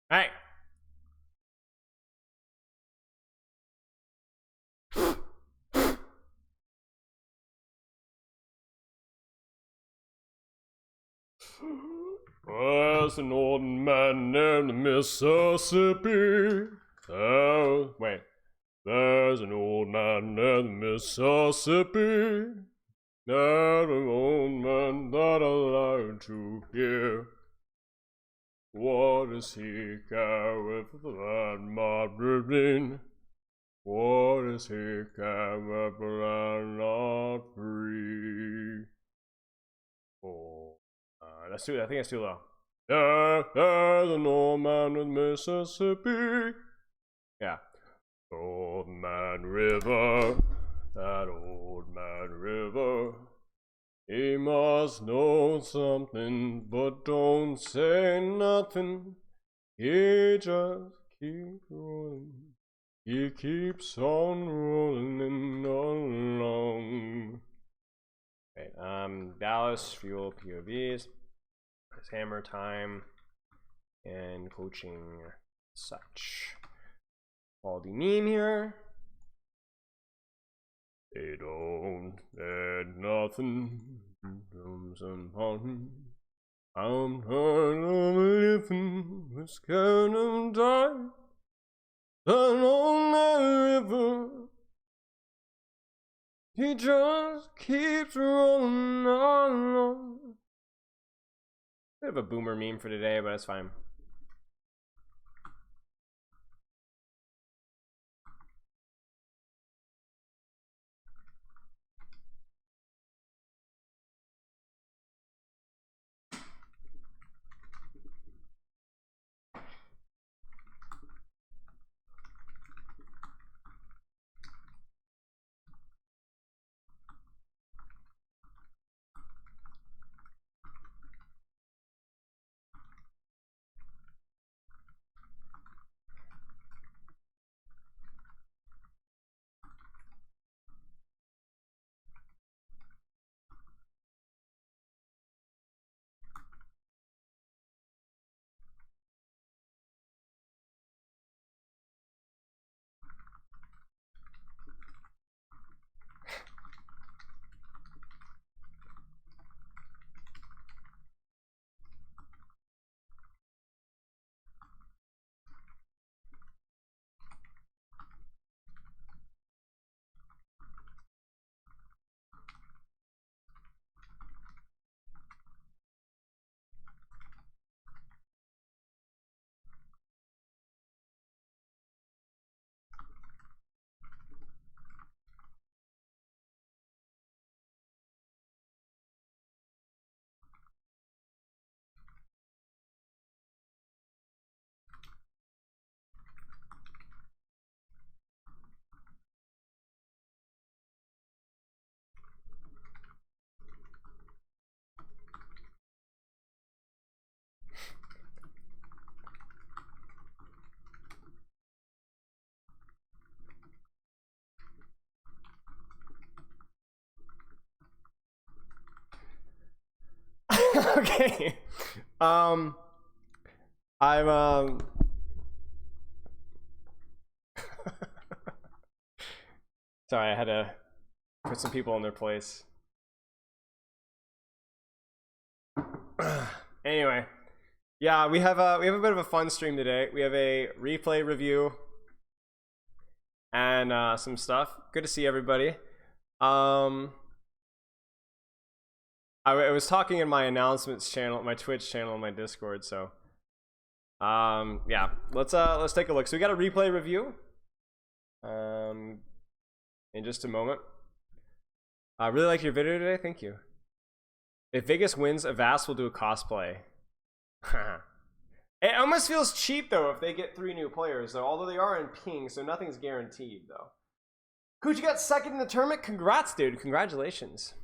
Hey. There's an old man named Mississippi. Oh, wait. There's an old man named Mississippi. There's an old man that I like to hear. What does he care with that Martin? What does he care with that not free? Oh, that's too. I think it's too low. There's an old man with Mississippi. Yeah. Old Man River, that old man River. He must know something, but don't say nothing. He just keeps rolling. He keeps on rolling along. Okay, Dallas, Fuel, POVs. It's Hammertime and coaching such. Quality meme here. They don't add nothing from some fun. I'm tired of living, we're scared of dying. Turn on that river. He just keeps rolling on. Bit of a boomer meme for today, but that's fine. Okay. I'm sorry, I had to put some people in their place. Anyway, yeah, we have a bit of a fun stream today. We have a replay review and some stuff. Good to see everybody. I was talking in my announcements channel, my Twitch channel, and my Discord. So, yeah, let's take a look. So we got a replay review. In just a moment. I really like your video today. Thank you. If Vegas wins, Avast will do a cosplay. It almost feels cheap though if they get 3 new players though, although they are in ping, so nothing's guaranteed though. Cooch, you got second in the tournament. Congrats, dude. Congratulations.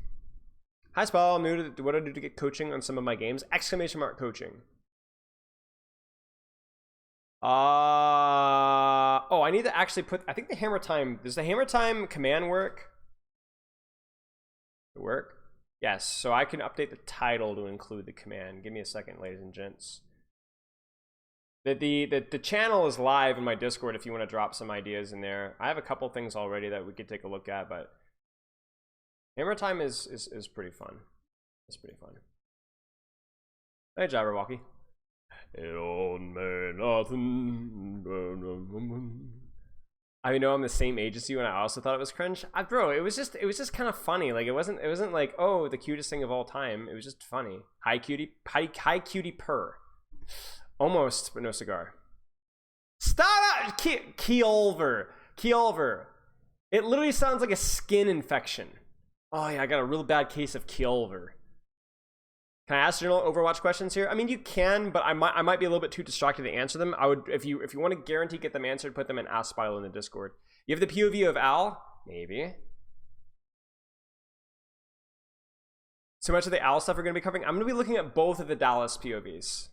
Hi, Spell. I'm new to what I do to get coaching on some of my games. Exclamation mark coaching. Oh, I need to actually put. I think the Hammertime. Does the Hammertime command work? Work? Yes. So I can update the title to include the command. Give me a second, ladies and gents. The channel is live in my Discord if you want to drop some ideas in there. I have a couple things already that we could take a look at, but Hammertime is pretty fun. It's pretty fun. Hey, Jabberwocky. It don't mean nothing. I know I'm the same age as you, and I also thought it was cringe. Bro, it was just kind of funny. Like it wasn't like, oh, the cutest thing of all time. It was just funny. Hi cutie purr. Almost, but no cigar. Stop! Keelver. It literally sounds like a skin infection. Oh yeah, I got a real bad case of Keelver. Can I ask general Overwatch questions here? I mean, you can, but I might be a little bit too distracted to answer them. I would, if you want to guarantee get them answered, put them in Ask Spilo in the Discord. You have the POV of Al? Maybe. So much of the Al stuff we're going to be covering. I'm going to be looking at both of the Dallas POVs.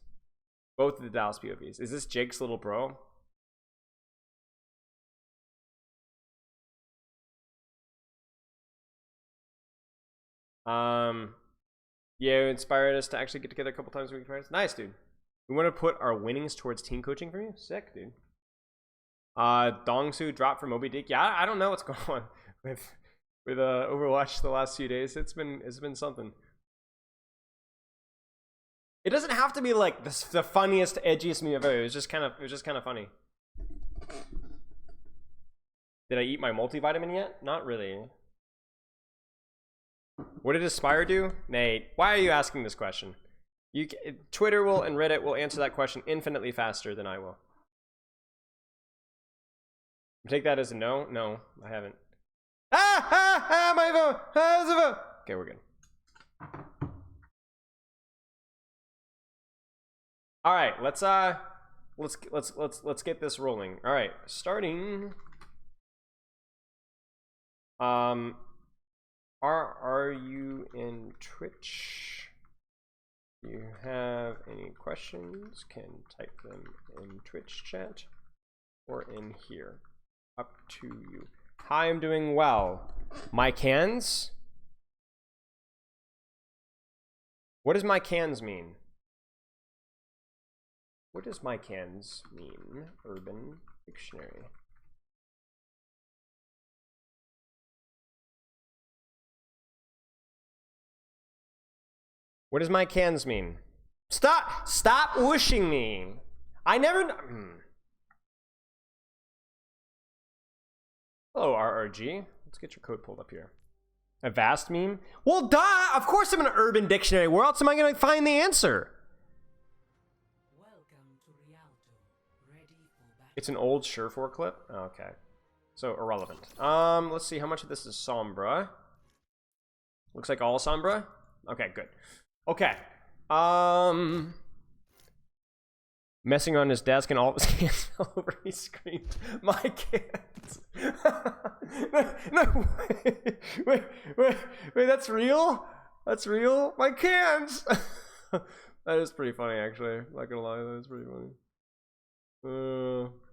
Both of the Dallas POVs. Is this Jake's little bro? Yeah, it inspired us to actually get together a couple times a week. Nice, dude. We want to put our winnings towards team coaching for you. Sick, dude. Dongsu dropped from Moby Dick. Yeah, I don't know what's going on with Overwatch the last few days. It's been something. It doesn't have to be like the funniest, edgiest meme ever. It was just kind of funny. Did I eat my multivitamin yet? Not really. What did Aspire do? Nate, why are you asking this question? Twitter and Reddit will answer that question infinitely faster than I will. Take that as a no? No, I haven't. My phone! Okay, we're good. All right, let's get this rolling. All right, starting. Are you in Twitch? If you have any questions, can type them in Twitch chat or in here. Up to you. Hi, I'm doing well. My cans? What does my cans mean? What does my cans mean? Urban Dictionary. What does my cans mean? Stop whooshing me. I never. Hello, RRG. Let's get your code pulled up here. A vast meme? Well, duh. Of course I'm in an Urban Dictionary. Where else am I going to find the answer? It's an old Surefour clip? Okay. So irrelevant. Let's see how much of this is Sombra. Looks like all Sombra. Okay, good. Okay. Messing on his desk and all of his hands fell over. He screamed, "My cans!" No, wait, that's real? That's real? My cans! That is pretty funny, actually. I'm not gonna lie, that is pretty funny.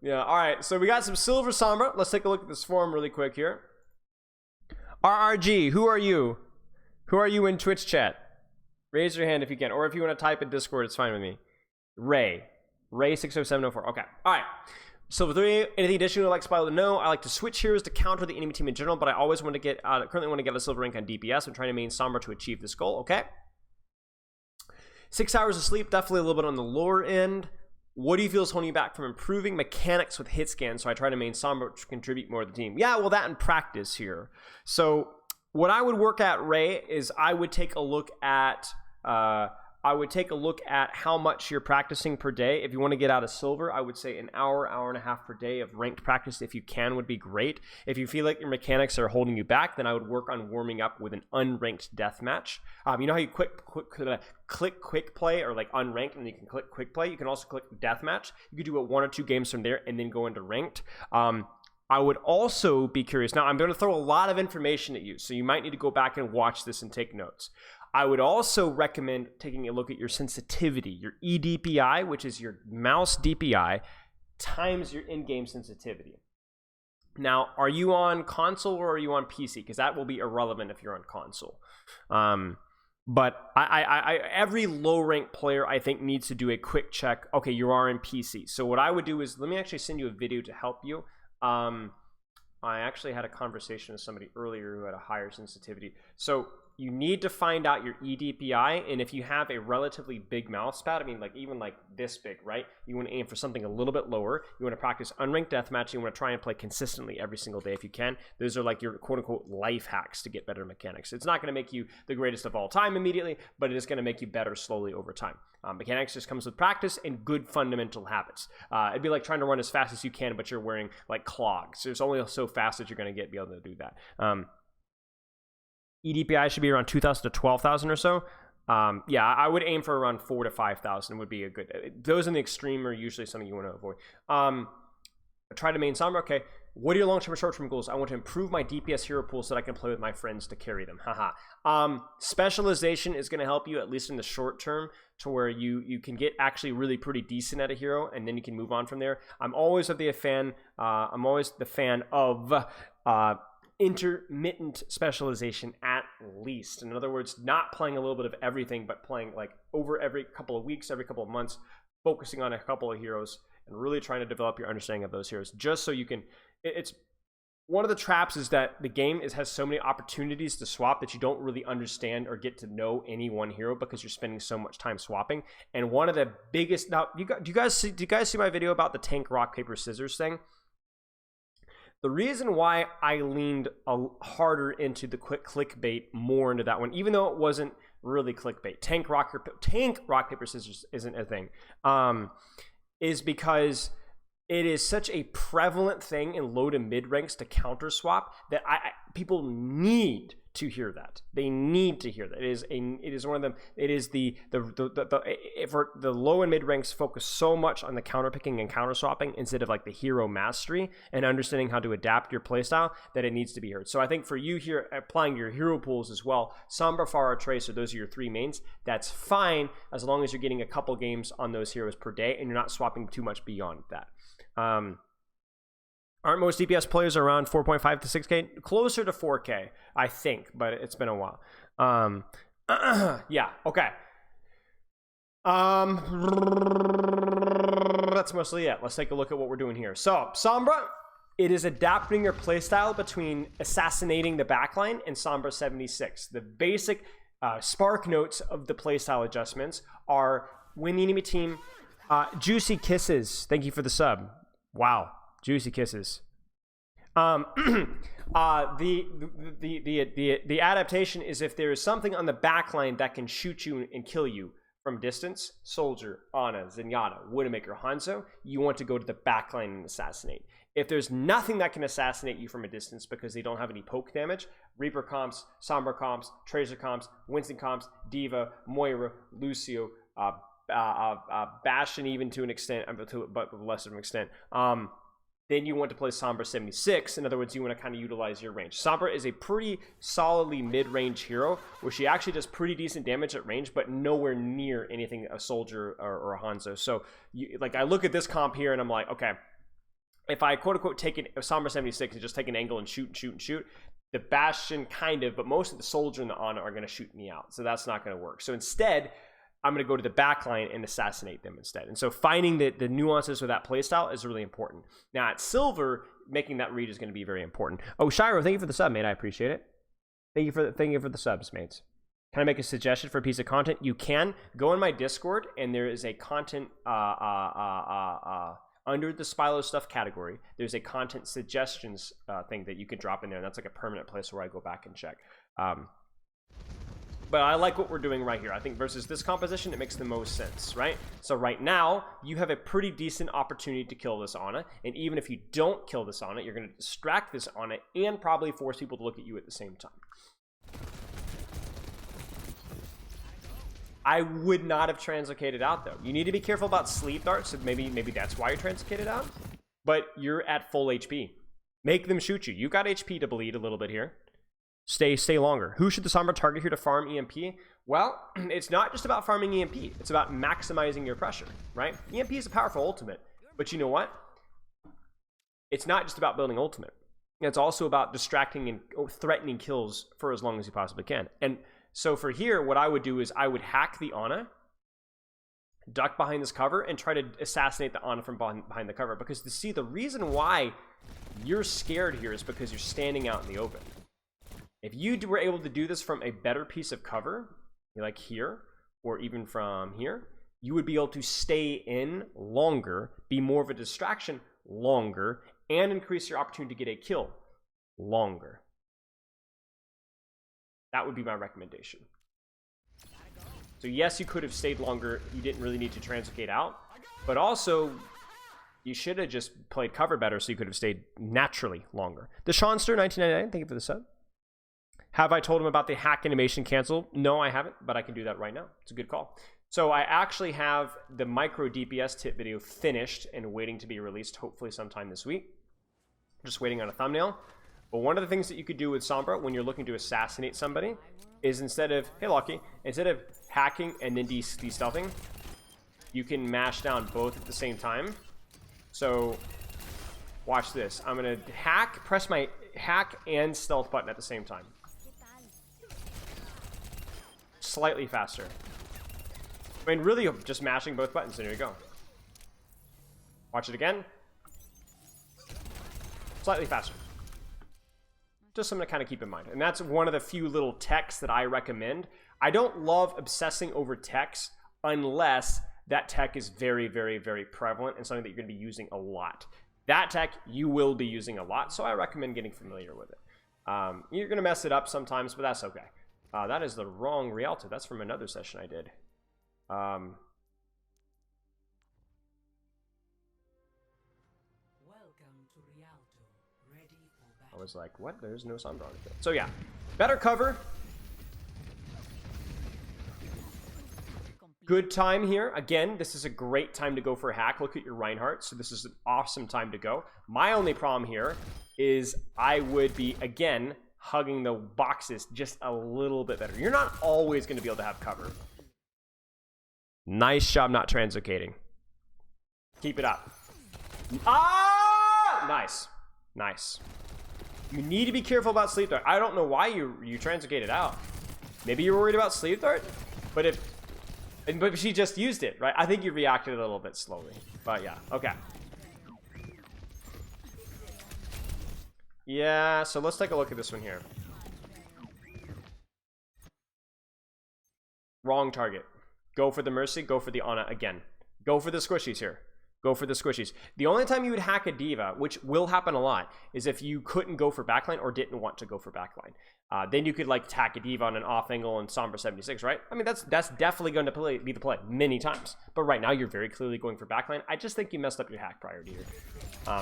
Yeah, alright, so we got some silver Sombra. Let's take a look at this form really quick here. RRG, who are you? Who are you in Twitch chat? Raise your hand if you can, or if you want to type in Discord, it's fine with me. Ray60704. Okay, alright. Silver 3, anything additional like Spilo to know? I like to switch heroes to counter the enemy team in general, but I always want to get, currently want to get a silver rank on DPS. I'm trying to main Sombra to achieve this goal, okay? 6 hours of sleep, definitely a little bit on the lower end. What do you feel is holding you back from improving mechanics with hit scan? So I try to main Sombra to contribute more to the team. Yeah, well, that in practice here. So what I would work at, Ray, is I would take a look at how much you're practicing per day. If you want to get out of silver, I would say an hour, hour and a half per day of ranked practice, if you can, would be great. If you feel like your mechanics are holding you back, then I would work on warming up with an unranked deathmatch. You know how you click quick play or like unranked, and you can click quick play? You can also click deathmatch. You could do it 1 or 2 games from there and then go into ranked. I would also be curious. Now, I'm going to throw a lot of information at you, so you might need to go back and watch this and take notes. I would also recommend taking a look at your sensitivity, your eDPI, which is your mouse DPI, times your in-game sensitivity. Now, are you on console or are you on PC? Because that will be irrelevant if you're on console. But every low rank player, I think, needs to do a quick check. Okay, you are in PC. So what I would do is, let me actually send you a video to help you. I actually had a conversation with somebody earlier who had a higher sensitivity. So you need to find out your EDPI, and if you have a relatively big mouse pad, I mean, like even like this big, right? You want to aim for something a little bit lower. You want to practice unranked deathmatch. You want to try and play consistently every single day if you can. Those are like your quote-unquote life hacks to get better mechanics. It's not going to make you the greatest of all time immediately, but it is going to make you better slowly over time. Mechanics just comes with practice and good fundamental habits. It'd be like trying to run as fast as you can, but you're wearing like clogs. There's only so fast that you're going to be able to do that. EDPI should be around 2,000 to 12,000 or so. Yeah, I would aim for around 4,000 to 5,000 would be a good. Those in the extreme are usually something you want to avoid. Try to main Sombra. Okay, what are your long-term and short-term goals? I want to improve my DPS hero pool so that I can play with my friends to carry them. Haha. Specialization is going to help you, at least in the short term, to where you can get actually really pretty decent at a hero, and then you can move on from there. I'm always the fan of intermittent specialization, at least. In other words, not playing a little bit of everything, but playing like over every couple of weeks, every couple of months, focusing on a couple of heroes and really trying to develop your understanding of those heroes, just so you can. It's one of the traps is that the game has so many opportunities to swap that you don't really understand or get to know any one hero because you're spending so much time swapping. And one of the biggest, now do you guys see my video about the tank rock paper scissors thing? The reason why I leaned harder into the quick clickbait, more into that one, even though it wasn't really clickbait, tank rock paper scissors isn't a thing, is because it is such a prevalent thing in low to mid ranks to counter swap that people need to hear that. They need to hear that. It is one of them. It is for the low and mid ranks focus so much on the counter picking and counter swapping instead of like the hero mastery and understanding how to adapt your playstyle, that it needs to be heard. So I think for you here, applying your hero pools as well, Sombra, Pharah, Tracer, those are your three mains. That's fine as long as you're getting a couple games on those heroes per day and you're not swapping too much beyond that. Aren't most DPS players around 4.5 to 6K? Closer to 4K, I think, but it's been a while. Yeah, okay. That's mostly it. Let's take a look at what we're doing here. So, Sombra, it is adapting your playstyle between assassinating the backline and Sombra 76. The basic spark notes of the playstyle adjustments are when the enemy team... Juicy Kisses, thank you for the sub. Wow. Juicy kisses. The adaptation is if there is something on the backline that can shoot you and kill you from distance. Soldier, Ana, Zenyatta, Widowmaker, Hanzo. You want to go to the backline and assassinate. If there's nothing that can assassinate you from a distance because they don't have any poke damage, Reaper comps, Sombra comps, Tracer comps, Winston comps, Diva, Moira, Lucio, Bastion, even to an extent, but less of an extent. Then you want to play Sombra 76. In other words, you want to kind of utilize your range. Sombra is a pretty solidly mid-range hero, where she actually does pretty decent damage at range, but nowhere near anything a Soldier or a Hanzo. So, I look at this comp here, and I'm like, okay, if I quote-unquote take a Sombra 76 and just take an angle and shoot, the Bastion kind of, but most of the Soldier and the Ana are going to shoot me out. So that's not going to work. So instead, I'm going to go to the backline and assassinate them instead. And so finding the nuances of that playstyle is really important. Now at Silver, making that read is going to be very important. Oh, Shiro, thank you for the sub, mate. I appreciate it. Thank you for the subs, mates. Can I make a suggestion for a piece of content? You can go in my Discord, and there is a content under the Spilo stuff category. There's a content suggestions thing that you can drop in there, and that's like a permanent place where I go back and check. But I like what we're doing right here. I think versus this composition, it makes the most sense, right? So right now, you have a pretty decent opportunity to kill this Ana, and even if you don't kill this Ana, you're going to distract this Ana and probably force people to look at you at the same time. I would not have translocated out, though. You need to be careful about sleep darts, so maybe that's why you're translocated out. But you're at full HP. Make them shoot you. You got HP to bleed a little bit here. Stay longer. Who should the Sombra target here to farm EMP? Well, it's not just about farming EMP. It's about maximizing your pressure, right? EMP is a powerful ultimate, but you know what? It's not just about building ultimate. It's also about distracting and threatening kills for as long as you possibly can. And So for here, what I would do is I would hack the Ana, duck behind this cover, and try to assassinate the Ana from behind the cover. Because to see, the reason why you're scared here is because you're standing out in the open. If you were able to do this from a better piece of cover, like here, or even from here, you would be able to stay in longer, be more of a distraction longer, and increase your opportunity to get a kill longer. That would be my recommendation. So yes, you could have stayed longer. You didn't really need to translocate out, but also you should have just played cover better, so you could have stayed naturally longer. The Seanster 1999, thank you for the sub. Have I told him about the hack animation cancel? No, I haven't, but I can do that right now. It's a good call. So I actually have the micro DPS tip video finished and waiting to be released, hopefully sometime this week. Just waiting on a thumbnail. But one of the things that you could do with Sombra when you're looking to assassinate somebody is instead of, hey Lucky, instead of hacking and then de-stealthing, you can mash down both at the same time. So watch this. I'm gonna hack, press my hack and stealth button at the same time. Slightly faster. I mean, really just mashing both buttons. There you go. Watch it again. Slightly faster. Just something to kind of keep in mind. And that's one of the few little techs that I recommend. I don't love obsessing over techs unless that tech is very, very, very prevalent and something that you're going to be using a lot. That tech you will be using a lot, so I recommend getting familiar with it. You're going to mess it up sometimes, but that's okay. That is the wrong Rialto. That's from another session I did. I was like, what? There's no Sombra on it. So yeah, better cover. Good time here. Again, this is a great time to go for a hack. Look at your Reinhardt. So this is an awesome time to go. My only problem here is I would be, again, hugging the boxes just a little bit better. You're not always going to be able to have cover. Nice job not translocating. Keep it up. Ah! Nice. Nice. You need to be careful about sleep dart. I don't know why you translocated out. Maybe you're worried about sleep dart, but she just used it, right? I think you reacted a little bit slowly, but yeah, okay. Yeah, so let's take a look at this one here. Wrong target. Go for the Mercy, go for the Ana again. Go for the squishies here. Go for the squishies. The only time you would hack a D.Va, which will happen a lot, is if you couldn't go for backline or didn't want to go for backline. Then you could like tack a D.Va on an off angle and Sombra 76, right? I mean, that's definitely going to be the play many times. But right now, you're very clearly going for backline. I just think you messed up your hack priority here.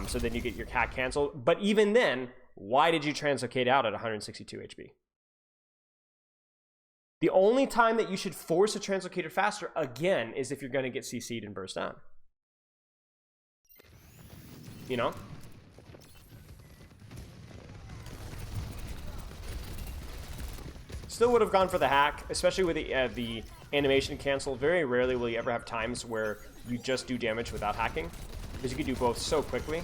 So then you get your hack canceled. But even then, why did you translocate out at 162 HP? The only time that you should force a translocator faster, again, is if you're going to get CC'd and burst down. You know? Still would have gone for the hack, especially with the animation cancel. Very rarely will you ever have times where you just do damage without hacking, because you can do both so quickly.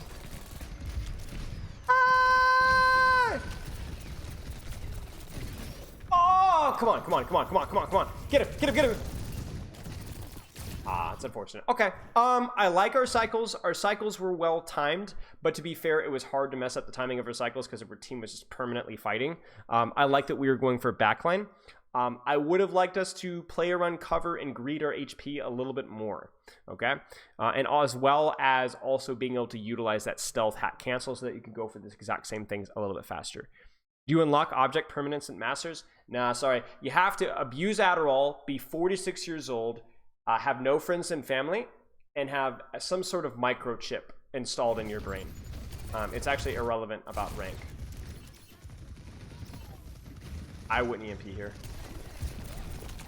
Ah! Oh, come on, come on, come on, come on, come on, come on. Get him, get him, get him. Ah, it's unfortunate. Okay. I like our cycles. Our cycles were well timed, but to be fair, it was hard to mess up the timing of our cycles because our team was just permanently fighting. I like that we were going for backline. I would have liked us to play around cover and greed our HP a little bit more. Okay. And as well as also being able to utilize that stealth hack cancel so that you can go for the exact same things a little bit faster. Do you unlock object permanence and masters? Nah, sorry. You have to abuse Adderall, be 46 years old, have no friends and family, and have some sort of microchip installed in your brain. It's actually irrelevant about rank. I wouldn't EMP here.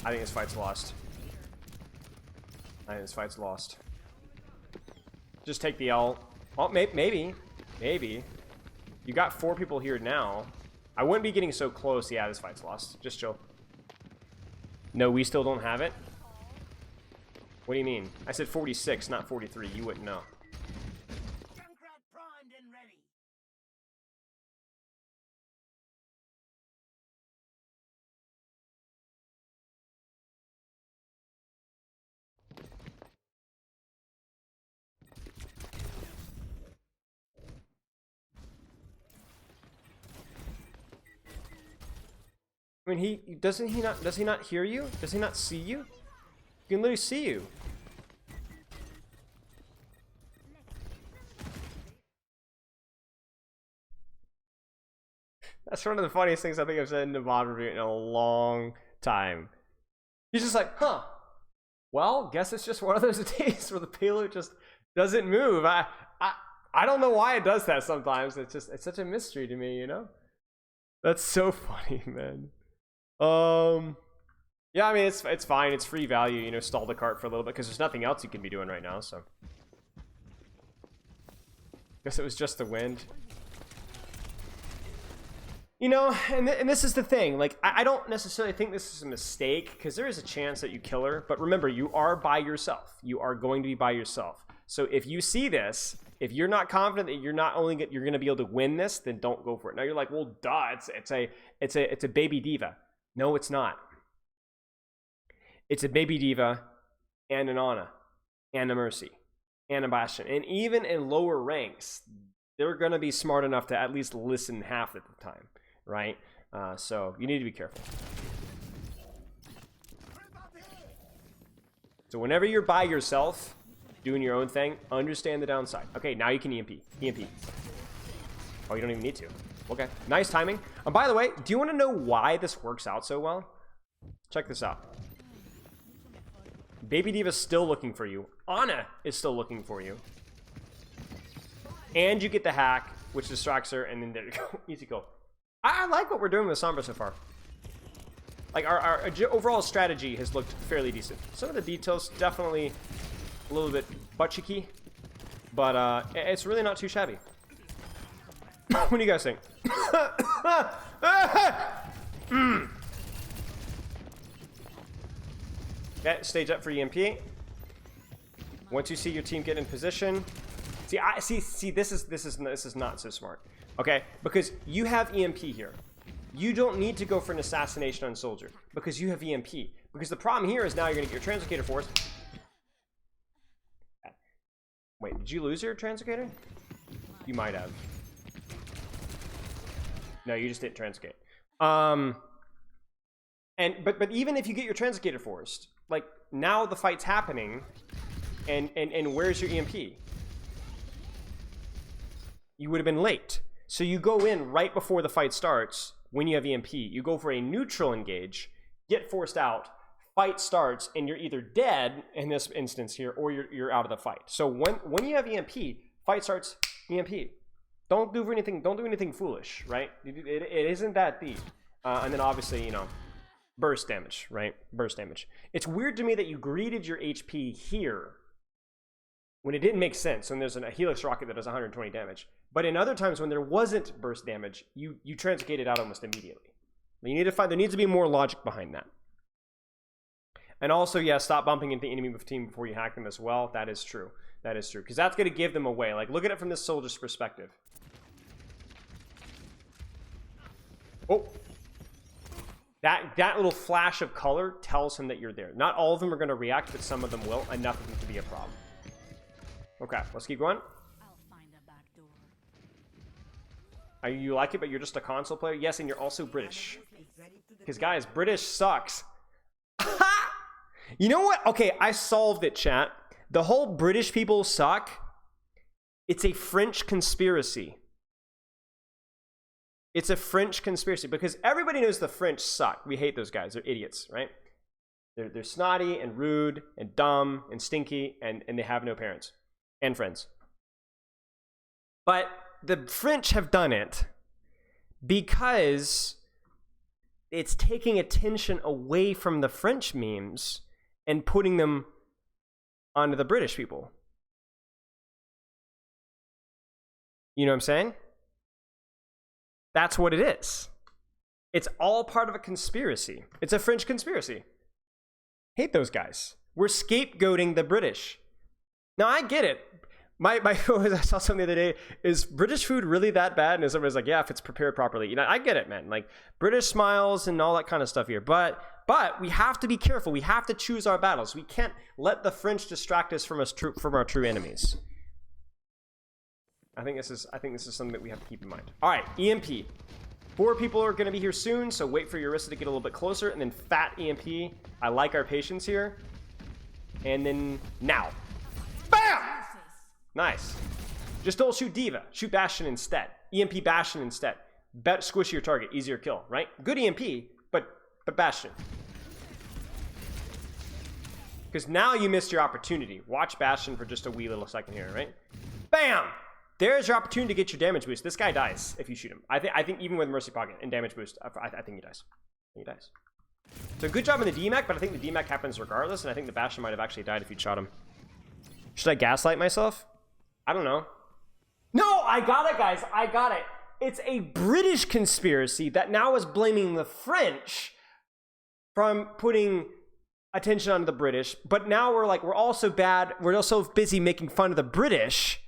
I think this fight's lost. I think this fight's lost. Just take the L. Oh, maybe. You got 4 people here now. I wouldn't be getting so close. Yeah, this fight's lost. Just chill. No, we still don't have it. What do you mean? I said 46, not 43. You wouldn't know. I mean, does he not hear you? Does he not see you? He can literally see you. That's one of the funniest things I think I've said in the VOD review in a long time. He's just like, huh. Well, guess it's just one of those days where the payload just doesn't move. I don't know why it does that sometimes. It's such a mystery to me, you know? That's so funny, man. Yeah, I mean, it's fine. It's free value, you know, stall the cart for a little bit because there's nothing else you can be doing right now, so. Guess it was just the wind. You know, and this is the thing. Like, I don't necessarily think this is a mistake because there is a chance that you kill her. But remember, you are by yourself. You are going to be by yourself. So if you see this, if you're not confident that you're not only you're going to be able to win this, then don't go for it. Now you're like, well, duh, it's a baby diva. No, it's not. It's a baby diva and an Ana and a Mercy and a Bastion. And even in lower ranks, they're going to be smart enough to at least listen half of the time. Right? So you need to be careful. So whenever you're by yourself, doing your own thing, understand the downside. Okay, now you can EMP. EMP. Oh, you don't even need to. Okay, nice timing. And by the way, do you want to know why this works out so well? Check this out. Baby Diva's still looking for you. Ana is still looking for you. And you get the hack, which distracts her, and then there you go. Easy go. I like what we're doing with Sombra so far. Like, our overall strategy has looked fairly decent. Some of the details definitely a little bit butt-cheeky, but it's really not too shabby. What do you guys think? Okay, stage up for EMP. Once you see your team get in position, see, this is not so smart. Okay, because you have EMP here. You don't need to go for an assassination on soldier because you have EMP. Because the problem here is now you're going to get your translocator force. Wait, did you lose your translocator? You might have. No, you just didn't translocate. But even if you get your translocator forced, like now the fight's happening, and where's your EMP? You would have been late. So you go in right before the fight starts when you have EMP. You go for a neutral engage, get forced out, fight starts, and you're either dead in this instance here or you're out of the fight. So when you have EMP, fight starts, EMP. Don't do anything foolish, right? It isn't that deep. And then obviously, you know, burst damage, right? Burst damage. It's weird to me that you greeted your HP here when it didn't make sense, and there's a Helix rocket that does 120 damage. But in other times when there wasn't burst damage, you translocated out almost immediately. You need to find, there needs to be more logic behind that. And also, yeah, stop bumping into the enemy team before you hack them as well. That is true. That is true. Because that's going to give them away. Like, look at it from this soldier's perspective. Oh. That little flash of color tells him that you're there. Not all of them are going to react, but some of them will. Enough of them to be a problem. Okay, let's keep going. You like it, but you're just a console player? Yes, and you're also British. Because, guys, British sucks. You know what? Okay, I solved it, chat. The whole British people suck. It's a French conspiracy. It's a French conspiracy because everybody knows the French suck. We hate those guys. They're idiots, right? They're snotty and rude and dumb and stinky and they have no parents and friends. But the French have done it because it's taking attention away from the French memes and putting them onto the British people. You know what I'm saying? That's what it is. It's all part of a conspiracy. It's a French conspiracy. Hate those guys. We're scapegoating the British. Now, I get it. I saw something the other day. Is British food really that bad? And somebody's like, yeah, if it's prepared properly. You know, I get it, man. Like, British smiles and all that kind of stuff here. But we have to be careful. We have to choose our battles. We can't let the French distract us from our true enemies. I think this is something that we have to keep in mind. All right, EMP. 4 people are going to be here soon, so wait for Orisa to get a little bit closer, and then fat EMP. I like our patience here. And then now. Bam! Nice. Just don't shoot D.Va. Shoot Bastion instead. EMP Bastion instead. Bet squish your target. Easier kill, right? Good EMP, but Bastion. Because now you missed your opportunity. Watch Bastion for just a wee little second here, right? Bam! There's your opportunity to get your damage boost. This guy dies if you shoot him. I think even with Mercy Pocket and damage boost, I think he dies. He dies. So good job in the DMAC, but I think the DMAC happens regardless, and I think the Bastion might have actually died if you'd shot him. Should I gaslight myself? I don't know. No, I got it, guys. I got it. It's a British conspiracy that now is blaming the French from putting attention on the British, but now we're all so bad, we're all so busy making fun of the British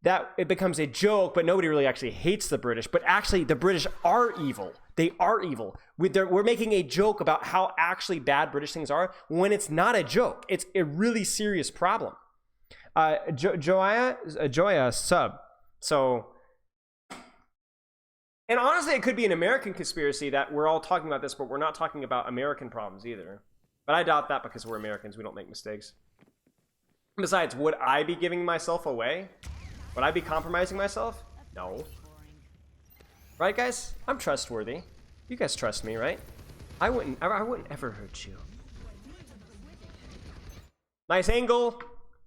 that it becomes a joke, but nobody really actually hates the British. But actually, the British are evil. They are evil. We're making a joke about how actually bad British things are when it's not a joke. It's a really serious problem. Joya sub. So, and honestly, it could be an American conspiracy that we're all talking about this, but we're not talking about American problems either. But I doubt that because we're Americans. We don't make mistakes. Besides, would I be giving myself away? Would I be compromising myself? No. Right, guys? I'm trustworthy. You guys trust me, right? I wouldn't ever hurt you. Nice angle.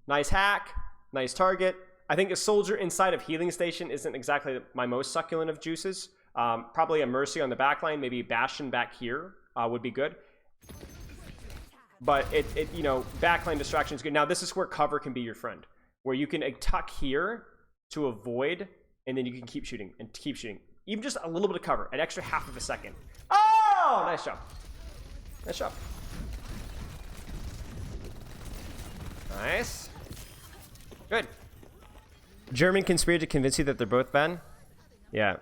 Nice hack. Nice target. I think a soldier inside of healing station isn't exactly my most succulent of juices. Probably a Mercy on the backline. Maybe Bastion back here would be good. But you know, backline distraction is good. Now, this is where cover can be your friend. Where you can tuck here to avoid, and then you can keep shooting and keep shooting. Even just a little bit of cover, an extra half of a second. Oh, nice job. Nice job. Nice. Good. German conspiracy to convince you that they're both bad? Yeah.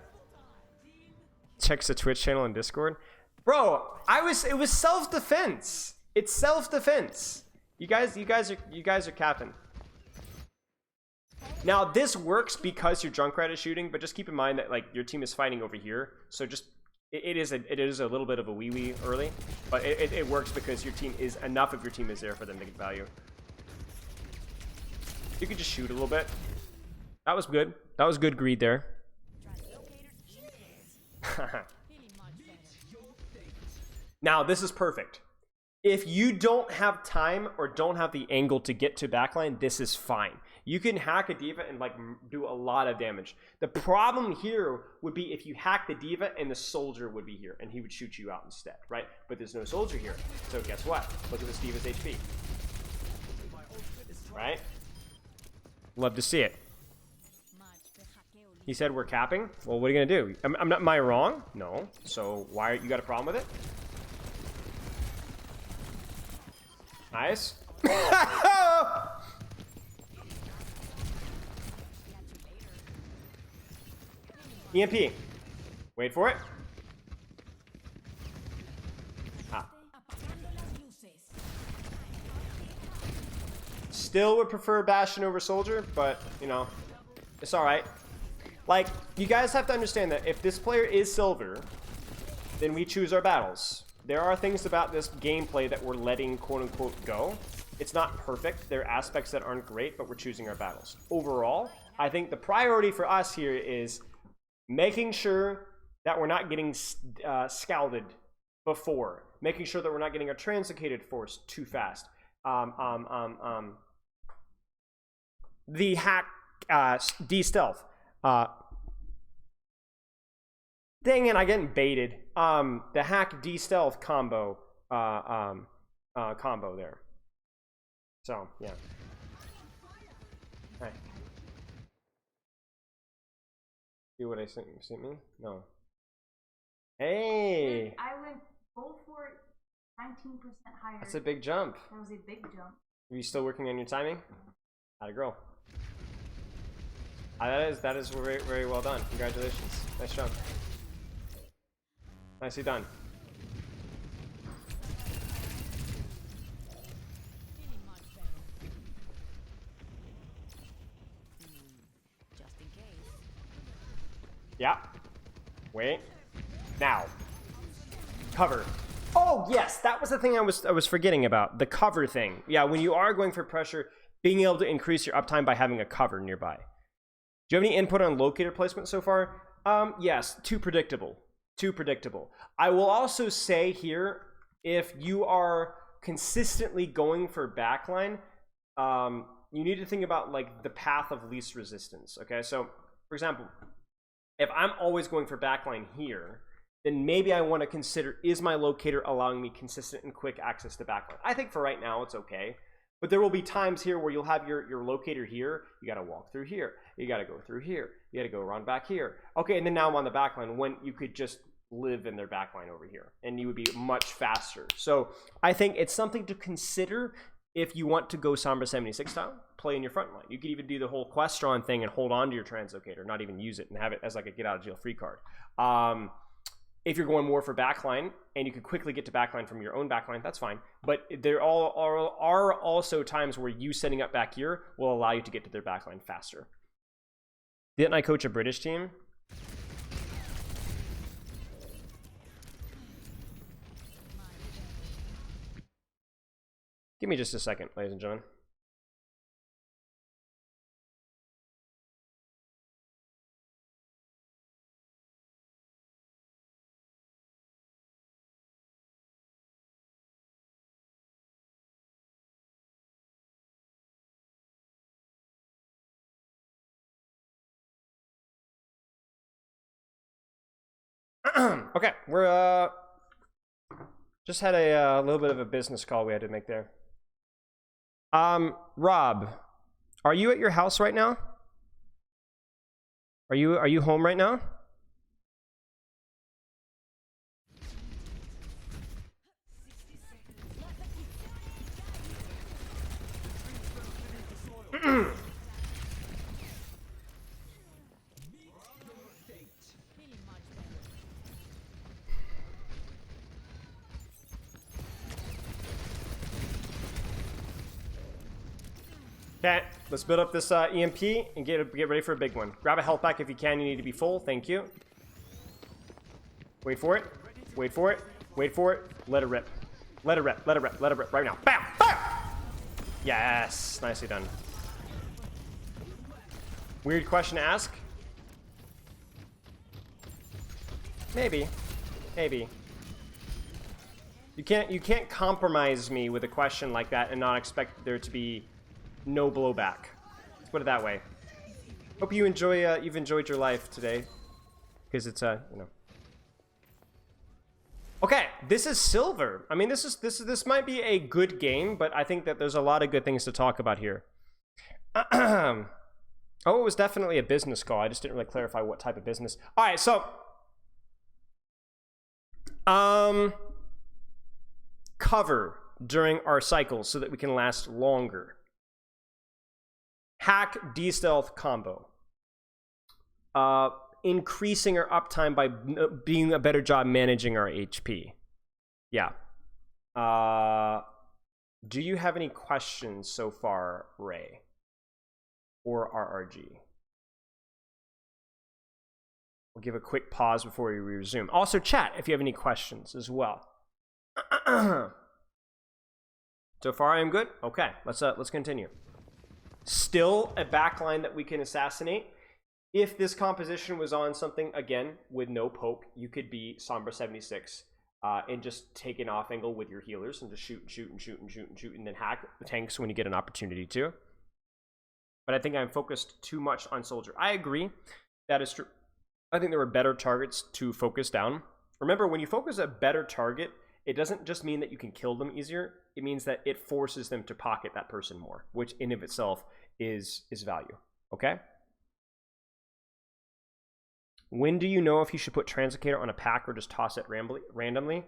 Checks the Twitch channel and Discord. Bro, it was self-defense. It's self-defense. You guys are capping. Now, this works because your Junkrat is shooting, but just keep in mind that like your team is fighting over here. So just it is a little bit of a wee early, but it works because your team is enough of your team is there for them to get value. You could just shoot a little bit. That was good. That was good greed there. Now, this is perfect. If you don't have time or don't have the angle to get to backline, this is fine. You can hack a D.Va and like do a lot of damage. The problem here would be if you hack the D.Va and the soldier would be here and he would shoot you out instead, right? But there's no soldier here. So guess what? Look at this D.Va's HP. Right? Love to see it. He said we're capping. Well, what are you gonna do? Am I wrong? No. So why you got a problem with it? Nice. EMP. Wait for it. Ah. Still would prefer Bastion over Soldier, but, you know, it's alright. Like, you guys have to understand that if this player is silver, then we choose our battles. There are things about this gameplay that we're letting quote-unquote go. It's not perfect. There are aspects that aren't great, but we're choosing our battles. Overall, I think the priority for us here is making sure that we're not getting scalded before. Making sure that we're not getting a translocated force too fast. The hack D-stealth. Dang it, I'm getting baited. The hack D-stealth combo combo there. So, yeah. All right. See what I sent me? No. Hey! I went full for it 19% higher. That's a big jump. That was a big jump. Are you still working on your timing? How'd it go? That is very, very well done. Congratulations. Nice jump. Nicely done. Just in case. Yeah. Wait. Now, cover. Oh yes, that was the thing I was forgetting about, the cover thing. Yeah, when you are going for pressure, being able to increase your uptime by having a cover nearby. Do you have any input on locator placement so far? Yes, too predictable. Too predictable. I will also say here, if you are consistently going for backline, you need to think about like the path of least resistance. Okay, so for example, if I'm always going for backline here, then maybe I want to consider, is my locator allowing me consistent and quick access to backline? I think for right now it's okay. But there will be times here where you'll have your locator here. You got to walk through here. You got to go through here. You got to go around back here. Okay, and then now I'm on the backline when you could just live in their backline over here and you would be much faster. So I think it's something to consider if you want to go Sombra 76 style, play in your front line. You could even do the whole Questron thing and hold on to your translocator, not even use it, and have it as like a get out of jail free card. If you're going more for backline and you can quickly get to backline from your own backline, that's fine. But there are also times where you setting up back here will allow you to get to their backline faster. Didn't I coach a British team? Give me just a second, ladies and gentlemen. Okay, we're just had a little bit of a business call we had to make there. Rob, are you at your house right now? Are you home right now? Okay, let's build up this EMP and get ready for a big one. Grab a health pack if you can. You need to be full. Thank you. Wait for it. Wait for it. Wait for it. Let it rip. Let it rip. Let it rip. Let it rip. Right now. Bam! Bam! Yes. Nicely done. Weird question to ask. Maybe. Maybe. You can't compromise me with a question like that and not expect there to be no blowback. Let's put it that way. Hope you enjoy. You've enjoyed your life today, because it's you know. Okay, this is silver. I mean, this might be a good game, but I think that there's a lot of good things to talk about here. Oh, it was definitely a business call. I just didn't really clarify what type of business. All right, so cover during our cycles so that we can last longer. Hack D-stealth combo. Increasing our uptime by being a better job managing our HP. Yeah. Do you have any questions so far, Ray? Or RRG? We'll give a quick pause before we resume. Also, chat if you have any questions as well. So far, I am good. Okay, let's continue. Still a backline that we can assassinate. If this composition was on something, again, with no poke, you could be Sombra 76 and just take an off angle with your healers and just shoot and shoot and shoot and shoot and shoot and then hack the tanks when you get an opportunity to. But I think I'm focused too much on soldier. I agree. That is true. I think there were better targets to focus down. Remember, when you focus a better target, it doesn't just mean that you can kill them easier. It means that it forces them to pocket that person more, which in of itself is value. Okay? When do you know if you should put Translocator on a pack or just toss it randomly?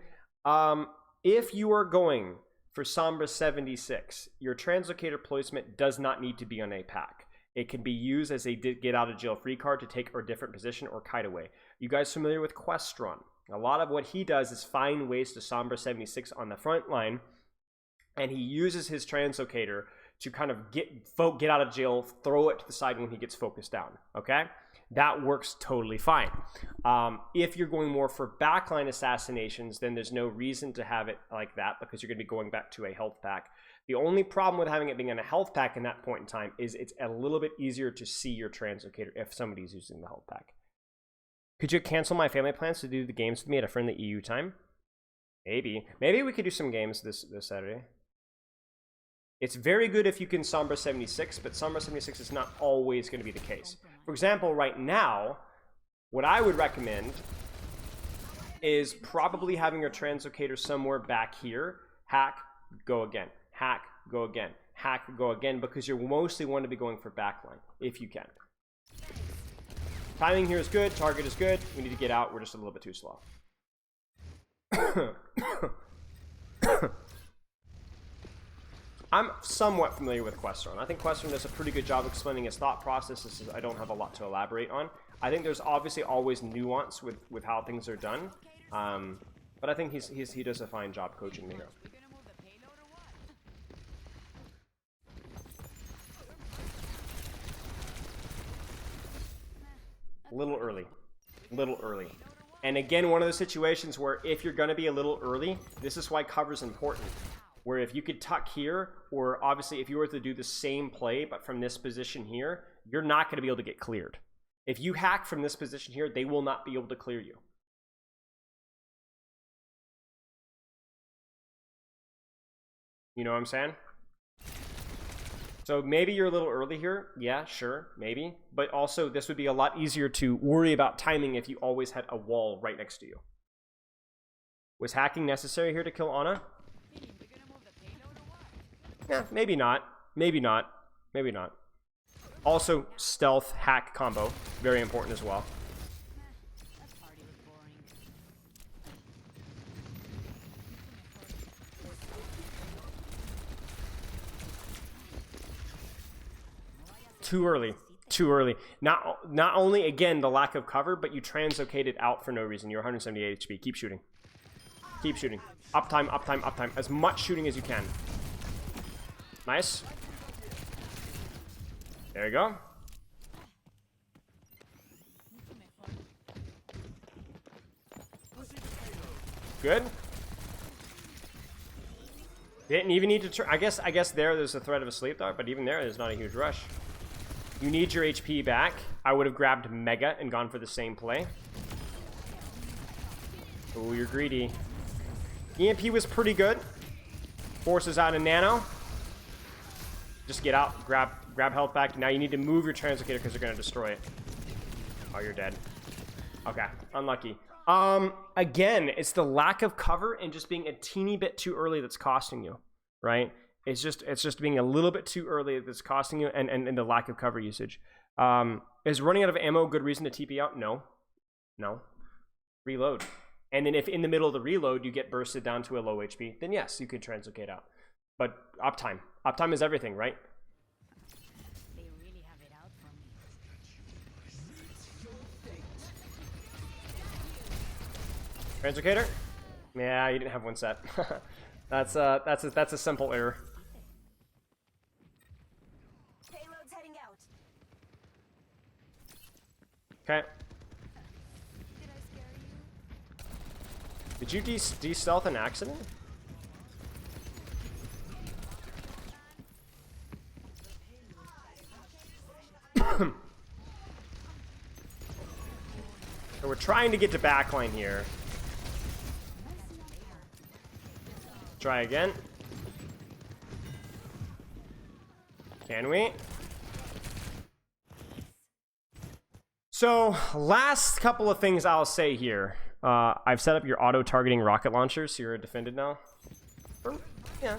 If you are going for Sombra 76, your Translocator placement does not need to be on a pack. It can be used as a get out of jail free card to take a different position or kite away. You guys familiar with Questron? A lot of what he does is find ways to Sombra 76 on the front line, and he uses his Translocator to kind of get out of jail, throw it to the side when he gets focused down, okay? that works totally fine. If you're going more for backline assassinations, then there's no reason to have it like that because you're going to be going back to a health pack. The only problem with having it being in a health pack in that point in time is it's a little bit easier to see your translocator if somebody's using the health pack. Could you cancel my family plans to do the games with me at a friendly EU time? Maybe. Maybe we could do some games this Saturday. It's very good if you can Sombra 76, but Sombra 76 is not always going to be the case. For example, right now, what I would recommend is probably having your translocator somewhere back here. Hack, go again. Hack, go again. Hack, go again, because you mostly want to be going for backline, if you can. Timing here is good. Target is good. We need to get out. We're just a little bit too slow. I'm somewhat familiar with Questron. I think Questron does a pretty good job explaining his thought process. I don't have a lot to elaborate on. I think there's obviously always nuance with how things are done. But I think he does a fine job coaching the hero. Little early. And again, one of those situations where if you're going to be a little early, this is why cover is important. Where if you could tuck here, or obviously if you were to do the same play, but from this position here, you're not going to be able to get cleared. If you hack from this position here, they will not be able to clear you. You know what I'm saying? So maybe you're a little early here. Yeah, sure, maybe. But also, this would be a lot easier to worry about timing if you always had a wall right next to you. Was hacking necessary here to kill Ana? Yeah, maybe not. Maybe not. Maybe not. Also, stealth hack combo. Very important as well. Too early. Too early. Not only, again, the lack of cover, but you translocated out for no reason. You're 178 HP. Keep shooting. Keep shooting. Uptime, uptime, uptime. As much shooting as you can. Nice. There you go. Good. Didn't even need to I guess there's a threat of a sleep dart, but even there's not a huge rush. You need your HP back. I would have grabbed Mega and gone for the same play. Oh, you're greedy. EMP was pretty good. Forces out a nano. Just get out, grab health back. Now you need to move your translocator because they're going to destroy it. Oh, you're dead. Okay, unlucky. Again, it's the lack of cover and just being a teeny bit too early that's costing you, right? It's just being a little bit too early that's costing you, and the lack of cover usage. Is running out of ammo a good reason to TP out? No. Reload. And then if in the middle of the reload you get bursted down to a low HP, then yes, you could translocate out. But uptime. Uptime is everything, right? They really have it out for me. Translocator? Yeah, you didn't have one set. That's a simple error. Payload's heading out. Okay. Did I scare you? Did you de-stealth an accident? So we're trying to get to backline here. Try again. Can we? So, last couple of things I'll say here. I've set up your auto-targeting rocket launchers, so you're defended now. Yeah.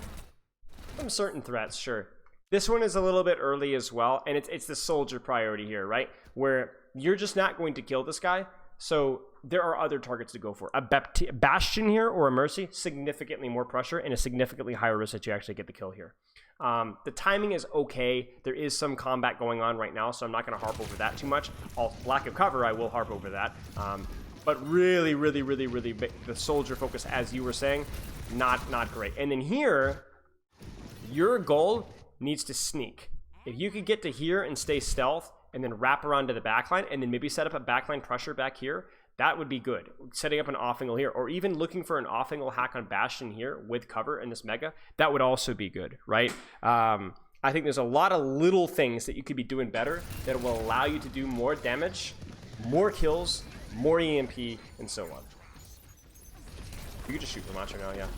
From certain threats, sure. This one is a little bit early as well, and it's the soldier priority here, right? Where you're just not going to kill this guy, so there are other targets to go for. A Bastion here or a Mercy, significantly more pressure and a significantly higher risk that you actually get the kill here. The timing is okay. There is some combat going on right now, so I'm not going to harp over that too much. Lack of cover, I will harp over that. But really big, the soldier focus, as you were saying, not great. And then here, your goal needs to sneak. If you could get to here and stay stealth and then wrap around to the backline, and then maybe set up a backline pressure back here, that would be good. Setting up an off-angle here, or even looking for an off-angle hack on Bastion here with cover in this mega, that would also be good, right? I think there's a lot of little things that you could be doing better that will allow you to do more damage, more kills, more EMP, and so on. You could just shoot for Macho now, yeah.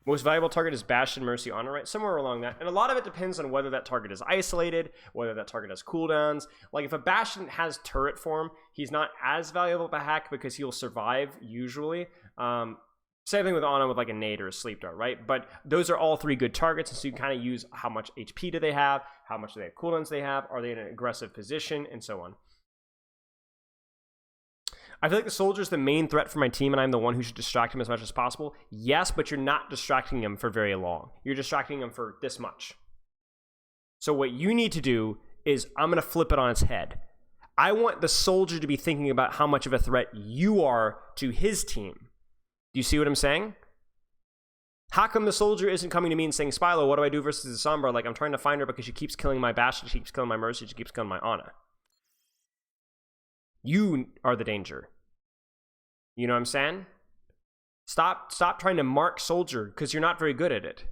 Most valuable target is Bastion, Mercy, Honor, right? Somewhere along that. And a lot of it depends on whether that target is isolated, whether that target has cooldowns. Like if a Bastion has turret form, he's not as valuable of a hack because he'll survive usually. Same thing with Ana with like a nade or a sleep dart, right? But those are all three good targets, and so you can kind of use how much HP do they have, how much do they have cooldowns they have, are they in an aggressive position, and so on. I feel like the soldier's the main threat for my team, and I'm the one who should distract him as much as possible. Yes, but you're not distracting him for very long. You're distracting him for this much. So what you need to do is, I'm going to flip it on its head. I want the soldier to be thinking about how much of a threat you are to his team. Do you see what I'm saying? How come the soldier isn't coming to me and saying, Spylo, what do I do versus the Sombra? Like, I'm trying to find her because she keeps killing my Bastion, she keeps killing my Mercy, she keeps killing my Ana. You are the danger. You know what I'm saying? Stop trying to mark soldier because you're not very good at it.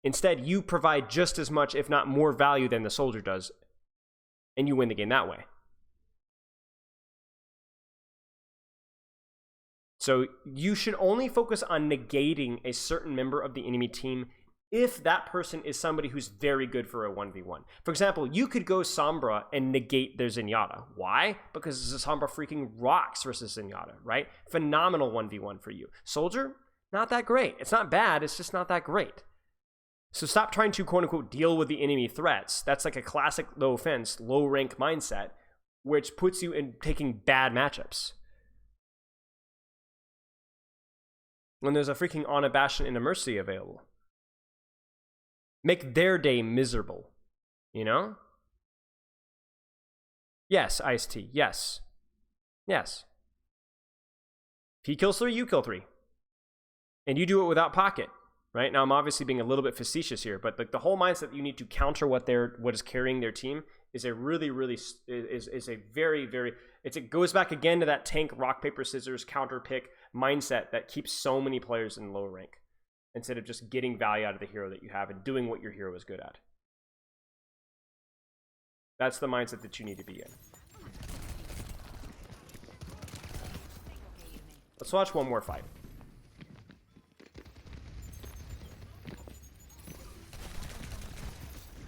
Instead, you provide just as much, if not more value than the soldier does, and you win the game that way. So you should only focus on negating a certain member of the enemy team if that person is somebody who's very good for a 1v1. For example, you could go Sombra and negate their Zenyatta. Why? Because the Sombra freaking rocks versus Zenyatta, right? Phenomenal 1v1 for you. Soldier, not that great. It's not bad, it's just not that great. So stop trying to, quote-unquote, deal with the enemy threats. That's like a classic, no offense, low-rank mindset, which puts you in taking bad matchups. When there's a freaking Ana, Bastion, and a Mercy available. Make their day miserable, you know? Yes, Ice-T, yes. Yes. If he kills 3, you kill 3. And you do it without pocket, right? Now, I'm obviously being a little bit facetious here, but the whole mindset that you need to counter what is carrying their team is a really, really, is a very, very, it goes back again to that tank, rock, paper, scissors, counter pick mindset that keeps so many players in low rank, instead of just getting value out of the hero that you have and doing what your hero is good at. That's the mindset that you need to be in. Let's watch one more fight.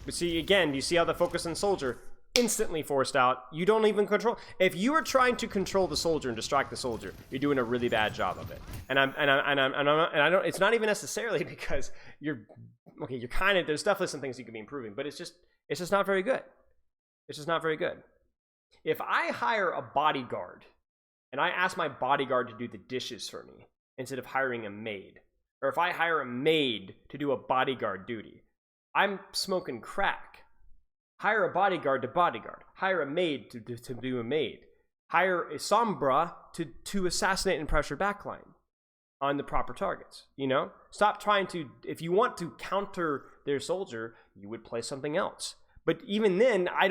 But see, again, do you see how the focus on soldier instantly forced out? You don't even control. If you are trying to control the soldier and distract the soldier, you're doing a really bad job of it. And I don't. It's not even necessarily because you're okay. You're kind of. There's definitely some things you could be improving, but it's just not very good. It's just not very good. If I hire a bodyguard and I ask my bodyguard to do the dishes for me instead of hiring a maid, or if I hire a maid to do a bodyguard duty, I'm smoking crack. Hire a bodyguard to bodyguard. Hire a maid to do a maid. Hire a Sombra to assassinate and pressure backline on the proper targets. You know? Stop trying to, if you want to counter their soldier, you would play something else. But even then, I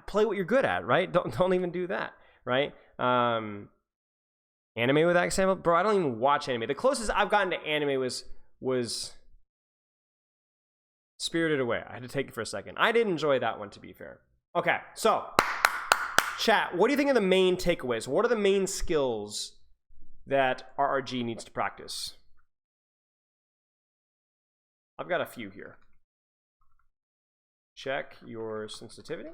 play what you're good at, right? Don't even do that, right? Anime with that example? Bro, I don't even watch anime. The closest I've gotten to anime was Spirited Away. I had to take it for a second. I did enjoy that one, to be fair. Okay, so chat, what do you think are the main takeaways? What are the main skills that RRG needs to practice? I've got a few here. Check your sensitivity.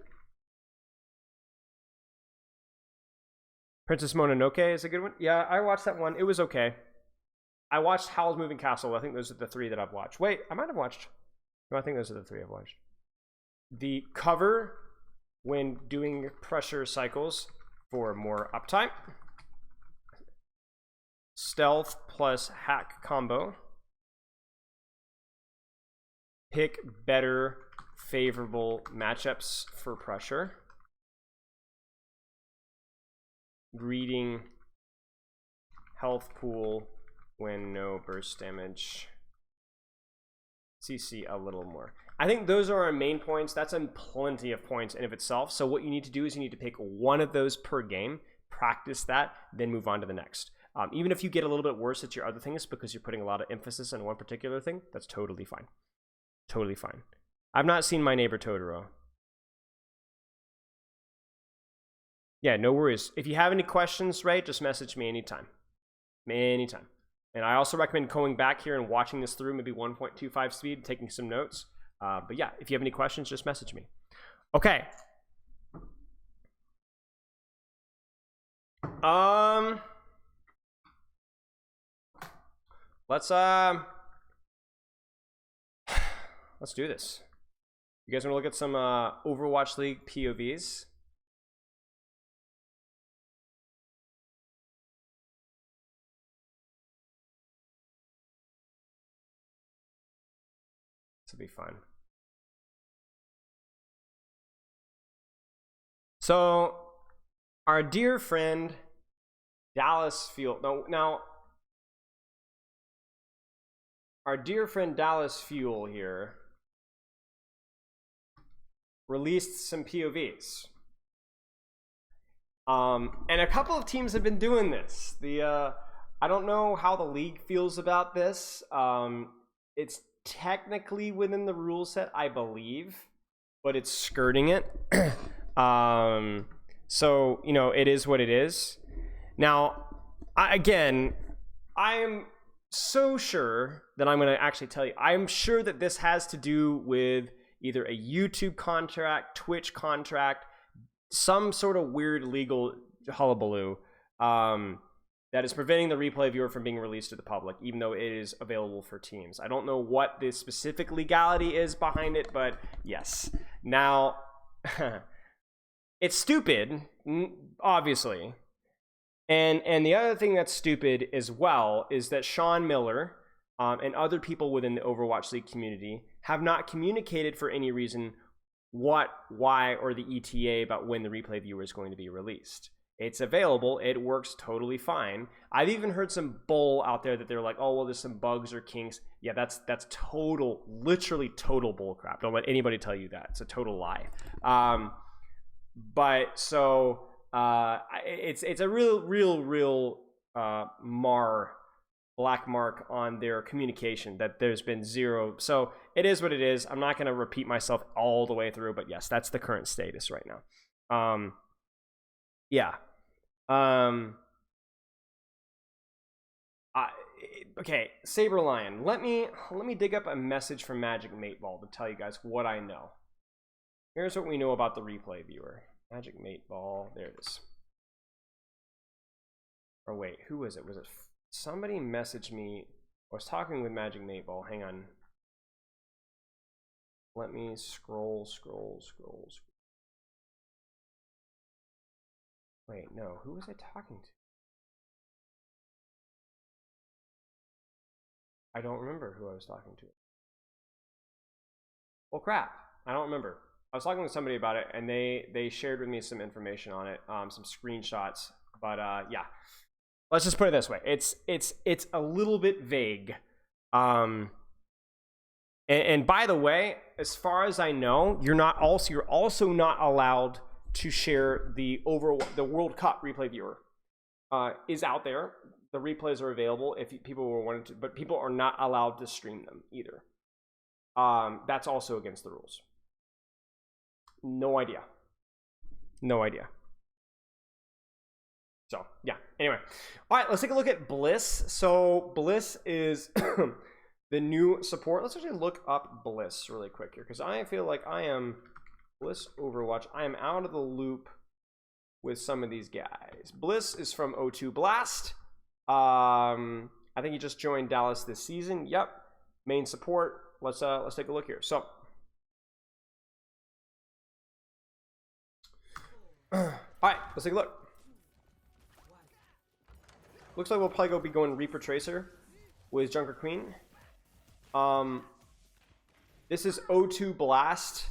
Princess Mononoke is a good one. Yeah, I watched that one. It was okay. I watched Howl's Moving Castle. I think those are the 3 that I've watched. Wait, I might have watched. No, I think those are the 3 I've watched. The cover when doing pressure cycles for more uptime. Stealth plus hack combo. Pick better favorable matchups for pressure. Reading health pool when no burst damage. CC a little more. I think those are our main points. That's plenty of points in of itself. So what you need to do is you need to pick one of those per game, practice that, then move on to the next. Even if you get a little bit worse at your other things because you're putting a lot of emphasis on one particular thing, that's totally fine. Totally fine. I've not seen My Neighbor Totoro. Yeah, no worries. If you have any questions, right, just message me anytime. Anytime. And I also recommend going back here and watching this through, maybe 1.25 speed, taking some notes. But yeah, if you have any questions, just message me. Okay. Let's do this. You guys want to look at some Overwatch League POVs? This will be fun. So, our dear friend Dallas Fuel. Now, our dear friend Dallas Fuel here released some POVs. And a couple of teams have been doing this. I don't know how the league feels about this. It's technically within the rule set, I believe, but it's skirting it. So, you know, it is what it is. Now, I am so sure that I'm going to actually tell you, I'm sure that this has to do with either a YouTube contract, Twitch contract, some sort of weird legal hullabaloo that is preventing the replay viewer from being released to the public, even though it is available for teams. I don't know what the specific legality is behind it, but yes. Now, it's stupid, obviously. And the other thing that's stupid as well is that Sean Miller and other people within the Overwatch League community have not communicated for any reason what, why, or the ETA about when the replay viewer is going to be released. It's available. It works totally fine. I've even heard some bull out there that they're like, oh, well, there's some bugs or kinks. Yeah, that's total, literally total bull crap. Don't let anybody tell you that. It's a total lie. But so it's a real black mark on their communication that there's been zero. So it is what it is. I'm not going to repeat myself all the way through, but yes, that's the current status right now. Yeah. Okay, Saber Lion. Let me dig up a message from Magic Mateball to tell you guys what I know. Here's what we know about the replay viewer. Magic Mateball. There it is. Or wait, who was it? Was it somebody messaged me? I was talking with Magic Mateball. Hang on. Let me scroll. Wait, no. Who was I talking to? I don't remember who I was talking to. Well, crap. I don't remember. I was talking with somebody about it, and they shared with me some information on it, some screenshots. But yeah, let's just put it this way: it's a little bit vague. And by the way, as far as I know, you're also not allowed to share the World Cup replay viewer. Is out there. The replays are available if people were wanting to, but people are not allowed to stream them either. That's also against the rules. No idea. So yeah, anyway. All right, let's take a look at Bliss. So Bliss is the new support. Let's actually look up Bliss really quick here, because I feel like I am Bliss Overwatch. I am out of the loop with some of these guys. Bliss is from O2 Blast. I think he just joined Dallas this season. Yep. Main support. Let's take a look here. So all right, let's take a look. Looks like we'll probably be going Reaper Tracer with Junker Queen. This is O2 Blast.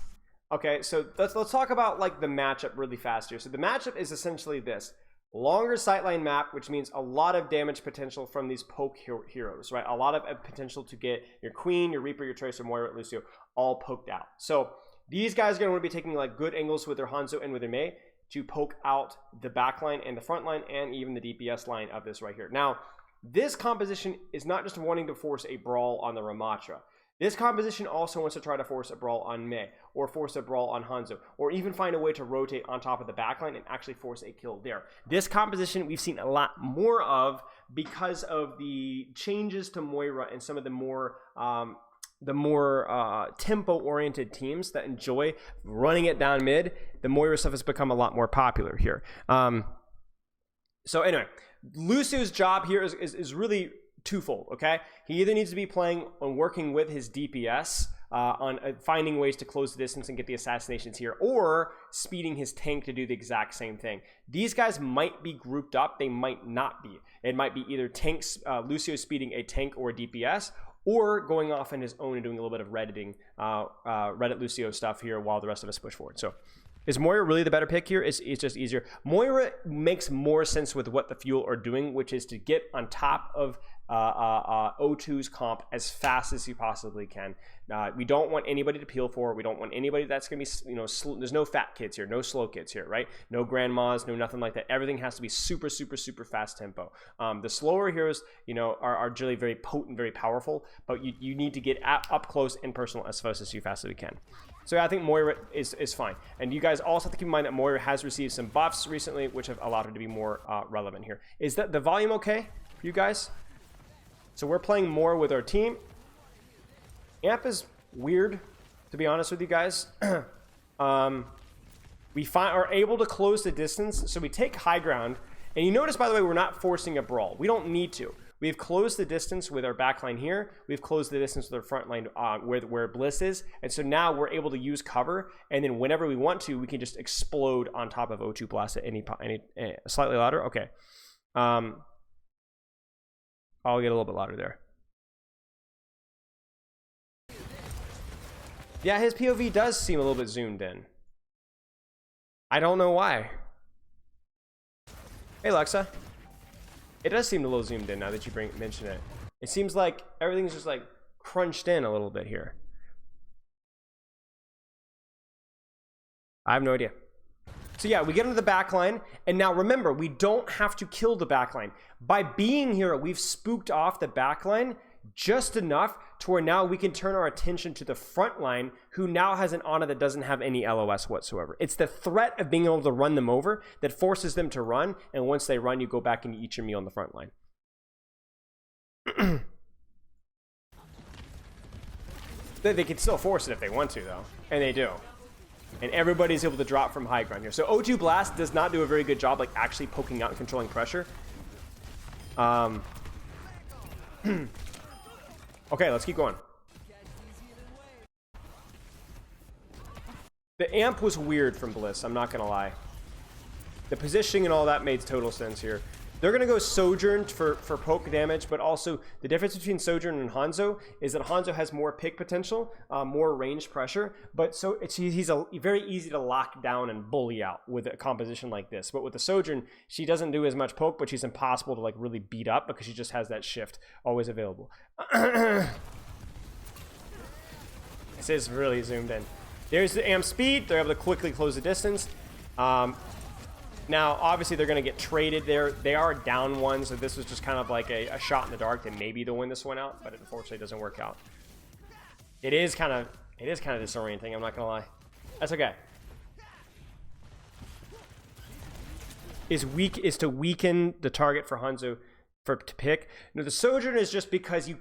Okay, so let's talk about like the matchup really fast here. So the matchup is essentially this. Longer sightline map, which means a lot of damage potential from these poke heroes, right? A lot of potential to get your Queen, your Reaper, your Tracer, Moira, Lucio, all poked out. So these guys are going to want to be taking like good angles with their Hanzo and with their Mei to poke out the back line and the front line and even the DPS line of this right here. Now, this composition is not just wanting to force a brawl on the Ramatra. This composition also wants to try to force a brawl on Mei, or force a brawl on Hanzo, or even find a way to rotate on top of the backline and actually force a kill there. This composition we've seen a lot more of because of the changes to Moira and some of the more tempo-oriented teams that enjoy running it down mid. The Moira stuff has become a lot more popular here. So anyway, Lucio's job here is really twofold, okay? He either needs to be playing on working with his DPS on finding ways to close the distance and get the assassinations here, or speeding his tank to do the exact same thing. These guys might be grouped up, they might not be. It might be either tanks, Lucio speeding a tank or a DPS, or going off on his own and doing a little bit of Redditing, Reddit Lucio stuff here while the rest of us push forward. So is Moira really the better pick here? It's just easier. Moira makes more sense with what the Fuel are doing, which is to get on top of O2's comp as fast as you possibly can. We don't want anybody to peel for. We don't want anybody that's going to be, there's no fat kids here, no slow kids here, right? No grandmas, no nothing like that. Everything has to be super, super, super fast tempo. The slower heroes, are generally very potent, very powerful, but you need to get up close and personal as fast as you can. So I think Moira is fine. And you guys also have to keep in mind that Moira has received some buffs recently, which have allowed her to be more relevant here. Is that the volume okay for you guys? So we're playing more with our team. Amp is weird, to be honest with you guys. We are able to close the distance, so we take high ground. And you notice, by the way, we're not forcing a brawl. We don't need to. We've closed the distance with our backline here. We've closed the distance with our front line where Bliss is. And so now we're able to use cover. And then whenever we want to, we can just explode on top of O2 Blast at any slightly louder. Okay. I'll get a little bit louder there. Yeah, his POV does seem a little bit zoomed in. I don't know why. Hey, Alexa. It does seem a little zoomed in now that you mention it. It seems like everything's just like crunched in a little bit here. I have no idea. So yeah, we get into the back line, and now remember, we don't have to kill the back line. By being here, we've spooked off the back line just enough to where now we can turn our attention to the front line, who now has an Ana that doesn't have any LOS whatsoever. It's the threat of being able to run them over that forces them to run, and once they run, you go back and you eat your meal on the front line. They can still force it if they want to, though, and they do. And everybody's able to drop from high ground here. So O2 Blast does not do a very good job like actually poking out and controlling pressure. Okay, let's keep going. The amp was weird from Bliss, I'm not gonna lie. The positioning and all that made total sense here. They're gonna go Sojourn for poke damage, but also the difference between Sojourn and Hanzo is that Hanzo has more pick potential, more range pressure, but so he's very easy to lock down and bully out with a composition like this. But with the Sojourn, she doesn't do as much poke, but she's impossible to like really beat up because she just has that shift always available. This is really zoomed in. There's the amp speed. They're able to quickly close the distance. Now, obviously, they're going to get traded there. They are down one, so this was just kind of like a shot in the dark that maybe they'll win this one out, but it unfortunately doesn't work out. It is kind of disorienting, I'm not going to lie. That's okay. Is to weaken the target for Hanzo to pick. No, the Sojourn is just because the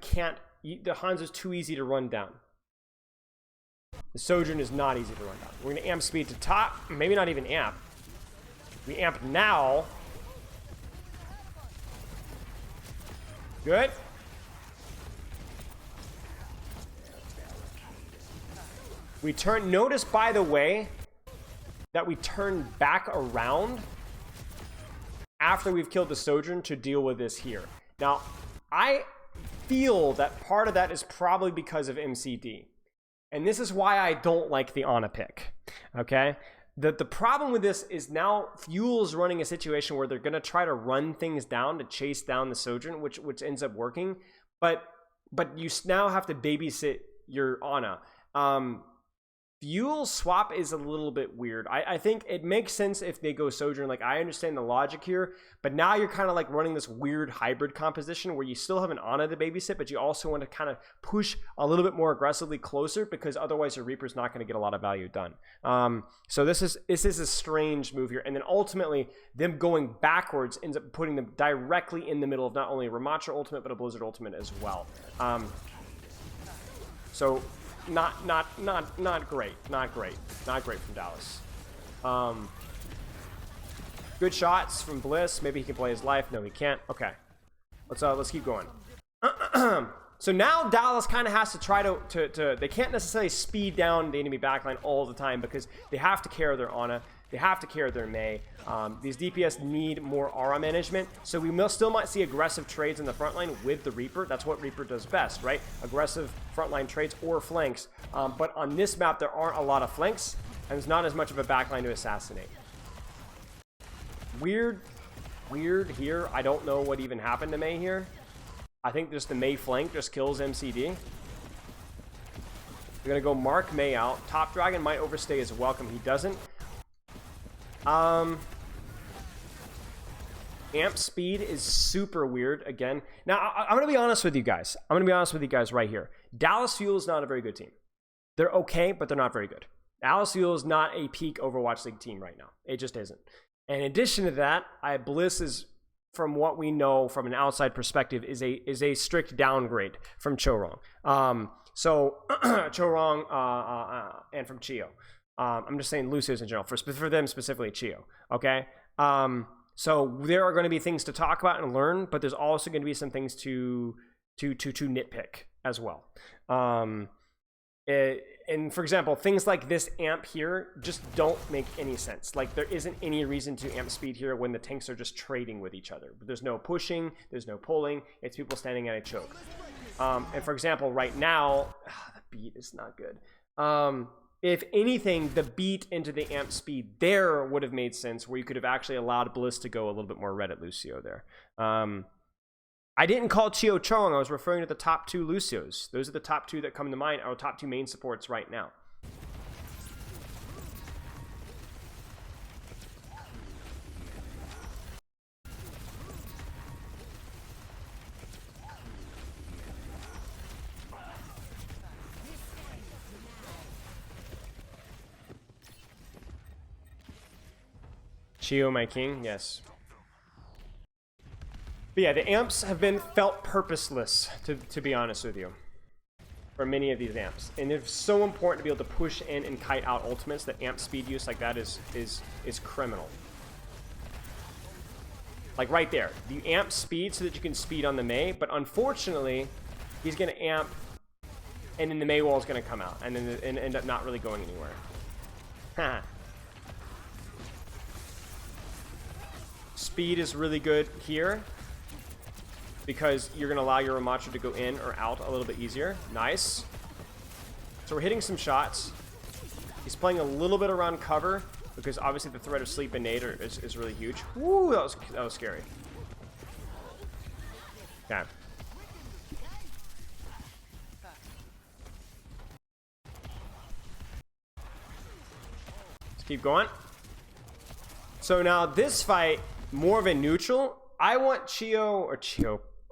Hanzo's too easy to run down. The Sojourn is not easy to run down. We're going to amp speed to top, maybe not even amp. We amp now. Good. We turn. Notice, by the way, that we turn back around after we've killed the Sojourn to deal with this here. Now, I feel that part of that is probably because of MCD. And this is why I don't like the Ana pick. Okay? The problem with this is now Fuel's running a situation where they're going to try to run things down to chase down the Sojourn, which ends up working. But you now have to babysit your Ana. Fuel swap is a little bit weird. I think it makes sense if they go Sojourn. Like, I understand the logic here, but now you're kind of like running this weird hybrid composition where you still have an Ana to babysit, but you also want to kind of push a little bit more aggressively closer, because otherwise your Reaper's not going to get a lot of value done. So this is a strange move here. And then ultimately them going backwards ends up putting them directly in the middle of not only a Ramattra ultimate, but a Blizzard ultimate as well. So not great from Dallas. Good shots from Bliss. Maybe he can play his life. No, he can't. Okay, let's keep going. So now Dallas kind of has to try to they can't necessarily speed down the enemy backline all the time, because they have to care their Ana, they have to care their Mei. These DPS need more aura management, so we still might see aggressive trades in the front line with the Reaper. That's what Reaper does best, right? Aggressive frontline trades or flanks. But on this map, there aren't a lot of flanks, and there's not as much of a backline to assassinate. Weird here. I don't know what even happened to Mei here. I think just the Mei flank just kills MCD. We're gonna go mark Mei out. Top Dragon might overstay his welcome. He doesn't. Amp speed is super weird again. Now, I'm gonna be honest with you guys. Right here. Dallas Fuel is not a very good team. They're okay, but they're not very good. Dallas Fuel is not a peak Overwatch League team right now. It just isn't. And in addition to that, Bliss is, from what we know from an outside perspective, is a strict downgrade from Chorong. So Chorong and from Chio. I'm just saying Lucio's in general, for them specifically Chio. Okay. So there are going to be things to talk about and learn, but there's also going to be some things to nitpick as well. And for example, things like this amp here just don't make any sense. Like, there isn't any reason to amp speed here when the tanks are just trading with each other. There's no pushing, there's no pulling, it's people standing at a choke. And for example, right now, the beat is not good. If anything, the beat into the amp speed there would have made sense, where you could have actually allowed Bliss to go a little bit more red at Lucio there. I didn't call Chio Chong. I was referring to the top two Lucios. Those are the top two that come to mind, our top two main supports right now. Chio, my king, yes. But yeah, the amps have been felt purposeless, to be honest with you, for many of these amps. And it's so important to be able to push in and kite out ultimates that amp speed use like that is criminal. Like right there, you amp speed so that you can speed on the Mei, but unfortunately, he's going to amp, and then the Mei wall is going to come out, and then end up not really going anywhere. Speed is really good here, because you're going to allow your Ramattra to go in or out a little bit easier. Nice. So we're hitting some shots. He's playing a little bit around cover, because obviously the threat of sleep and nade is really huge. Woo, that was scary. Okay. Let's keep going. So now this fight, more of a neutral. I want Chio.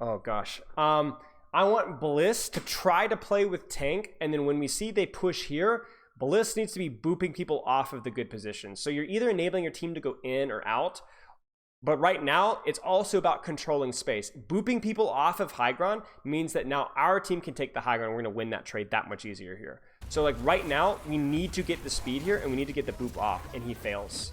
Oh gosh. I want Bliss to try to play with tank, and then when we see they push here, Bliss needs to be booping people off of the good positions. So you're either enabling your team to go in or out, but right now it's also about controlling space. Booping people off of high ground means that now our team can take the high ground. We're going to win that trade that much easier here. So like right now, we need to get the speed here, and we need to get the boop off, and he fails.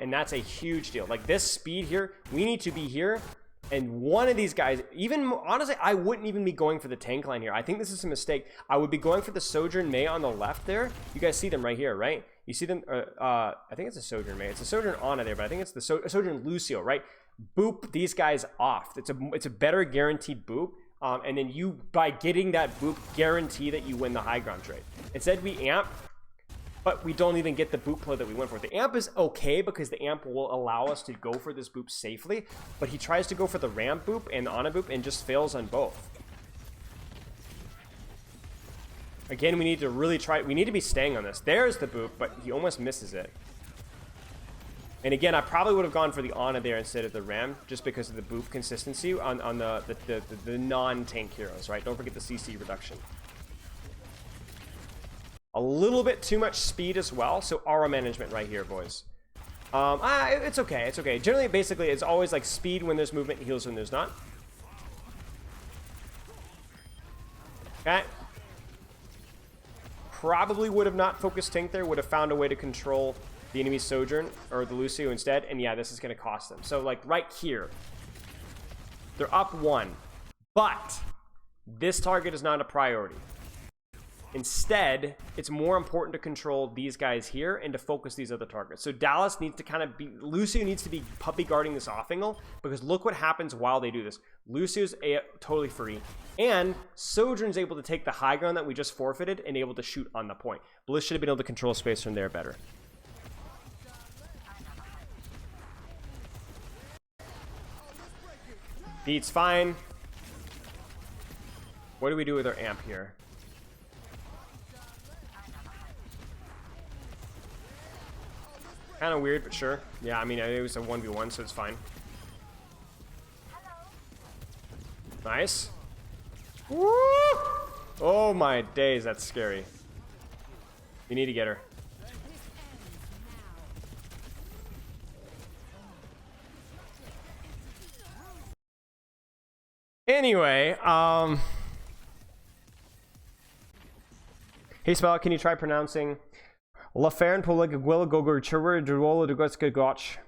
And that's a huge deal. Like this speed here, we need to be here. And one of these guys, even honestly, I wouldn't even be going for the tank line here. I think this is a mistake. I would be going for the Sojourn Mei on the left there. You guys see them right here, right? You see them, I think it's a Sojourn Mei. It's a Sojourn Ana there, but I think it's the Sojourn Lucio, right? Boop these guys off. It's a better guaranteed boop. And then you, by getting that boop, guarantee that you win the high ground trade. Instead, we amp. but we don't even get the boop play that we went for. The amp is okay because the amp will allow us to go for this boop safely, but he tries to go for the ramp boop and the Ana boop and just fails on both. Again, we need to really try. We need to be staying on this. There's the boop, but he almost misses it. And again, I probably would have gone for the Ana there instead of the Ram, just because of the boop consistency on the non-tank heroes, right? Don't forget the CC reduction. A little bit too much speed as well, so aura management right here, boys. It's okay, it's okay. Generally, basically, it's always like speed when there's movement, heals when there's not. Okay. Probably would have not focused tank there, would have found a way to control the enemy Sojourn or the Lucio instead, and yeah, this is going to cost them. So like right here, they're up 1, but this target is not a priority. Instead, it's more important to control these guys here and to focus these other targets. So Dallas needs to kind of be, Lucio needs to be puppy guarding this off angle, because look what happens while they do this. Lucio's totally free, and Sojourn's able to take the high ground that we just forfeited and able to shoot on the point. Bliss should have been able to control space from there better. Beat's fine. What do we do with our amp here? Kind of weird, but sure. Yeah, I mean, it was a 1v1, so it's fine. Nice. Woo! Oh my days, that's scary. We need to get her. Anyway, hey Spell, can you try pronouncing Lafern Poligagwilla Gogurchur Duola de Gotch?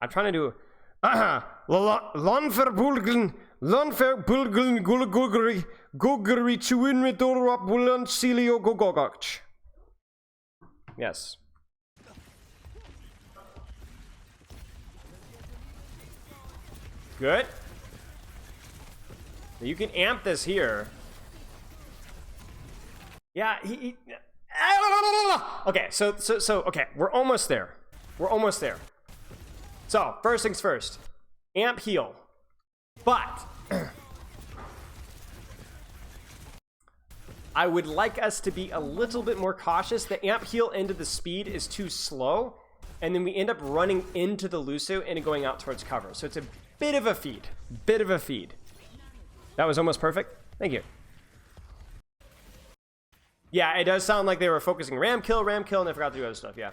I'm trying to do Lonfer Bulgin Lonfer Bulgin Gulagugri Gugri Chuin Redorop Bulan Celio Gogogach. Yes. Good. You can amp this here. Yeah, okay, so okay, we're almost there. We're almost there. So, first things first. Amp heal. But I would like us to be a little bit more cautious. The amp heal into the speed is too slow, and then we end up running into the Lucio and going out towards cover. So it's a bit of a feed. Bit of a feed. That was almost perfect. Thank you. Yeah, it does sound like they were focusing ram kill, and they forgot to do other stuff. Yeah,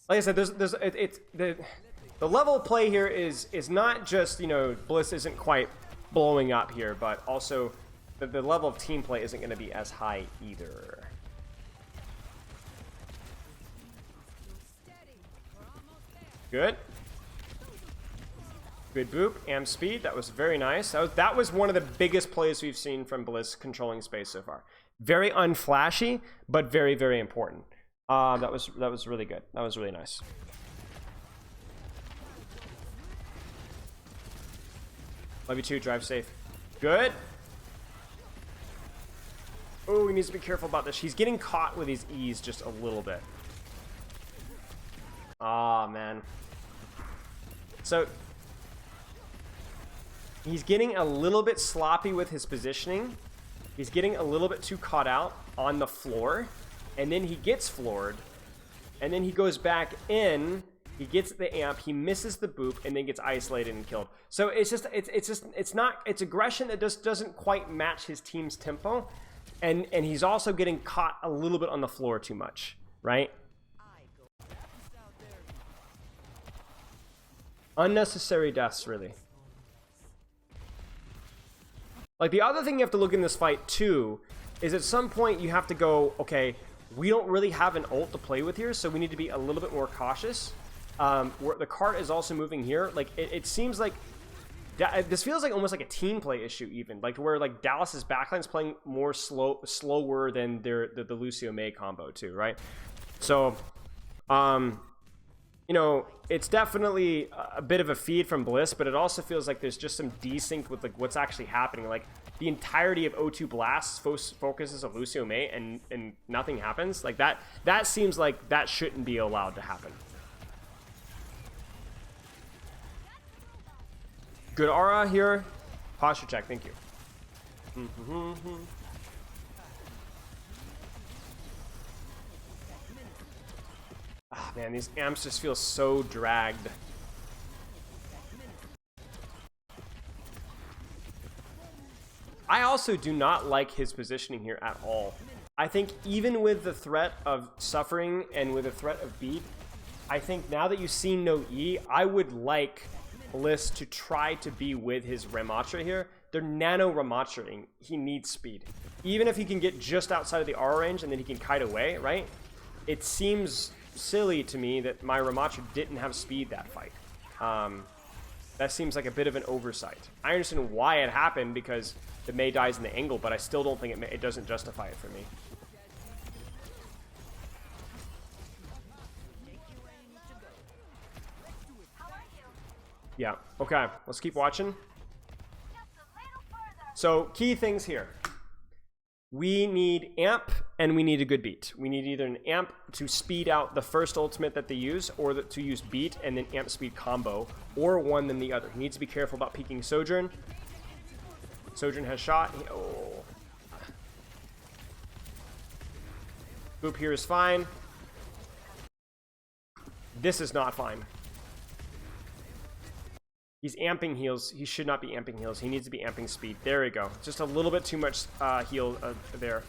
like I said, the level of play here is not just, you know, Bliss isn't quite blowing up here, but also the level of team play isn't going to be as high either. Good. Good boop, amp speed. That was very nice. That was one of the biggest plays we've seen from Bliss controlling space so far. Very unflashy, but very, very important. That was really good. That was really nice. Love you too. Drive safe. Good. Oh, he needs to be careful about this. He's getting caught with his E's just a little bit. Ah, man. So he's getting a little bit sloppy with his positioning. He's getting a little bit too caught out on the floor, and then he gets floored, and then he goes back in, he gets the amp, he misses the boop, and then gets isolated and killed. So it's aggression that just doesn't quite match his team's tempo, and he's also getting caught a little bit on the floor too much, right? Unnecessary deaths, really. Like, the other thing you have to look in this fight, too, is at some point you have to go, okay, we don't really have an ult to play with here, so we need to be a little bit more cautious. The cart is also moving here. Like, it seems like... this feels like almost like a team play issue, even. Like, where, like, Dallas's backline's playing more slower than the Lucio Mei combo, too, right? So, you know, it's definitely a bit of a feed from Bliss, but it also feels like there's just some desync with like what's actually happening. Like the entirety of O2 Blast focuses on Lucio May and nothing happens, like that seems like that shouldn't be allowed to happen. Good aura here. Posture check, thank you. Ah, man, these amps just feel so dragged. I also do not like his positioning here at all. I think even with the threat of suffering and with the threat of beat, I think now that you've seen no E, I would like Bliss to try to be with his Ramatra here. They're nano Ramatraing. He needs speed. Even if he can get just outside of the R range and then he can kite away, right? It seems silly to me that my Ramatra didn't have speed that fight. That seems like a bit of an oversight. I understand why it happened because the Mei dies in the angle, but I still don't think it doesn't justify it for me. Yeah, okay, let's keep watching. So, key things here. We need amp and we need a good beat. We need either an amp to speed out the first ultimate that they use, or to use beat and then amp speed combo, or one than the other. He needs to be careful about peeking Sojourn. Sojourn has shot. Oh. Boop here is fine. This is not fine. He's amping heals. He should not be amping heals. He needs to be amping speed. There we go. Just a little bit too much heal there.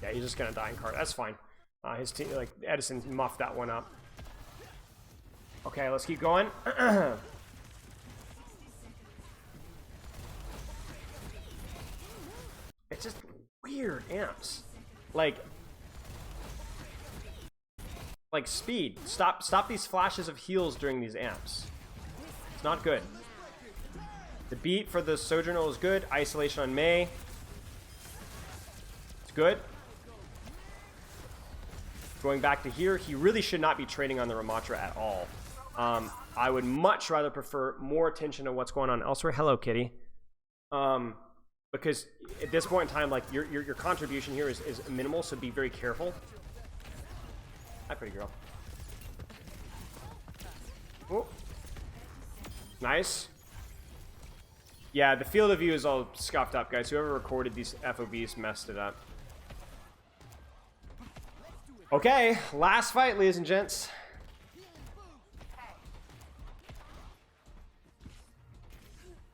Yeah, he's just gonna die in card. That's fine. His team, like Edison, muffed that one up. Okay, let's keep going. It's just weird amps. Like speed. Stop these flashes of heals during these amps. It's not good. The beat for the Sojourner is good. Isolation on Mei. It's good. Going back to here, he really should not be trading on the Ramatra at all. I would much rather prefer more attention to what's going on elsewhere. Hello, kitty. Because at this point in time, like your contribution here is minimal, so be very careful. Hi, pretty girl. Oh. Nice. Yeah, the field of view is all scuffed up, guys. Whoever recorded these FOBs messed it up. Okay, last fight, ladies and gents.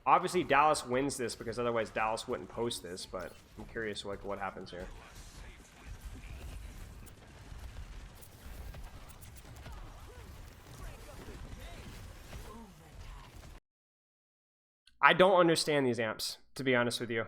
Obviously, Dallas wins this because otherwise Dallas wouldn't post this, but I'm curious like what happens here. I don't understand these amps, to be honest with you.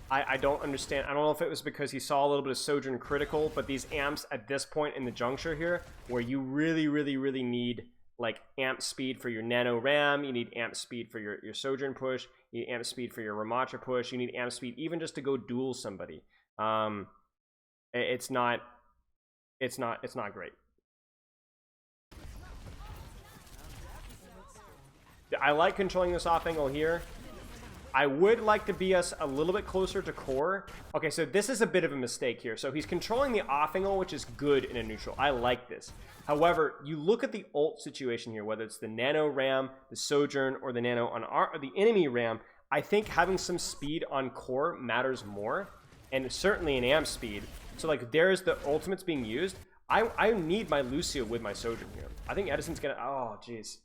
I don't understand. I don't know if it was because he saw a little bit of Sojourn critical, but these amps at this point in the juncture here, where you really need like amp speed for your nano ram, you need amp speed for your Sojourn push, you need amp speed for your Ramatra push, you need amp speed even just to go duel somebody. It's not great. I like controlling this off angle here. I would like to be us a little bit closer to core. Okay, so this is a bit of a mistake here. So he's controlling the off angle, which is good in a neutral. I like this. However, you look at the ult situation here, whether it's the nano ram, the Sojourn, or the nano on or the enemy ram, I think having some speed on core matters more, and certainly an amp speed. So like there's the ultimates being used. I need my Lucio with my Sojourn here. I think Edison's gonna, oh jeez.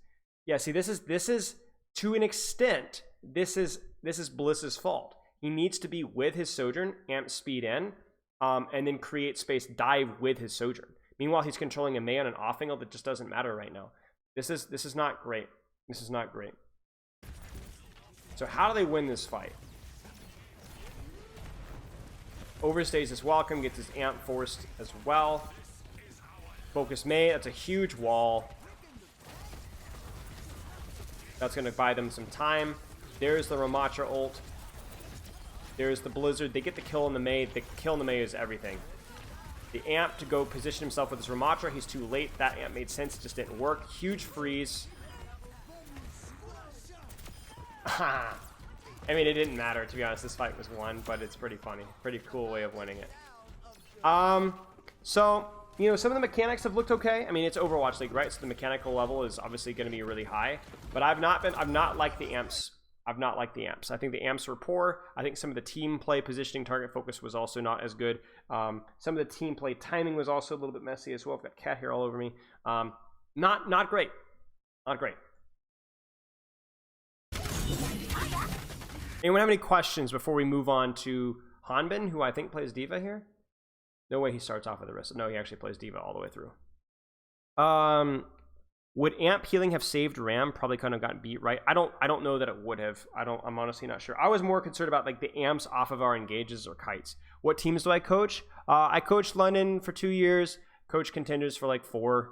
Yeah, see, this is to an extent, this is Bliss's fault. He needs to be with his Sojourn, amp speed in, and then create space, dive with his Sojourn. Meanwhile, he's controlling a Mei on an off angle that just doesn't matter right now. This is not great. This is not great. So how do they win this fight? Overstays is welcome, gets his amp forced as well. Focus Mei, that's a huge wall. That's going to buy them some time. There's the Ramatra ult. There's the Blizzard. They get the kill on the Mei. The kill on the Mei is everything. The amp to go position himself with his Ramatra. He's too late. That amp made sense. It just didn't work. Huge freeze. I mean, it didn't matter, to be honest. This fight was won, but it's pretty funny. Pretty cool way of winning it. So, you know, some of the mechanics have looked okay. I mean, it's Overwatch League, right? So the mechanical level is obviously going to be really high. But I've not liked the amps. I've not liked the amps. I think the amps were poor. I think some of the team play positioning, target focus was also not as good. Some of the team play timing was also a little bit messy as well. I've got cat hair all over me. Not great. Not great. Anyone have any questions before we move on to Hanbin, who I think plays D.Va here? No way he starts off with the rest. No, he actually plays D.Va all the way through. Would amp healing have saved Ram? Probably couldn't have gotten beat, right? I don't know that it would have. I'm honestly not sure. I was more concerned about like the amps off of our engages or kites. What teams do I coach? I coached London for 2 years. Coach contenders for like 4.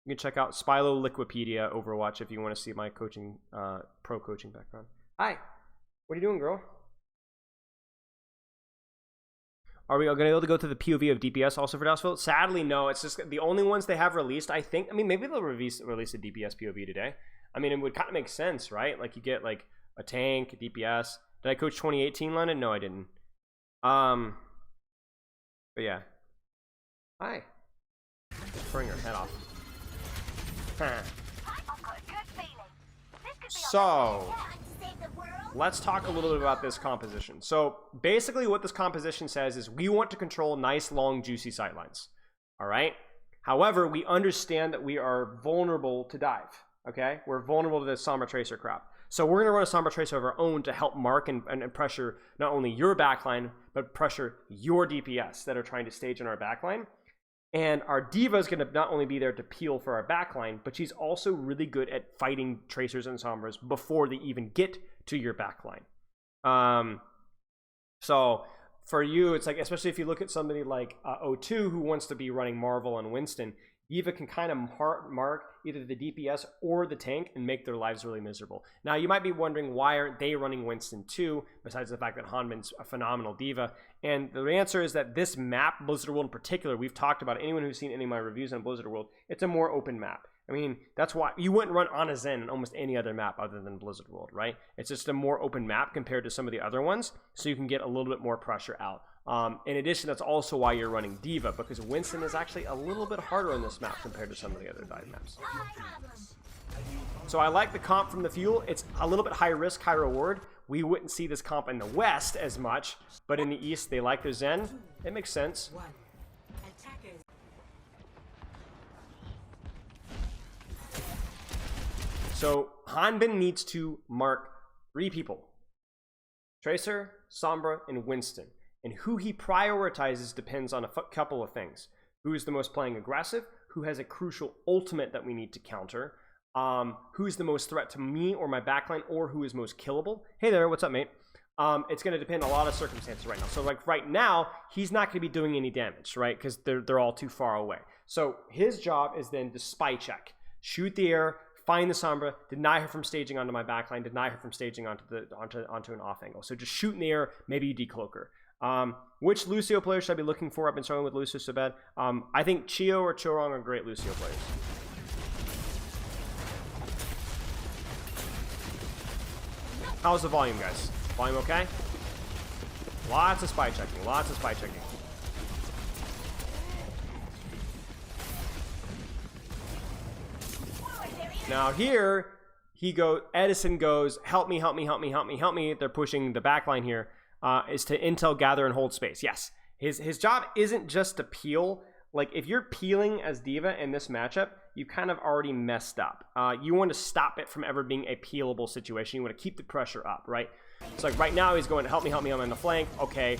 You can check out Spilo Liquipedia Overwatch if you want to see my coaching, pro coaching background. Hi. What are you doing, girl? Are we going to be able to go to the POV of DPS also for Dowsville? Sadly, no. It's just the only ones they have released, I think. I mean, maybe they'll release a DPS POV today. I mean, it would kind of make sense, right? Like, you get, like, a tank, a DPS. Did I coach 2018 London? No, I didn't. But, yeah. Hi. Throwing her head off. So, let's talk a little bit about this composition. So basically what this composition says is we want to control nice, long, juicy sightlines. All right. However, we understand that we are vulnerable to dive. Okay. We're vulnerable to this Sombra Tracer crap. So we're going to run a Sombra Tracer of our own to help mark and pressure not only your backline, but pressure your DPS that are trying to stage in our backline. And our D.Va is going to not only be there to peel for our backline, but she's also really good at fighting Tracers and Sombras before they even get to your backline. So for you, it's like, especially if you look at somebody like O2 who wants to be running Marvel and Winston, D.Va can kind of mark either the DPS or the tank and make their lives really miserable. Now, you might be wondering, why aren't they running Winston too, besides the fact that Hanbin's a phenomenal D.Va? And the answer is that this map, Blizzard World in particular, we've talked about it. Anyone who's seen any of my reviews on Blizzard World, it's a more open map. I mean, that's why you wouldn't run Ana Zen in almost any other map other than Blizzard World, right? It's just a more open map compared to some of the other ones, so you can get a little bit more pressure out. In addition, that's also why you're running D.Va, because Winston is actually a little bit harder on this map compared to some of the other dive maps. So I like the comp from the Fuel. It's a little bit high risk, high reward. We wouldn't see this comp in the West as much, but in the East, they like their Zen. It makes sense. So Hanbin needs to mark 3 people. Tracer, Sombra, and Winston. And who he prioritizes depends on a couple of things. Who is the most playing aggressive? Who has a crucial ultimate that we need to counter? Who's the most threat to me or my backline? Or who is most killable? Hey there, what's up, mate? It's going to depend on a lot of circumstances right now. So like right now, he's not going to be doing any damage, right? Because they're all too far away. So his job is then to spy check. Shoot the air, find the Sombra, deny her from staging onto my backline, deny her from staging onto an off angle. So just shoot in the air, maybe you decloak her. Which Lucio players should I be looking for? I've been struggling with Lucio so bad. I think Chio or Chorong are great Lucio players. How's the volume, guys? Volume okay? Lots of spy checking, lots of spy checking. Now here, Edison goes, help me, help me, help me, help me, help me. They're pushing the backline here. Is to intel, gather, and hold space. Yes, his job isn't just to peel. Like, if you're peeling as D.Va in this matchup, you kind of already messed up. You want to stop it from ever being a peelable situation. You want to keep the pressure up, right? So, like, right now he's going, help me, I'm on the flank. Okay,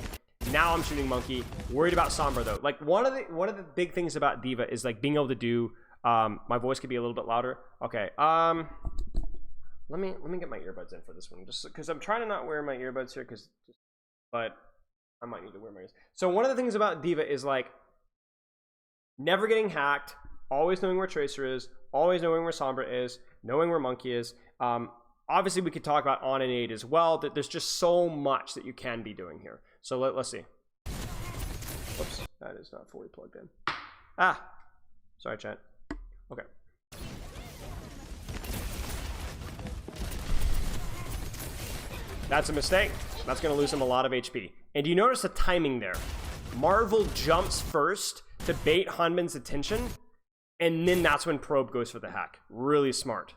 now I'm shooting Monkey. Worried about Sombra, though. Like, one of the big things about D.Va is, like, being able to do... my voice could be a little bit louder. Okay, let me get my earbuds in for this one. Just because I'm trying to not wear my earbuds here, but I might need to wear my ears. So one of the things about D.Va is like never getting hacked, always knowing where Tracer is, always knowing where Sombra is, knowing where Monkey is. Obviously, we could talk about on and aid as well. That there's just so much that you can be doing here. So let's see. Oops, that is not fully plugged in. Sorry, chat. Okay. That's a mistake. That's going to lose him a lot of HP. And you notice the timing there. Marvel jumps first to bait Hanbin's attention, and then that's when Probe goes for the hack. Really smart.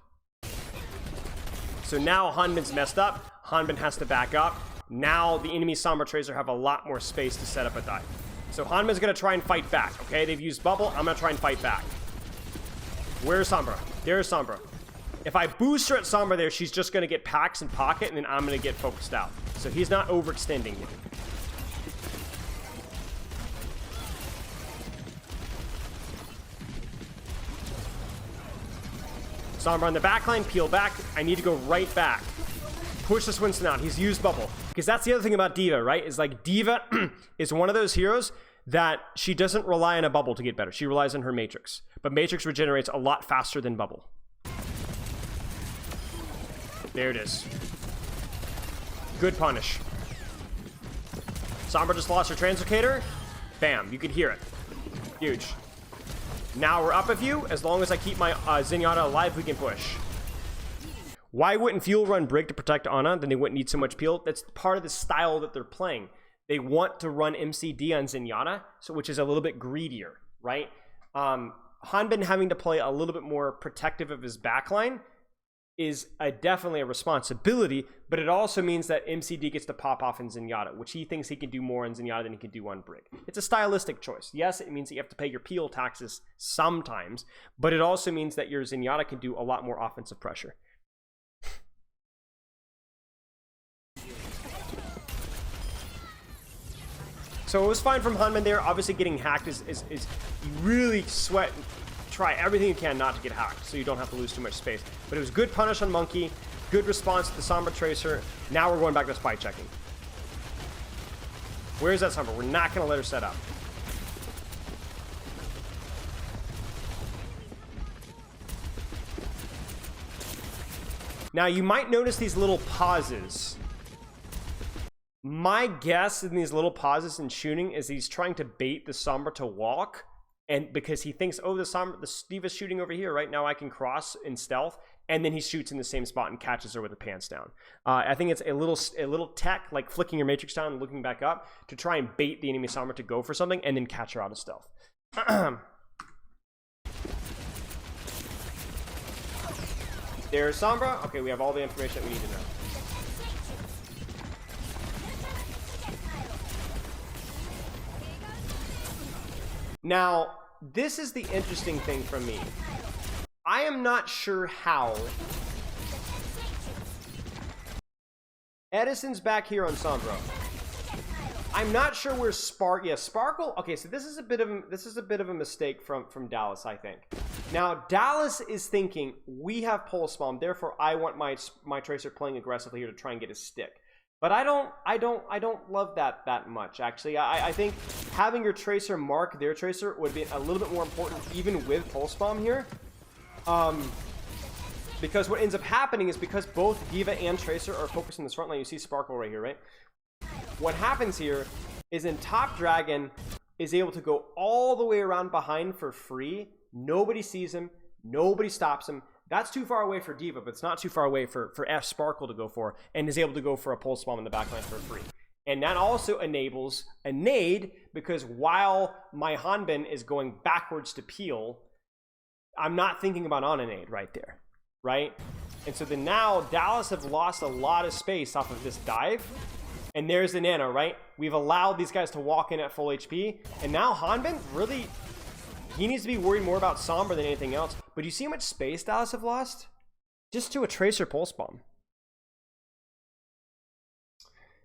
So now Hanbin's messed up. Hanbin has to back up. Now the enemy Sombra Tracer have a lot more space to set up a dive. So Hanbin's going to try and fight back, okay? They've used bubble. I'm going to try and fight back. Where's Sombra? There's Sombra. If I boost her at Sombra there, she's just going to get packs in pocket, and then I'm going to get focused out. So he's not overextending here. Sombra on the backline, peel back. I need to go right back. Push this Winston out. He's used bubble. Because that's the other thing about D.Va, right? Is like D.Va is one of those heroes that she doesn't rely on a bubble to get better. She relies on her Matrix. But Matrix regenerates a lot faster than bubble. There it is. Good punish. Sombra just lost her translocator. Bam, you could hear it. Huge. Now we're up a few. As long as I keep my Zenyatta alive, we can push. Why wouldn't Fuel run Brig to protect Ana? Then they wouldn't need so much peel. That's part of the style that they're playing. They want to run MCD on Zenyatta, so which is a little bit greedier, right? Hanbin having to play a little bit more protective of his backline is definitely a responsibility, but it also means that MCD gets to pop off in Zenyatta, which he thinks he can do more on Zenyatta than he can do on Brig. It's a stylistic choice. Yes, it means that you have to pay your peel taxes sometimes, but it also means that your Zenyatta can do a lot more offensive pressure. So it was fine from Hanbin there. Obviously getting hacked is you really sweat and try everything you can not to get hacked so you don't have to lose too much space. But it was good punish on Monkey, good response to the Sombra Tracer. Now we're going back to spy checking. Where's that Sombra? We're not going to let her set up. Now you might notice these little pauses. My guess in these little pauses in shooting is he's trying to bait the Sombra to walk, and because he thinks, oh, the D.Va's shooting over here, right now I can cross in stealth, and then he shoots in the same spot and catches her with the pants down. I think it's a little tech, like flicking your Matrix down and looking back up to try and bait the enemy Sombra to go for something and then catch her out of stealth. There's Sombra. Okay, we have all the information that we need to know. Now, this is the interesting thing from me. I am not sure how. Edison's back here on Sombra. I'm not sure where Sparkle. Okay, so this is a bit of a mistake from Dallas, I think. Now, Dallas is thinking we have Pulse Bomb, therefore I want my Tracer playing aggressively here to try and get a stick. But I don't love that much, actually. I think having your Tracer mark their Tracer would be a little bit more important even with Pulse Bomb here. Because what ends up happening is because both D.Va and Tracer are focused in this front line, you see Sparkle right here, right? What happens here is in Top Dragon is able to go all the way around behind for free. Nobody sees him. Nobody stops him. That's too far away for D.Va, but it's not too far away for F Sparkle to go for, and is able to go for a Pulse Bomb in the backline for free. And that also enables a nade, because while my Hanbin is going backwards to peel, I'm not thinking about on a nade right there, right? And so then now Dallas have lost a lot of space off of this dive, and there's the Nano, right? We've allowed these guys to walk in at full HP, and now Hanbin really... he needs to be worried more about Sombra than anything else. But do you see how much space Dallas have lost? Just to a Tracer Pulse Bomb.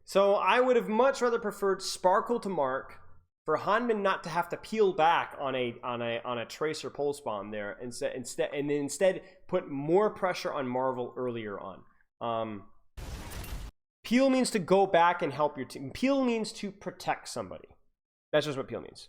So I would have much rather preferred Sparkle to mark, for Hanbin not to have to peel back on a Tracer Pulse Bomb there, instead put more pressure on Marvel earlier on. Peel means to go back and help your team. Peel means to protect somebody. That's just what peel means.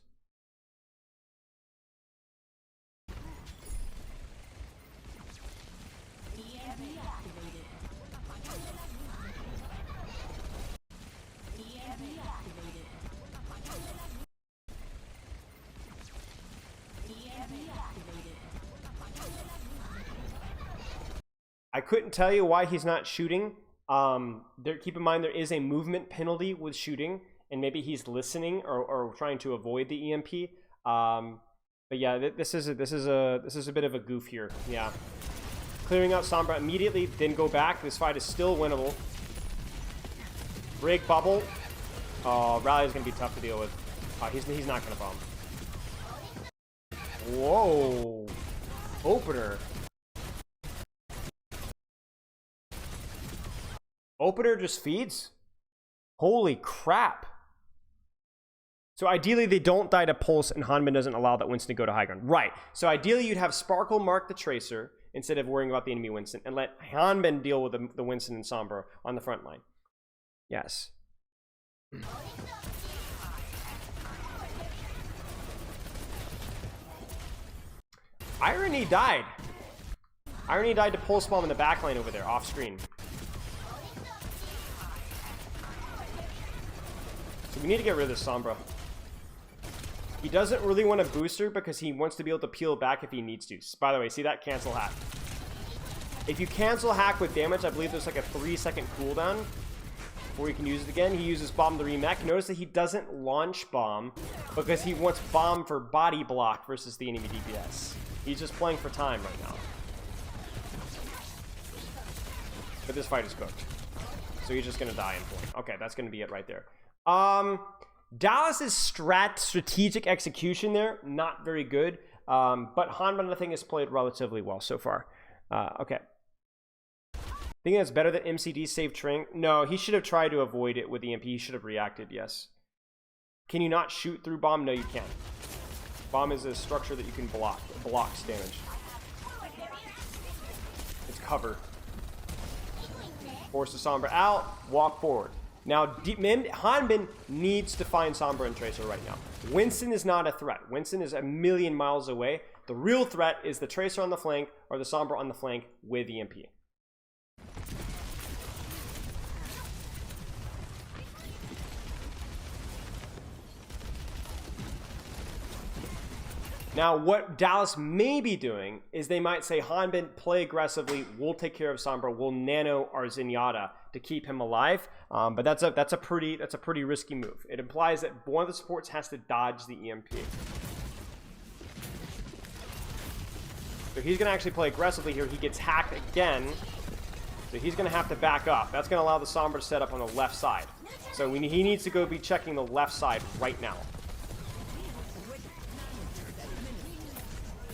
I couldn't tell you why he's not shooting Keep in mind there is a movement penalty with shooting, and maybe he's listening or trying to avoid the EMP. But yeah, this is a bit of a goof here. Yeah, clearing out Sombra immediately, then go back. This fight is still winnable. Break bubble. Oh, Rally is gonna be tough to deal with. He's not gonna bomb. Whoa, opener. Opener just feeds? Holy crap. So ideally they don't die to Pulse, and Hanbin doesn't allow that Winston to go to high ground. Right. So ideally you'd have Sparkle mark the Tracer instead of worrying about the enemy Winston, and let Hanbin deal with the Winston and Sombra on the front line. Yes. Irony died. Irony died to Pulse Bomb in the backline over there, off screen. So we need to get rid of this Sombra. He doesn't really want a booster because he wants to be able to peel back if he needs to. By the way, see that cancel hack? If you cancel hack with damage, I believe there's like a 3-second cooldown before you can use it again. He uses bomb to remech. Notice that he doesn't launch bomb because he wants bomb for body block versus the enemy DPS. He's just playing for time right now. But this fight is cooked. So he's just gonna die in point. Okay, that's gonna be it right there. Dallas's strategic execution there, not very good. But Hanbin, I think, has played relatively well so far. Okay. Think that's better than MCD save Trink? No, he should have tried to avoid it with EMP. He should have reacted, yes. Can you not shoot through bomb? No, you can't. Bomb is a structure that you can block. It blocks damage. It's cover. Force the Sombra out. Walk forward. Now, Hanbin needs to find Sombra and Tracer right now. Winston is not a threat. Winston is a million miles away. The real threat is the Tracer on the flank or the Sombra on the flank with EMP. Now, what Dallas may be doing is they might say, Hanbin, play aggressively. We'll take care of Sombra. We'll nano our Zenyatta to keep him alive. But that's a pretty risky move. It implies that one of the supports has to dodge the EMP. So he's going to actually play aggressively here. He gets hacked again. So he's going to have to back up. That's going to allow the Sombra to set up on the left side. So he needs to go be checking the left side right now.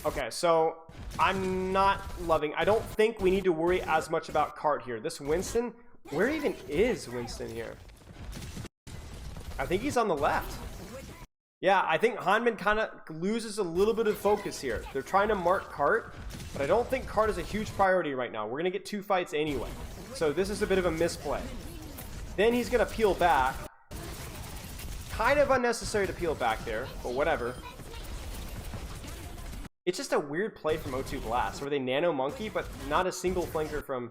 Okay, so I'm not loving... I don't think we need to worry as much about Cart here. This Winston... Where even is Winston here? I think he's on the left. Yeah, I think Hanbin kind of loses a little bit of focus here. They're trying to mark Cart, but I don't think Cart is a huge priority right now. We're going to get 2 fights anyway. So this is a bit of a misplay. Then he's going to peel back. Kind of unnecessary to peel back there, but whatever. It's just a weird play from O2 Blast, where they nano monkey, but not a single flanker from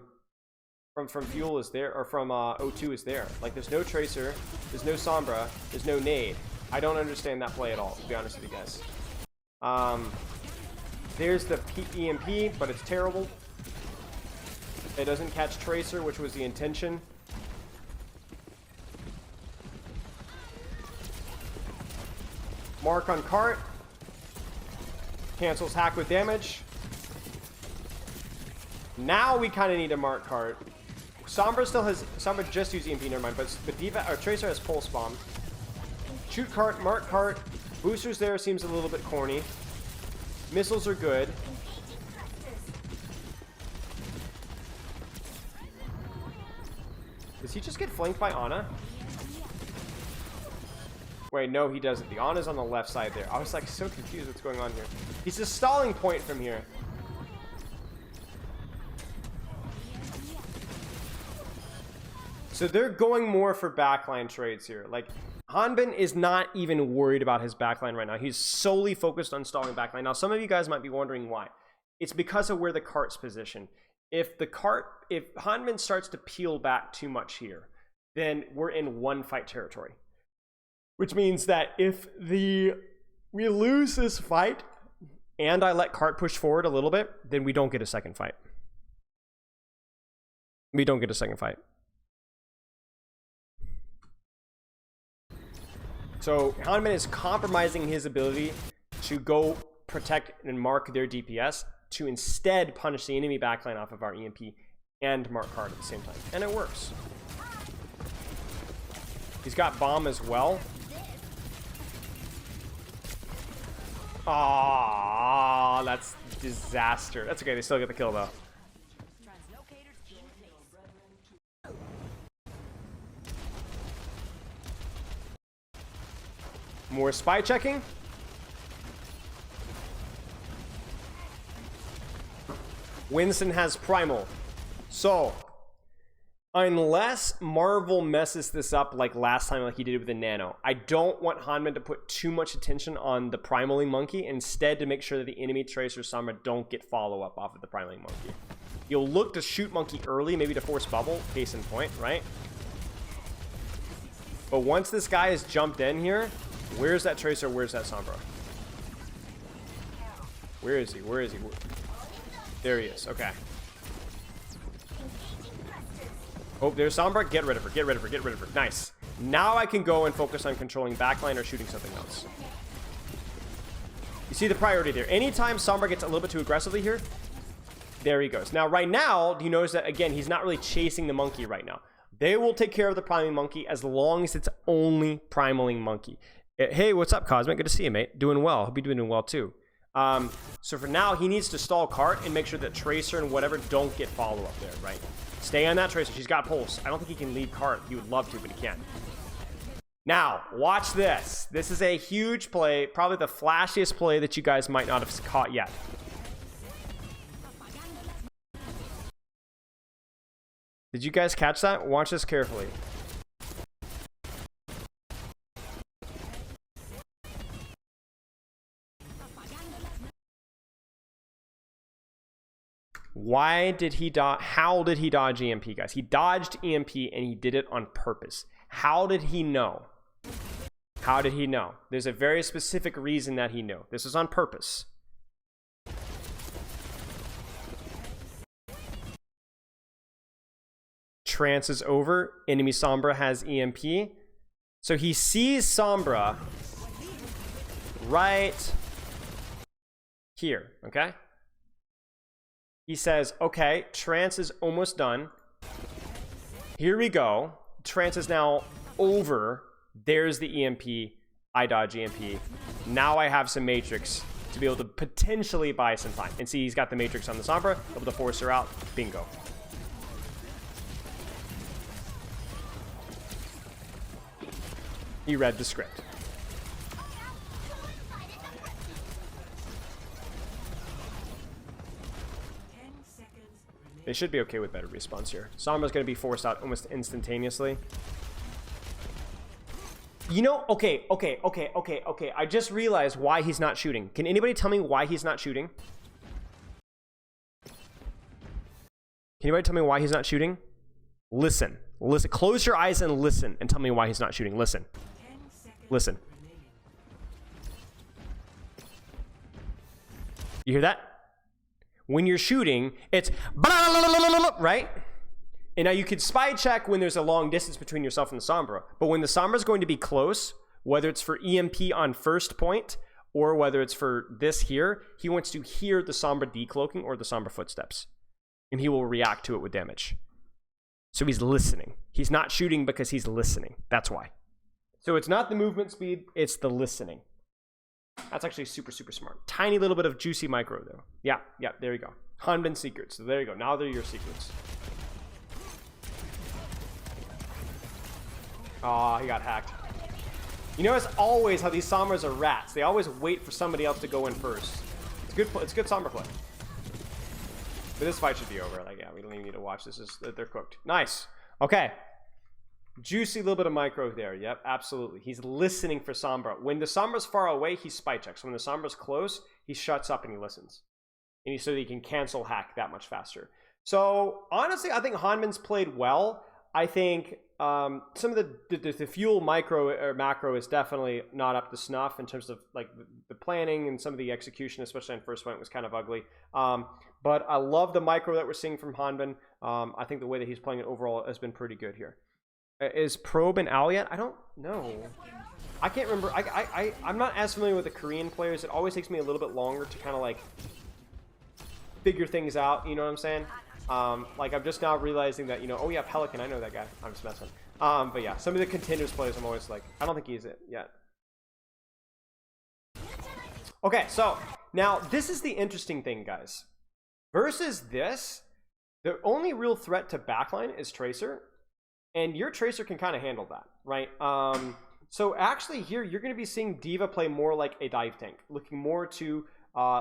Fuel is there, or from O2 is there. Like, there's no Tracer, there's no Sombra, there's no nade. I don't understand that play at all, to be honest with you guys. There's the EMP, but it's terrible. It doesn't catch Tracer, which was the intention. Mark on Cart. Cancels hack with damage. Now we kind of need to mark Cart. Sombra still has... Sombra just used EMP, never mind. But DVA, or Tracer has Pulse Bomb. Shoot Cart, mark Cart. Boosters there seems a little bit corny. Missiles are good. Does he just get flanked by Ana? Wait, no, he doesn't. The Ana's on the left side there. I was like so confused what's going on here. He's a stalling point from here. So they're going more for backline trades here. Like, Hanbin is not even worried about his backline right now. He's solely focused on stalling backline. Now, some of you guys might be wondering why. It's because of where the Cart's positioned. If Hanbin starts to peel back too much here, then we're in one fight territory. Which means that if we lose this fight and I let Cart push forward a little bit, then we don't get a second fight. We don't get a second fight. So Hanman is compromising his ability to go protect and mark their DPS to instead punish the enemy backline off of our EMP and mark card at the same time. And it works. He's got bomb as well. Ah, that's disaster. That's okay, they still get the kill though. More spy checking. Winston has primal. So, unless Marvel messes this up like last time, like he did with the Nano, I don't want Hanman to put too much attention on the primaling monkey, instead to make sure that the enemy Tracer Sombra don't get follow-up off of the primaling monkey. You'll look to shoot monkey early, maybe to force bubble, case in point, right? But once this guy has jumped in here, where's that Tracer? Where's that Sombra? Where is he? Where is he? There he is. Okay. Oh, there's Sombra. Get rid of her. Get rid of her. Get rid of her. Nice. Now I can go and focus on controlling backline or shooting something else. You see the priority there. Anytime Sombra gets a little bit too aggressively here, there he goes. Now, right now, you notice that, again, he's not really chasing the monkey right now. They will take care of the primaling monkey as long as it's only primaling monkey. Hey, what's up, Cosmic? Good to see you, mate. Doing well. Hope you're doing well, too. So for now, he needs to stall cart and make sure that Tracer and whatever don't get follow-up there, right? Stay on that Tracer. She's got pulse. I don't think he can lead cart. He would love to, but he can't. Now, watch this. This is a huge play. Probably the flashiest play that you guys might not have caught yet. Did you guys catch that? Watch this carefully. Why did he dodge? How did he dodge EMP, guys? He dodged EMP and he did it on purpose. How did he know? How did he know? There's a very specific reason that he knew. This was on purpose. Trance is over. Enemy Sombra has EMP. So he sees Sombra right here, okay? He says, okay, trance is almost done. Here we go. Trance is now over. There's the EMP. I dodge EMP. Now I have some Matrix to be able to potentially buy some time. And see, he's got the Matrix on the Sombra, able to force her out. Bingo. He read the script. They should be okay with better respawns here. Sombra's going to be forced out almost instantaneously. You know, okay. I just realized why he's not shooting. Can anybody tell me why he's not shooting? Can anybody tell me why he's not shooting? Listen. Listen. Close your eyes and listen and tell me why he's not shooting. Listen. Listen. You hear that? When you're shooting, it's right? And now you could spy check when there's a long distance between yourself and the Sombra. But when the Sombra is going to be close, whether it's for EMP on first point or whether it's for this here, he wants to hear the Sombra decloaking or the Sombra footsteps. And he will react to it with damage. So he's listening. He's not shooting because he's listening. That's why. So it's not the movement speed, it's the listening. That's actually super, super smart. Tiny little bit of juicy micro, though. Yeah, there you go. Hanban secrets. So there you go. Now they're your secrets. Aw, he got hacked. You know, it's always how these Sombras are rats. They always wait for somebody else to go in first. It's good Sombra play. But this fight should be over. Like, yeah, we don't even need to watch this. They're cooked. Nice. Okay. Juicy little bit of micro there. Yep, absolutely. He's listening for Sombra. When the Sombra's far away, he spy checks. When the Sombra's close, he shuts up and he listens. And so that he can cancel hack that much faster. So, honestly, I think Hanman's played well. I think some of the fuel micro or macro is definitely not up to snuff in terms of like the planning and some of the execution, especially on first point, was kind of ugly. But I love the micro that we're seeing from Hanman. I think the way that he's playing it overall has been pretty good here. Is Probe and Owl yet? I don't know. I can't remember. I'm not as familiar with the Korean players. It always takes me a little bit longer to kind of like figure things out. You know what I'm saying? Like I'm just now realizing that, you know, oh yeah, Pelican, I know that guy. I'm just messing. But yeah, some of the contenders players, I'm always like, I don't think he's it yet. Okay, so now this is the interesting thing, guys. Versus this, the only real threat to backline is Tracer, and your Tracer can kind of handle that, right? So actually here, you're going to be seeing D.Va play more like a dive tank, looking more to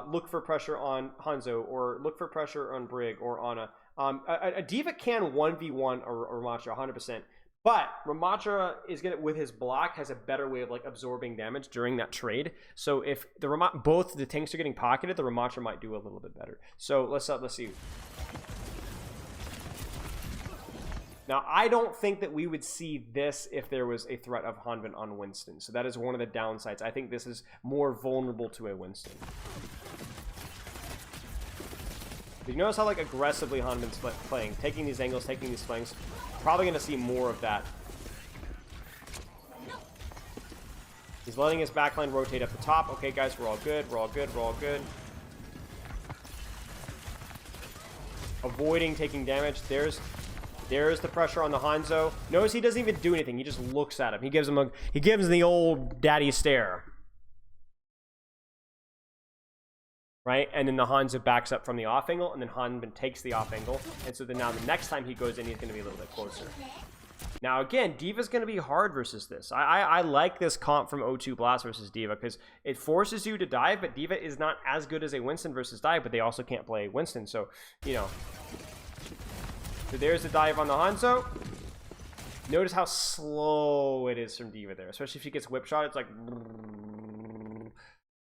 look for pressure on Hanzo, or look for pressure on Brig, or on a D.Va can 1v1 or Ramatra 100%. But Ramatra is gonna, with his block, has a better way of like absorbing damage during that trade. So if the both the tanks are getting pocketed, the Ramatra might do a little bit better. So let's see. Now I don't think that we would see this if there was a threat of Hanvin on Winston. So that is one of the downsides. I think this is more vulnerable to a Winston. You notice how like aggressively Hanvin's playing, taking these angles, taking these flanks. Probably going to see more of that. He's letting his backline rotate up the top. Okay, guys, we're all good. We're all good. We're all good. Avoiding taking damage. There's the pressure on the Hanzo. Notice he doesn't even do anything. He just looks at him. He gives him the old daddy stare. Right? And then the Hanzo backs up from the off angle, and then Hanvin takes the off angle. And so then now the next time he goes in, he's going to be a little bit closer. Now again, D.Va's going to be hard versus this. I like this comp from O2 Blast versus D.Va because it forces you to dive, but D.Va is not as good as a Winston versus dive, but they also can't play Winston. So, you know. So there's the dive on the Hanzo. Notice how slow it is from D.Va there, especially if she gets whip shot. It's like...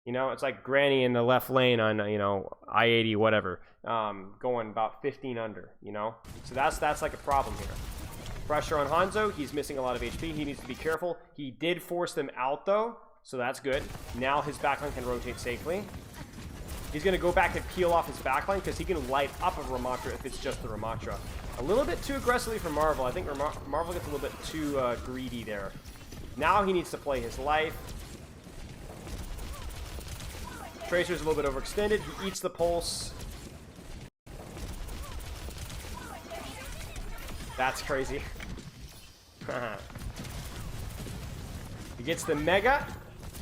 You know, it's like Granny in the left lane on, you know, I-80, whatever, going about 15 under, you know? So that's like a problem here. Pressure on Hanzo. He's missing a lot of HP. He needs to be careful. He did force them out, though, so that's good. Now his backline can rotate safely. He's going to go back and peel off his backline because he can light up a Ramatra if it's just the Ramatra. A little bit too aggressively for Marvel. I think Marvel gets a little bit too greedy there. Now he needs to play his life. Tracer's a little bit overextended. He eats the pulse. That's crazy. He gets the Mega.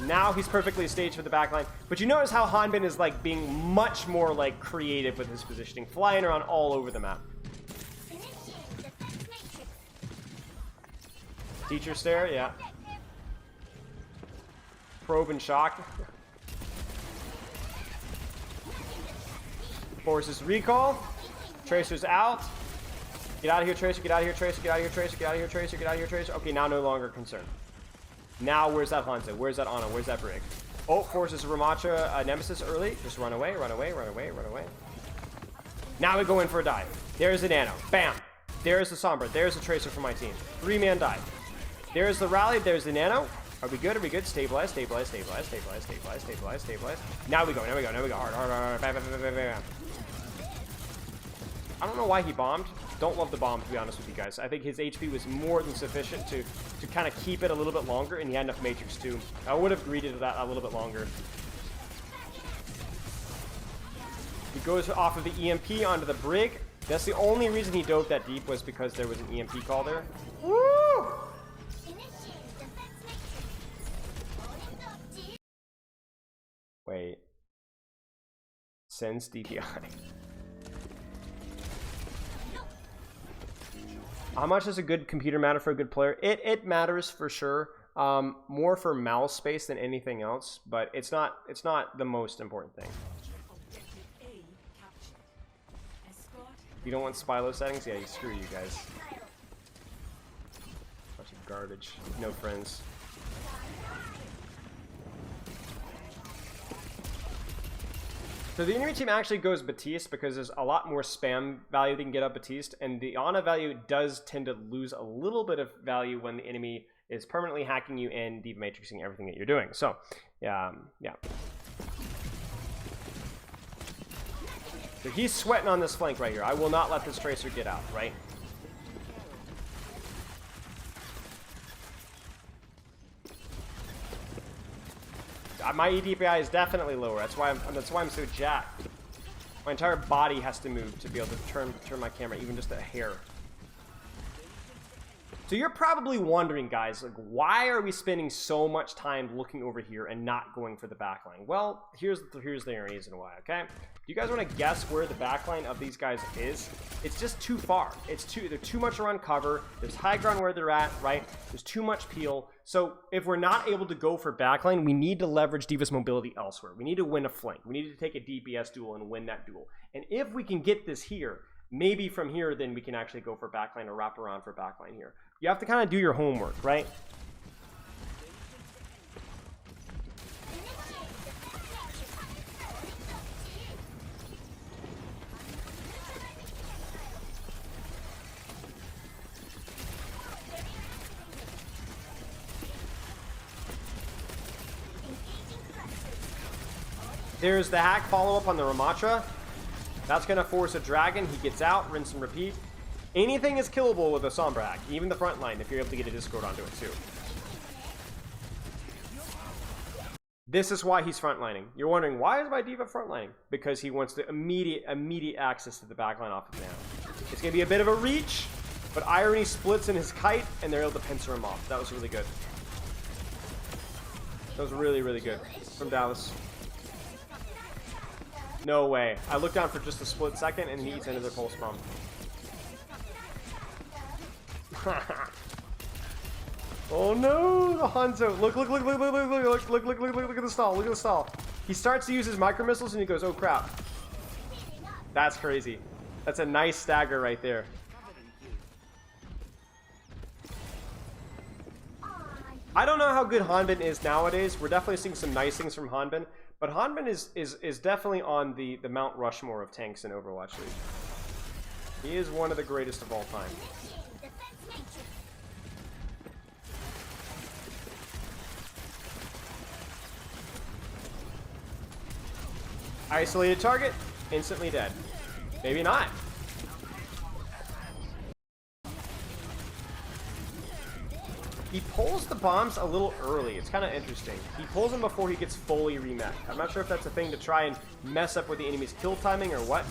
Now he's perfectly staged for the backline. But you notice how Hanvin is like being much more like creative with his positioning, flying around all over the map. Teacher stare, yeah. Probe and shock. Forces recall. Tracer's out. Get out of here, Tracer. Get out of here, Tracer. Get out of here, Tracer. Get out of here, Tracer. Get out of here, Tracer. Okay, now no longer concerned. Now where's that Hanzo? Where's that Ana? Where's that Brig? Oh, forces Ramatra Nemesis early. Just run away, run away, run away, run away. Now we go in for a dive. There's the Nano. Bam. There's the Sombra. There's the Tracer for my team. 3-man dive. There's the rally. There's the Nano. Are we good? Are we good? Stabilize, stabilize, stabilize, stabilize, stabilize, stabilize, stabilize. Now we go, now we go, now we go. Hard, hard, hard, bam, bam, bam, bam, bam. I don't know why he bombed. Don't love the bomb, to be honest with you guys. I think his HP was more than sufficient to kind of keep it a little bit longer, and he had enough Matrix too. I would have greeted that a little bit longer. He goes off of the EMP onto the Brig. That's the only reason he dove that deep, was because there was an EMP call there. Woo! Wait. Sends DVA. How much does a good computer matter for a good player? It matters for sure. More for mouse space than anything else, but it's not the most important thing. You don't want Spilo settings? Yeah, screw you guys. Bunch of garbage. No friends. So the enemy team actually goes Batiste because there's a lot more spam value they can get up Batiste, and the Ana value does tend to lose a little bit of value when the enemy is permanently hacking you and deep-matrixing everything that you're doing. So, yeah. So he's sweating on this flank right here. I will not let this Tracer get out, right? My DPI is definitely lower. That's why I'm so jacked. My entire body has to move to be able to turn my camera even just a hair. So you're probably wondering, guys, like, why are we spending so much time looking over here and not going for the backline? Well, here's the reason why, okay? Do you guys want to guess where the backline of these guys is? It's just too far. They're too much around cover. There's high ground where they're at, right? There's too much peel. So if we're not able to go for backline, we need to leverage D.Va's mobility elsewhere. We need to win a flank. We need to take a DPS duel and win that duel. And if we can get this here, maybe from here, then we can actually go for backline or wrap around for backline here. You have to kind of do your homework, right? There's the hack follow-up on the Ramatra. That's going to force a dragon. He gets out, rinse and repeat. Anything is killable with a Sombra hack, even the front line, if you're able to get a Discord onto it too. This is why he's frontlining. You're wondering, why is my D.Va frontlining? Because he wants the immediate access to the backline off of now. It's going to be a bit of a reach, but Irony splits in his kite, and they're able to pincer him off. That was really good. That was really, really good from Dallas. No way. I looked down for just a split second, and he eats into their pulse bomb. Oh no, the Hanzo. Look at the stall. Look at the stall. He starts to use his micro missiles and he goes, oh crap. That's crazy. That's a nice stagger right there. I don't know how good Hanbin is nowadays. We're definitely seeing some nice things from Hanbin, but Hanbin is definitely on the Mount Rushmore of tanks in Overwatch League. He is one of the greatest of all time. Isolated target, instantly dead. Maybe not. He pulls the bombs a little early. It's kind of interesting. He pulls them before he gets fully remech. I'm not sure if that's a thing to try and mess up with the enemy's kill timing or what.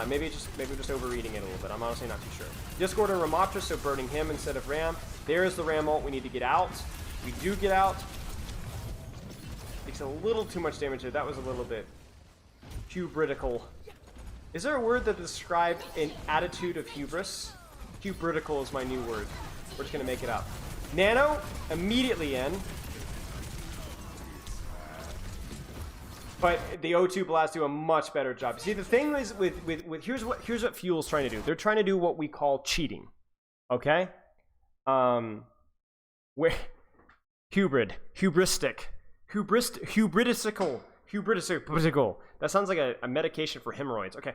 Maybe we're just overreading it a little bit. I'm honestly not too sure. Discord and Ramatra, so burning him instead of Ram. There's the Ram ult. We need to get out. We do get out. Takes a little too much damage there. That was a little bit hubritical. Is there a word that describes an attitude of hubris? Hubritical is my new word. We're just going to make it up. Nano, immediately in. But the O2 blasts do a much better job. See, the thing is with here's what Fuel's trying to do. They're trying to do what we call cheating. Okay? Where hubristical. That sounds like a medication for hemorrhoids. Okay.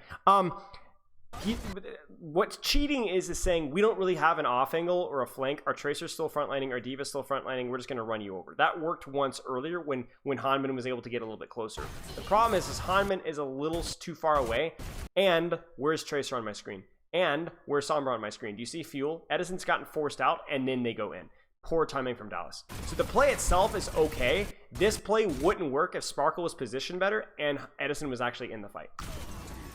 What's cheating is saying we don't really have an off angle or a flank. Our Tracer's still frontlining, our D.Va's still frontlining. We're just going to run you over. That worked once earlier when Hanbin was able to get a little bit closer. The problem is Hanbin is a little too far away. And where's Tracer on my screen? And where's Sombra on my screen? Do you see Fuel? Edison's gotten forced out, and then they go in. Poor timing from Dallas. So the play itself is okay. This play wouldn't work if Sparkle was positioned better and Edison was actually in the fight.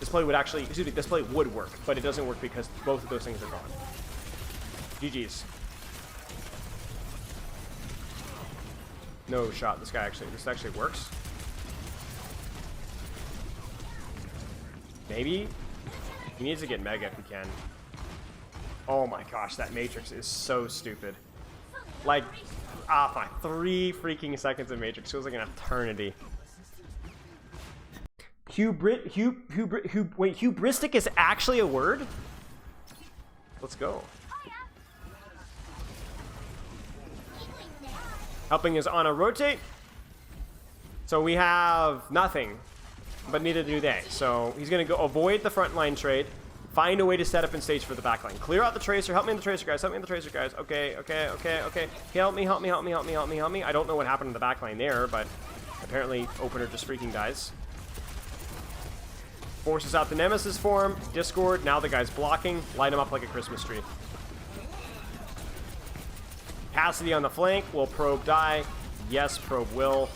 This play would actually, excuse me, this play would work, but it doesn't work because both of those things are gone. GG's. No shot. This actually works. Maybe. He needs to get Mega if he can. Oh my gosh, that Matrix is so stupid. Like, my 3 freaking seconds of Matrix feels like an eternity. Wait, hubristic is actually a word? Let's go. Helping is on a rotate. So we have nothing, but neither do they. So he's gonna go avoid the frontline trade. Find a way to set up and stage for the backline. Clear out the Tracer. Help me in the Tracer, guys. Help me in the Tracer, guys. Okay. Help me. I don't know what happened in the backline there, but apparently Opener just freaking dies. Forces out the Nemesis form. Discord. Now the guy's blocking. Light him up like a Christmas tree. Cassidy on the flank. Will Probe die? Yes, Probe will.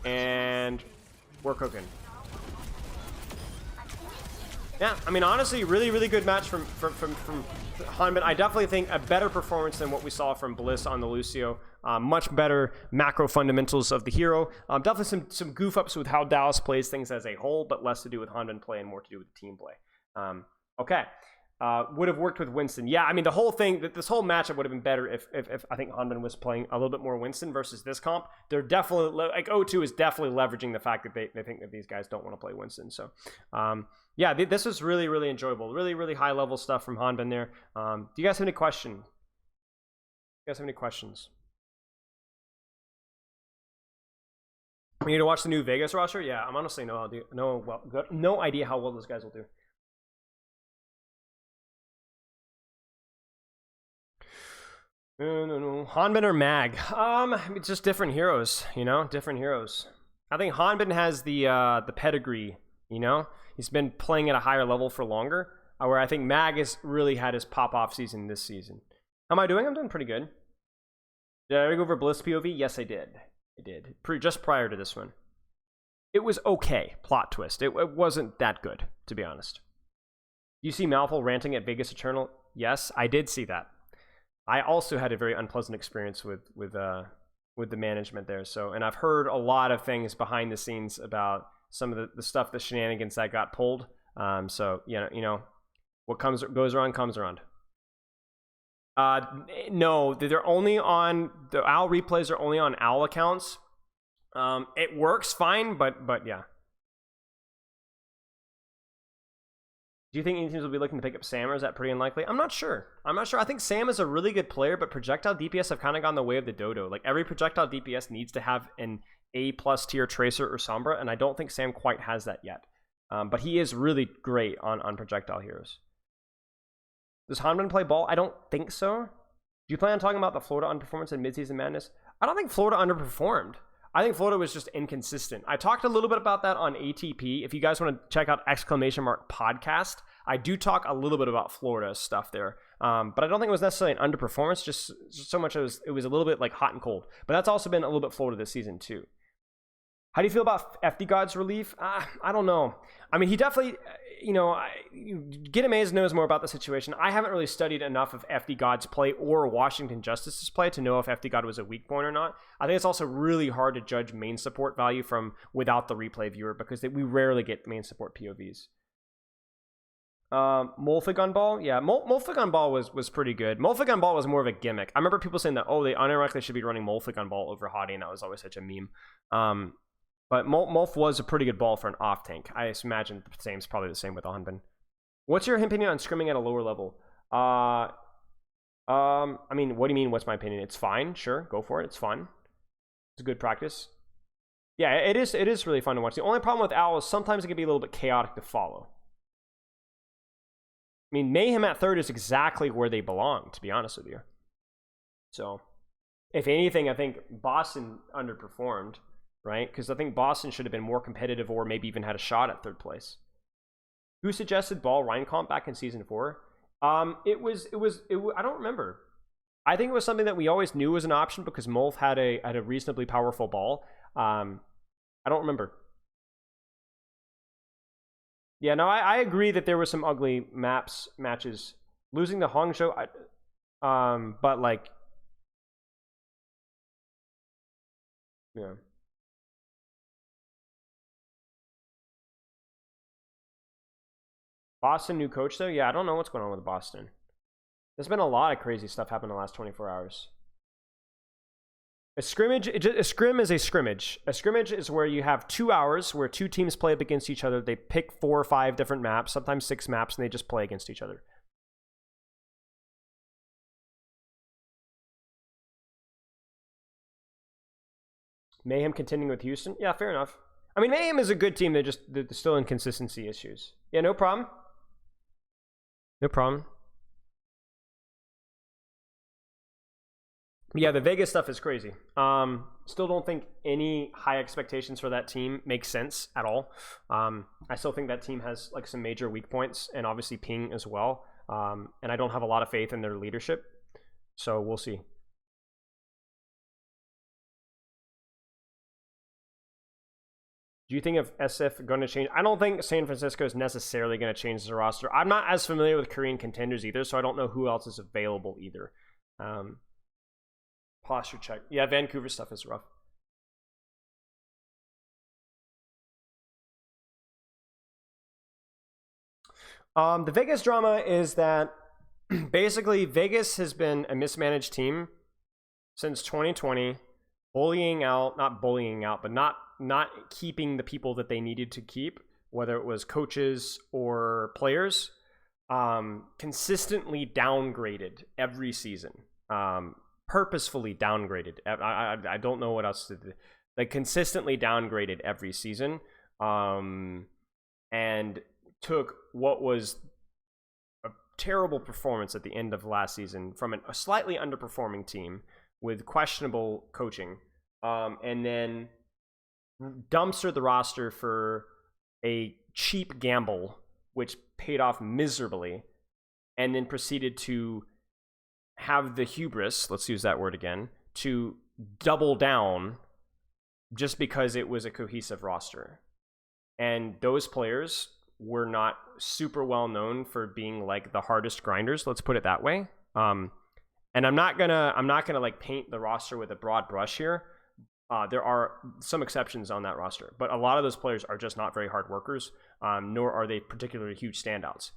And we're cooking. Yeah, I mean, honestly, really, really good match from Hanbin. I definitely think a better performance than what we saw from Bliss on the Lucio. Much better macro fundamentals of the hero. Definitely some goof ups with how Dallas plays things as a whole, but less to do with Hanbin play and more to do with the team play. Okay. Would have worked with Winston. Yeah, I mean, the whole thing, this whole matchup would have been better if I think Hanbin was playing a little bit more Winston versus this comp. They're definitely, like, O2 is definitely leveraging the fact that they think that these guys don't want to play Winston. So, yeah, this was really, really enjoyable. Really, really high level stuff from Hanbin there. Do you guys have any questions? You guys have any questions? We need to watch the new Vegas roster? Yeah, I'm honestly no idea how well those guys will do. No. Hanbin or Mag? It's just different heroes, you know? Different heroes. I think Hanbin has the pedigree, you know? He's been playing at a higher level for longer, where I think Mag has really had his pop-off season this season. How am I doing? I'm doing pretty good. Did I go over Bliss POV? Yes, I did. I did. Just prior to this one. It was okay. Plot twist. It wasn't that good, to be honest. You see Malfoy ranting at Vegas Eternal? Yes, I did see that. I also had a very unpleasant experience with the management there. So, and I've heard a lot of things behind the scenes about some of the stuff, the shenanigans that got pulled. So you know, what goes around comes around. No, they're only on the OWL replays are only on OWL accounts. It works fine, but yeah. Do you think any teams will be looking to pick up Sam, or is that pretty unlikely? I'm not sure. I think Sam is a really good player, but projectile DPS have kind of gone the way of the dodo. Like, every projectile DPS needs to have an A+ tier Tracer or Sombra, and I don't think Sam quite has that yet. But he is really great on projectile heroes. Does Hanbin play ball? I don't think so. Do you plan on talking about the Florida underperformance in Midseason Madness? I don't think Florida underperformed. I think Florida was just inconsistent. I talked a little bit about that on ATP. If you guys want to check out !podcast, I do talk a little bit about Florida stuff there. But I don't think it was necessarily an underperformance, just so much as it was a little bit like hot and cold. But that's also been a little bit Florida this season too. How do you feel about FD God's relief? I don't know. I mean, he definitely, you know, Get Amazed knows more about the situation. I haven't really studied enough of FD God's play or Washington Justice's play to know if FD God was a weak point or not. I think it's also really hard to judge main support value from without the replay viewer, because we rarely get main support POVs. Molfig on ball? Yeah, Molfig on ball was pretty good. Molfig on ball was more of a gimmick. I remember people saying that, oh, they unironically should be running Molfig on ball over Hottie, and that was always such a meme. But Molf was a pretty good ball for an off tank. I imagine the same's probably the same with Hanbin. What's your opinion on scrimming at a lower level? I mean, what do you mean, what's my opinion? It's fine, sure, go for it, it's fun. It's a good practice. Yeah, it is really fun to watch. The only problem with OWL is sometimes it can be a little bit chaotic to follow. I mean, Mayhem at third is exactly where they belong, to be honest with you. So, if anything, I think Boston underperformed, right? Because I think Boston should have been more competitive, or maybe even had a shot at third place. Who suggested ball Rhine comp back in season 4? It was I don't remember. I think it was something that we always knew was an option because Molf had a reasonably powerful ball. I don't remember. Yeah, no, I agree that there were some ugly matches. Losing to Hangzhou, but like, yeah. Boston new coach though? Yeah, I don't know what's going on with Boston. There's been a lot of crazy stuff happen in the last 24 hours. A scrim is a scrimmage. A scrimmage is where you have 2 hours where two teams play up against each other. They pick 4 or 5 different maps, sometimes 6 maps, and they just play against each other. Mayhem continuing with Houston? Yeah, fair enough. I mean, Mayhem is a good team. They're still inconsistency issues. Yeah, no problem. No problem. Yeah, the Vegas stuff is crazy. Still don't think any high expectations for that team make sense at all. I still think that team has like some major weak points, and obviously ping as well. And I don't have a lot of faith in their leadership. So we'll see. Do you think of SF going to change? I don't think San Francisco is necessarily going to change the roster. I'm not as familiar with Korean contenders either, so I don't know who else is available either. Posture check. Yeah, Vancouver stuff is rough. The Vegas drama is that basically Vegas has been a mismanaged team since 2020, not bullying out, but not keeping the people that they needed to keep, whether it was coaches or players, consistently downgraded every season, purposefully downgraded. I don't know what else to do. Like consistently downgraded every season, and took what was a terrible performance at the end of last season from a slightly underperforming team with questionable coaching, and then dumpstered the roster for a cheap gamble, which paid off miserably, and then proceeded to have the hubris, let's use that word again, to double down just because it was a cohesive roster. And those players were not super well known for being like the hardest grinders, let's put it that way. And I'm not gonna like paint the roster with a broad brush here. There are some exceptions on that roster, but a lot of those players are just not very hard workers, nor are they particularly huge standouts.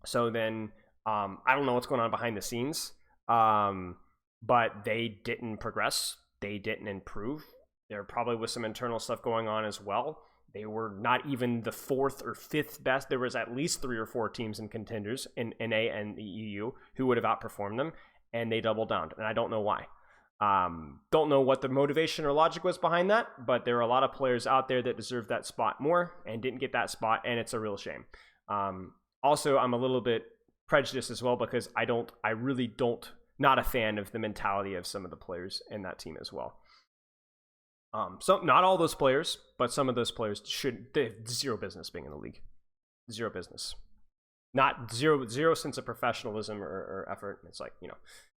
So then I don't know what's going on behind the scenes, but they didn't progress. They didn't improve. There probably was some internal stuff going on as well. They were not even the fourth or fifth best. There was at least 3 or 4 teams in contenders in NA and the EU who would have outperformed them, and they doubled down, and I don't know why. Don't know what the motivation or logic was behind that, but there are a lot of players out there that deserve that spot more and didn't get that spot, and it's a real shame. Also, I'm a little bit prejudiced as well because I really don't, not a fan of the mentality of some of the players in that team as well. So not all those players, but some of those players they have zero business being in the league. Zero business. Not zero sense of professionalism or effort. It's like,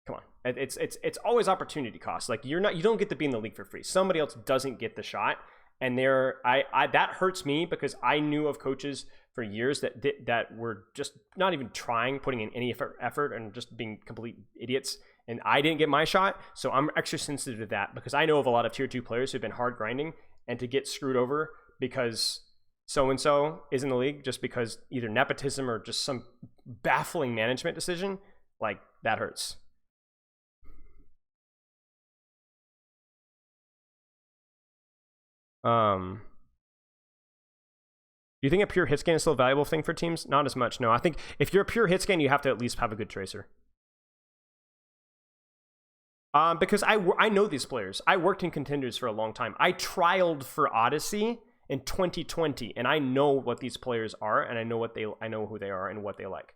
come on. It's always opportunity cost. Like you don't get to be in the league for free. Somebody else doesn't get the shot. And that hurts me because I knew of coaches for years that were just not even putting in any effort and just being complete idiots. And I didn't get my shot, so I'm extra sensitive to that because I know of a lot of tier 2 players who've been hard grinding, and to get screwed over because so-and-so is in the league just because either nepotism or just some baffling management decision, like that hurts. Do you think a pure hit scan is still a valuable thing for teams? Not as much, no. I think if you're a pure hit scan, you have to at least have a good tracer. Because I know these players. I worked in contenders for a long time. I trialed for Odyssey in 2020, and I know what these players are, and I know who they are and what they like.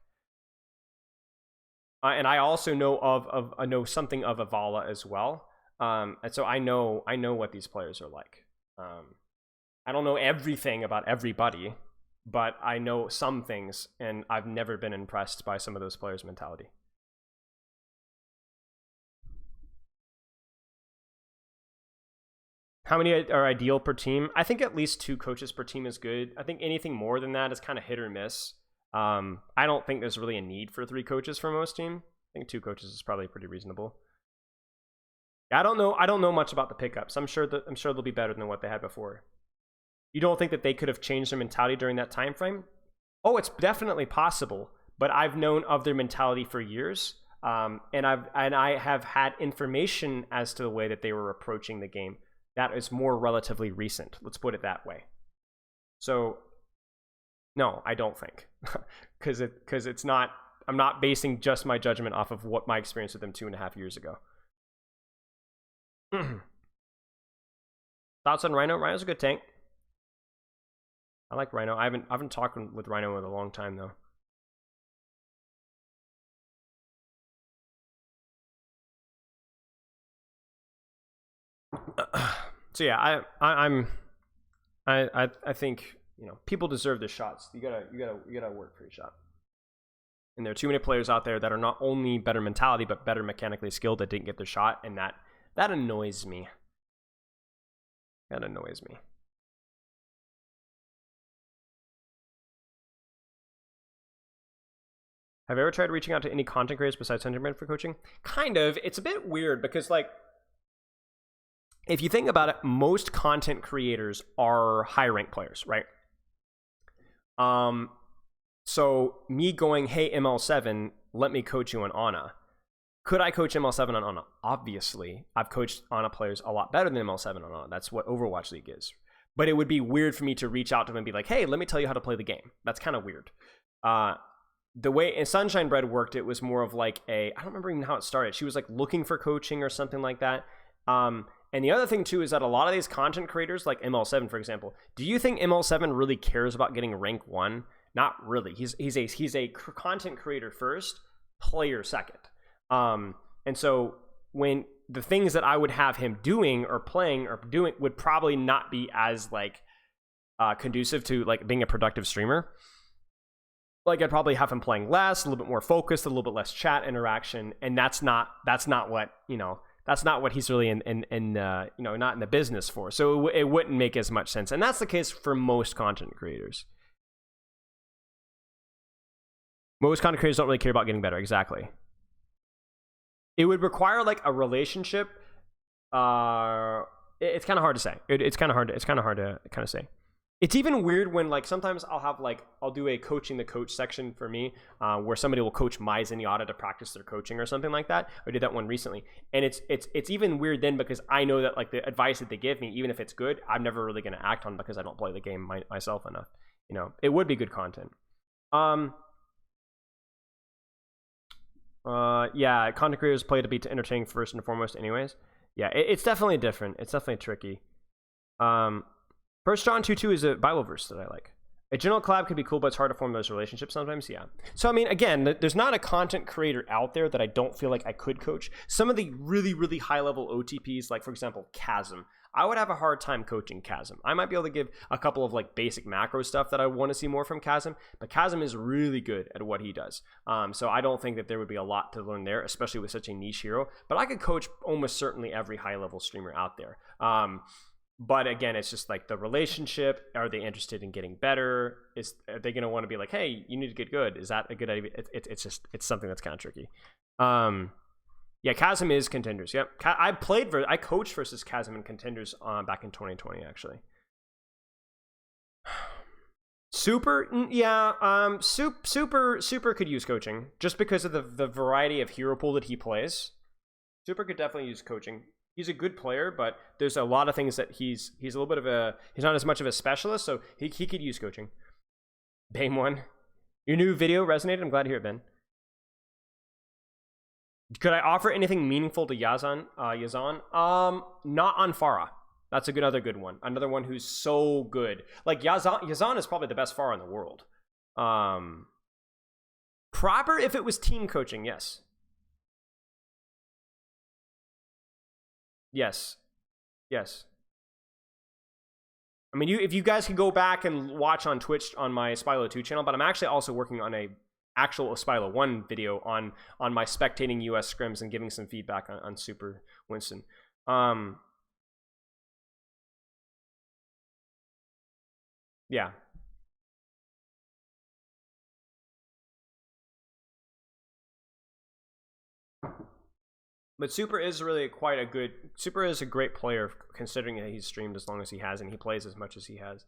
And I also know I know something of Avala as well. And so I know what these players are like. I don't know everything about everybody, but I know some things, and I've never been impressed by some of those players' mentality. How many are ideal per team? I think at least 2 coaches per team is good. I think anything more than that is kind of hit or miss. I don't think there's really a need for 3 coaches for most teams. I think 2 coaches is probably pretty reasonable. I don't know much about the pickups. I'm sure they'll be better than what they had before. You don't think that they could have changed their mentality during that time frame? Oh, it's definitely possible. But I've known of their mentality for years, and I have had information as to the way that they were approaching the game. That is more relatively recent. Let's put it that way. So, no, I don't think, because it's not. I'm not basing just my judgment off of what my experience with them 2.5 years ago. Thoughts on Rhino? Rhino's a good tank. I like Rhino. I haven't talked with Rhino in a long time though. So yeah, I think people deserve the shots. You gotta work for your shot. And there are too many players out there that are not only better mentality but better mechanically skilled that didn't get their shot, and that annoys me. That annoys me. Have you ever tried reaching out to any content creators besides Hammertime for coaching? Kind of. It's a bit weird because, like, if you think about it, most content creators are high rank players, right? So me going, hey, ML7, let me coach you on Ana. Could I coach ML7 on Ana? Obviously. I've coached Ana players a lot better than ML7 on Ana. That's what Overwatch League is. But it would be weird for me to reach out to them and be like, hey, let me tell you how to play the game. That's kind of weird. The way in Sunshine Bread worked, it was more of like I don't remember even how it started. She was like looking for coaching or something like that. And the other thing too is that a lot of these content creators, like ML7 for example, do you think ML7 really cares about getting rank 1? Not really. He's a content creator first, player second. And so when the things that I would have him doing or playing or doing would probably not be as like conducive to like being a productive streamer. Like I'd probably have him playing less, a little bit more focused, a little bit less chat interaction, and that's not what, you know, that's not what he's really in you know, not in the business for. So it wouldn't make as much sense. And that's the case for most content creators. Most content creators don't really care about getting better. Exactly. It would require like a relationship. It's kind of hard to say. It's kind of hard to kind of say. It's even weird when like sometimes I'll do a coaching the coach section for me where somebody will coach my Zenyatta to practice their coaching or something like that. I did that one recently, and it's even weird then because I know that like the advice that they give me, even if it's good, I'm never really going to act on because I don't play the game myself enough. You know, it would be good content. Yeah, content creators play to be entertaining first and foremost anyways. Yeah, it's definitely different. It's definitely tricky. First John 2:2 is a Bible verse that I like. A general collab could be cool, but it's hard to form those relationships sometimes. Yeah. So, I mean, again, there's not a content creator out there that I don't feel like I could coach. Some of the really, really high-level OTPs, like, for example, Chasm, I would have a hard time coaching Chasm. I might be able to give a couple of, like, basic macro stuff that I want to see more from Chasm, but Chasm is really good at what he does. So I don't think that there would be a lot to learn there, especially with such a niche hero. But I could coach almost certainly every high-level streamer out there. But again, it's just like the relationship. Are they interested in getting better? Are they going to want to be like, hey, you need to get good? Is that a good idea? It's something that's kind of tricky. Yeah, Chasm is contenders. Yep. I coached versus Chasm in contenders back in 2020, actually. Super, yeah. Super could use coaching just because of the variety of hero pool that he plays. Super could definitely use coaching. He's a good player, but there's a lot of things that he's a little bit of he's not as much of a specialist, so he could use coaching. Bane one. Your new video resonated. I'm glad to hear it, Ben. Could I offer anything meaningful to Yazan? Not on Pharah. That's another good one. Another one who's so good. Like Yazan is probably the best Pharah in the world. Proper if it was team coaching, yes. Yes. I mean, if you guys can go back and watch on Twitch on my Spylo 2 channel, but I'm actually also working on a actual Spylo 1 video on my spectating US scrims and giving some feedback on Super Winston. Yeah. But Super is really Super is a great player considering that he's streamed as long as he has and he plays as much as he has.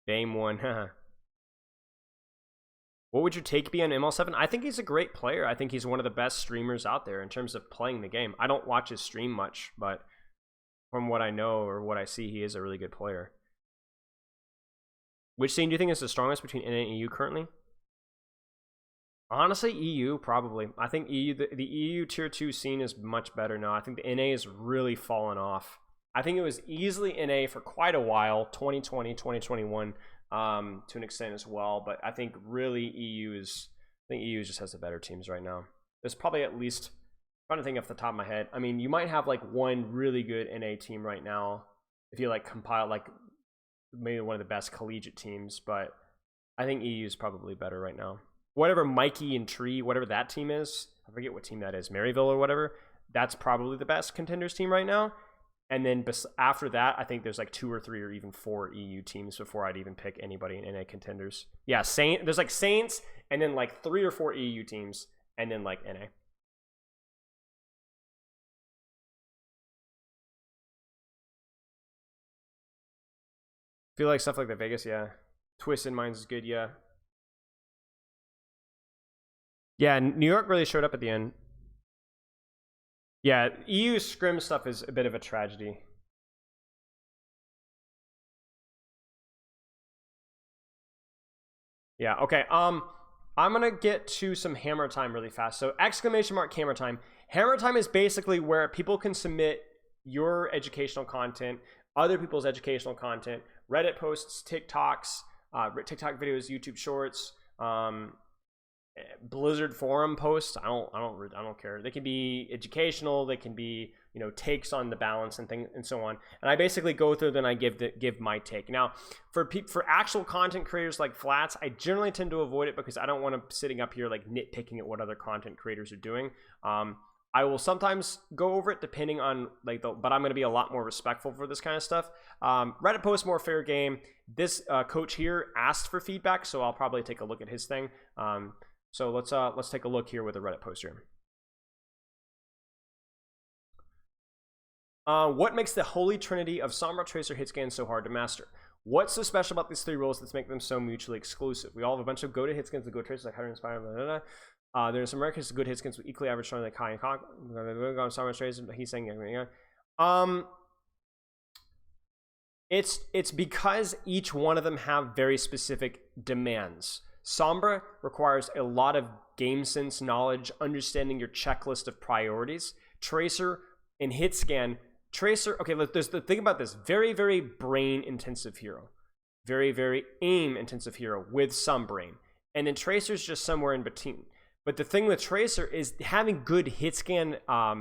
Game 1, What would your take be on ML7? I think he's a great player. I think he's one of the best streamers out there in terms of playing the game. I don't watch his stream much, but from what I know or what I see, he is a really good player. Which scene do you think is the strongest between NA and EU currently? Honestly, EU, probably. I think EU, the EU Tier 2 scene is much better now. I think the NA has really fallen off. I think it was easily NA for quite a while, 2020, 2021, to an extent as well. But I think really EU just has the better teams right now. There's probably at least, I'm trying to think off the top of my head. I mean, you might have like one really good NA team right now if you like compile like maybe one of the best collegiate teams. But I think EU is probably better right now. Whatever Mikey and Tree, whatever that team is, I forget what team that is, Maryville or whatever, that's probably the best contenders team right now. And then after that, I think there's like 2 or 3 or even 4 EU teams before I'd even pick anybody in NA contenders. Yeah, there's like Saints, and then like 3 or 4 EU teams, and then like NA. Feel like stuff like the Vegas, yeah. Twisted Minds is good, yeah. Yeah, New York really showed up at the end. Yeah, EU scrim stuff is a bit of a tragedy. Yeah, okay. I'm gonna get to some Hammertime really fast. So !Hammertime. Hammertime is basically where people can submit your educational content, other people's educational content, Reddit posts, TikToks, TikTok videos, YouTube shorts, Blizzard forum posts. I don't care. They can be educational. They can be, you know, takes on the balance and things and so on. And I basically go through them and I give my take. Now, for actual content creators like Flats, I generally tend to avoid it because I don't want to sitting up here like nitpicking at what other content creators are doing. I will sometimes go over it depending on like but I'm going to be a lot more respectful for this kind of stuff. Reddit post more fair game. This coach here asked for feedback, so I'll probably take a look at his thing. So let's take a look here with a Reddit post here. What makes the holy trinity of Sombra, Tracer, Hitscan so hard to master? What's so special about these 3 roles that make them so mutually exclusive? We all have a bunch of go-to hitskins and go tracers like Hunter Inspire, blah, blah, blah. There's some Americans good hitskins with equally average strong like Kai and Cock. Sombra, Tracer, but he's saying it's because each one of them have very specific demands. Sombra requires a lot of game sense knowledge, understanding your checklist of priorities. Tracer and Hitscan. Tracer, okay, there's the thing about this. Very, very brain-intensive hero. Very, very aim-intensive hero with some brain. And then Tracer's just somewhere in between. But the thing with Tracer is having good hitscan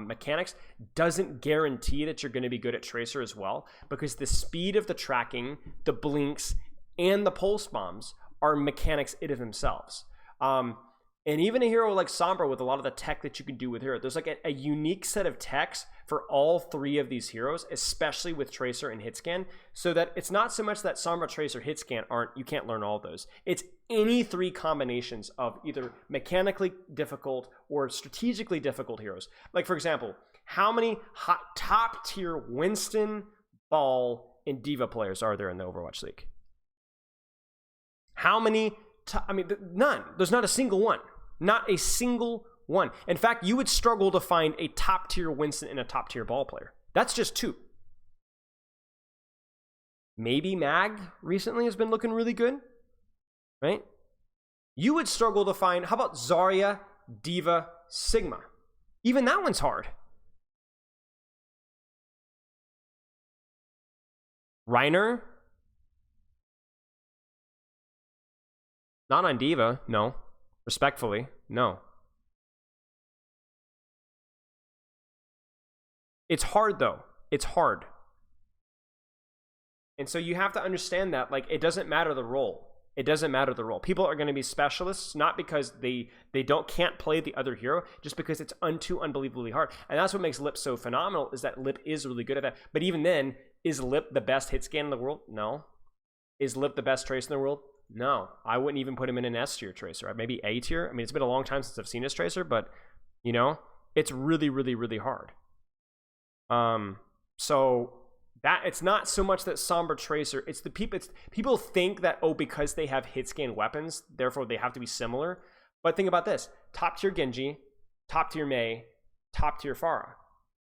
mechanics doesn't guarantee that you're going to be good at Tracer as well, because the speed of the tracking, the blinks, and the pulse bombs are mechanics in of themselves. And even a hero like Sombra with a lot of the tech that you can do with her, there's like a unique set of techs for all 3 of these heroes, especially with Tracer and Hitscan, so that it's not so much that Sombra, Tracer, Hitscan you can't learn all those. It's any 3 combinations of either mechanically difficult or strategically difficult heroes. Like, for example, how many top tier Winston, Ball, and Diva players are there in the Overwatch League? How many? I mean, none. There's not a single one. Not a single one. In fact, you would struggle to find a top tier Winston and a top tier Ball player. That's just 2. Maybe Mag recently has been looking really good, right? You would struggle to find, how about Zarya, Diva, Sigma? Even that one's hard. Reiner? Not on Diva, no. Respectfully, no. It's hard though. It's hard. And so you have to understand that, like, it doesn't matter the role. It doesn't matter the role. People are going to be specialists, not because they can't play the other hero, just because it's too unbelievably hard. And that's what makes Lip so phenomenal, is that Lip is really good at that. But even then, is Lip the best hit scan in the world? No. Is Lip the best tracer in the world? No. I wouldn't even put him in an S tier tracer. Maybe A tier. I mean, it's been a long time since I've seen his tracer, but, you know, it's really, really, really hard. So that it's not so much that Sombra Tracer, it's the people think that, oh, because they have hit scan weapons, therefore they have to be similar. But think about this: top tier Genji, top tier Mei, top tier Pharah.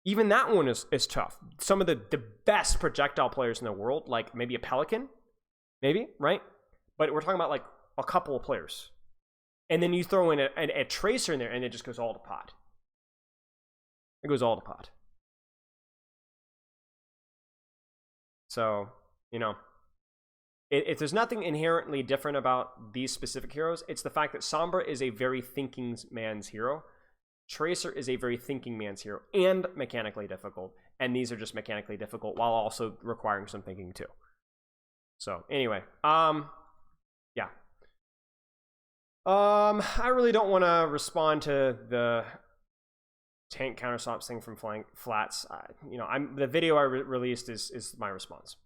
Even that one is tough. Some of the best projectile players in the world, like maybe a Pelican, maybe, right? But we're talking about like a couple of players. And then you throw in a Tracer in there and it just goes all to pot. It goes all to pot. So, you know, if there's nothing inherently different about these specific heroes, it's the fact that Sombra is a very thinking man's hero. Tracer is a very thinking man's hero and mechanically difficult. And these are just mechanically difficult while also requiring some thinking too. So anyway, yeah. I really don't want to respond to tank counter stops thing from flank flats. You know, the video I released is my response.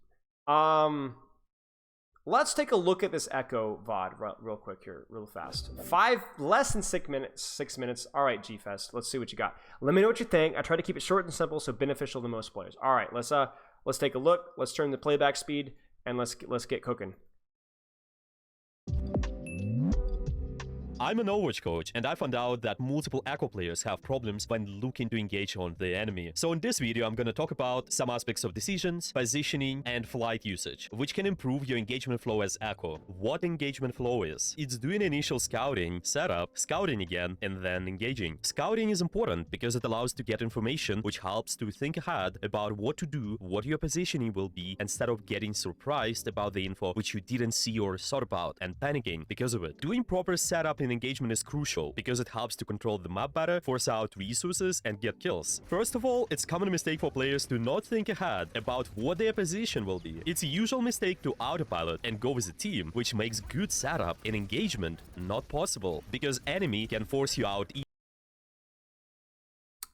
Let's take a look at this Echo VOD real quick here, real fast. Less than 6 minutes. All right, G-Fest, let's see what you got. Let me know what you think. I try to keep it short and simple, so beneficial to most players. All right, let's take a look. Let's turn the playback speed and let's get cooking. I'm an Overwatch coach, and I found out that multiple Echo players have problems when looking to engage on the enemy. So in this video, I'm gonna talk about some aspects of decisions, positioning, and flight usage, which can improve your engagement flow as Echo. What engagement flow is? It's doing initial scouting, setup, scouting again, and then engaging. Scouting is important because it allows to get information which helps to think ahead about what to do, what your positioning will be, instead of getting surprised about the info which you didn't see or thought about and panicking because of it. Doing proper setup in engagement is crucial because it helps to control the map better, force out resources, and get kills. First of all, it's a common mistake for players to not think ahead about what their position will be. It's a usual mistake to autopilot and go with a team, which makes good setup and engagement not possible because enemy can force you out.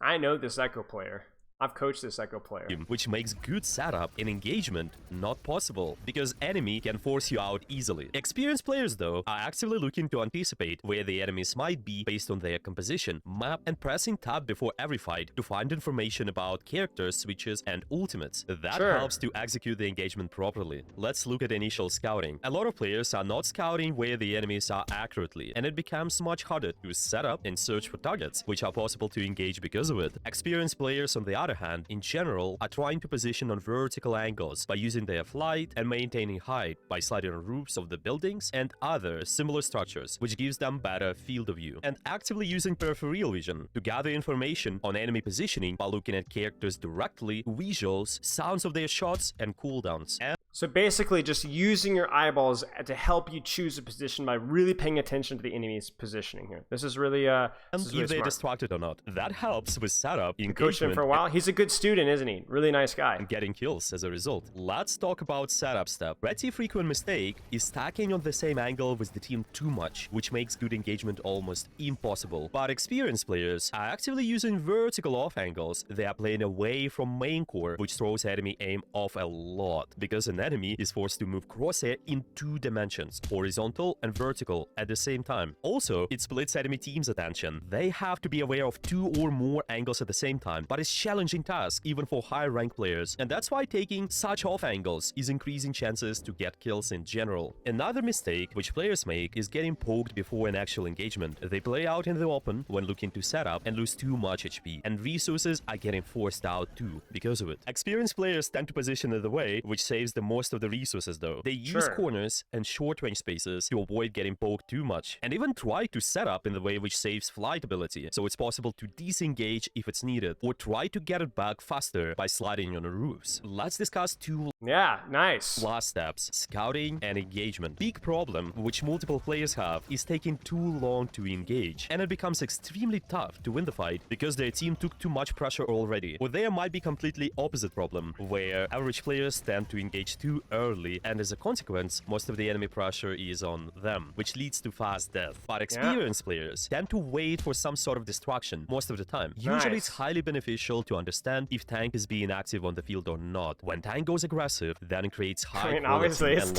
I know this Echo player. I've coached this Echo player. Which makes good setup and engagement not possible, because enemy can force you out easily. Experienced players, though, are actively looking to anticipate where the enemies might be based on their composition, map, and pressing tab before every fight to find information about characters, switches, and ultimates. That helps to execute the engagement properly. Let's look at initial scouting. A lot of players are not scouting where the enemies are accurately, and it becomes much harder to set up and search for targets, which are possible to engage because of it. Experienced players, on the other hand, in general, are trying to position on vertical angles by using their flight and maintaining height by sliding on roofs of the buildings and other similar structures, which gives them better field of view, and actively using peripheral vision to gather information on enemy positioning by looking at characters directly, visuals, sounds of their shots, and cooldowns. So basically just using your eyeballs to help you choose a position by really paying attention to the enemy's positioning here. This is really if they're distracted or not. That helps with setup, engagement. Coached him for a while. He's a good student, isn't he? Really nice guy. And getting kills as a result. Let's talk about setup step. Pretty frequent mistake is stacking on the same angle with the team too much, which makes good engagement almost impossible. But experienced players are actively using vertical off angles. They are playing away from main core, which throws enemy aim off a lot, because an enemy is forced to move crosshair in 2 dimensions, horizontal and vertical, at the same time. Also, it splits enemy team's attention. They have to be aware of 2 or more angles at the same time, but it's a challenging task even for higher rank players, and that's why taking such off angles is increasing chances to get kills in general. Another mistake which players make is getting poked before an actual engagement. They play out in the open when looking to set up and lose too much HP, and resources are getting forced out too because of it. Experienced players tend to position in the way which saves the most of the resources, though. They use corners and short range spaces to avoid getting poked too much, and even try to set up in the way which saves flight ability, so it's possible to disengage if it's needed, or try to get it back faster by sliding on the roofs. Let's discuss 2 last steps: scouting and engagement. Big problem which multiple players have is taking too long to engage, and it becomes extremely tough to win the fight because their team took too much pressure already. Or there might be completely opposite problem, where average players tend to engage too early, and as a consequence, most of the enemy pressure is on them, which leads to fast death. But experienced players tend to wait for some sort of distraction most of the time. Usually it's highly beneficial to understand if tank is being active on the field or not. When tank goes aggressive, then it creates high obviously it's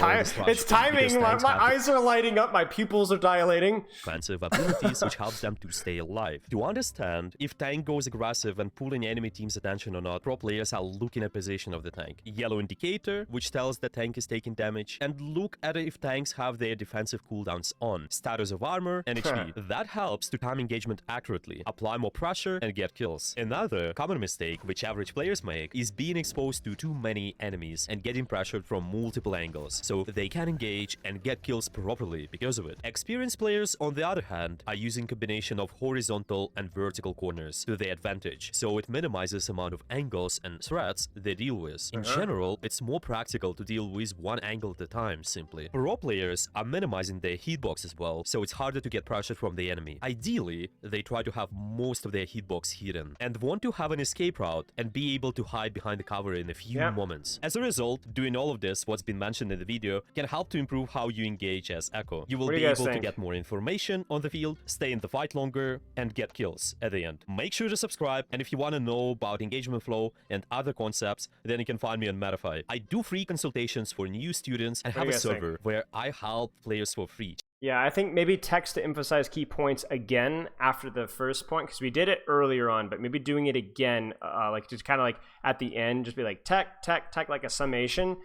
timing. My eyes are lighting up, my pupils are dilating. Defensive abilities which helps them to stay alive. To understand if tank goes aggressive and pulling enemy team's attention or not, pro players are looking at position of the tank. Yellow indicator, which tells the tank is taking damage, and look at if tanks have their defensive cooldowns on, status of armor, and HP. That helps to time engagement accurately, apply more pressure, and get kills. Another common mistake which average players make is being exposed to too many enemies and getting pressured from multiple angles, so they can engage and get kills properly because of it. Experienced players, on the other hand, are using combination of horizontal and vertical corners to their advantage, so it minimizes amount of angles and threats they deal with. In general, it's more practical practical to deal with one angle at a time, simply. Pro players are minimizing their hitbox as well, so it's harder to get pressure from the enemy. Ideally, they try to have most of their hitbox hidden, and want to have an escape route and be able to hide behind the cover in a few moments. As a result, doing all of this, what's been mentioned in the video, can help to improve how you engage as Echo. You will be able to get more information on the field, stay in the fight longer, and get kills at the end. Make sure to subscribe, and if you want to know about engagement flow and other concepts, then you can find me on Metafy. I do free consultations for new students and have a server where I help players for free. Yeah, I think maybe text to emphasize key points again after the first point, because we did it earlier on, but maybe doing it again, like just kind of like at the end, just be like tech, like a summation.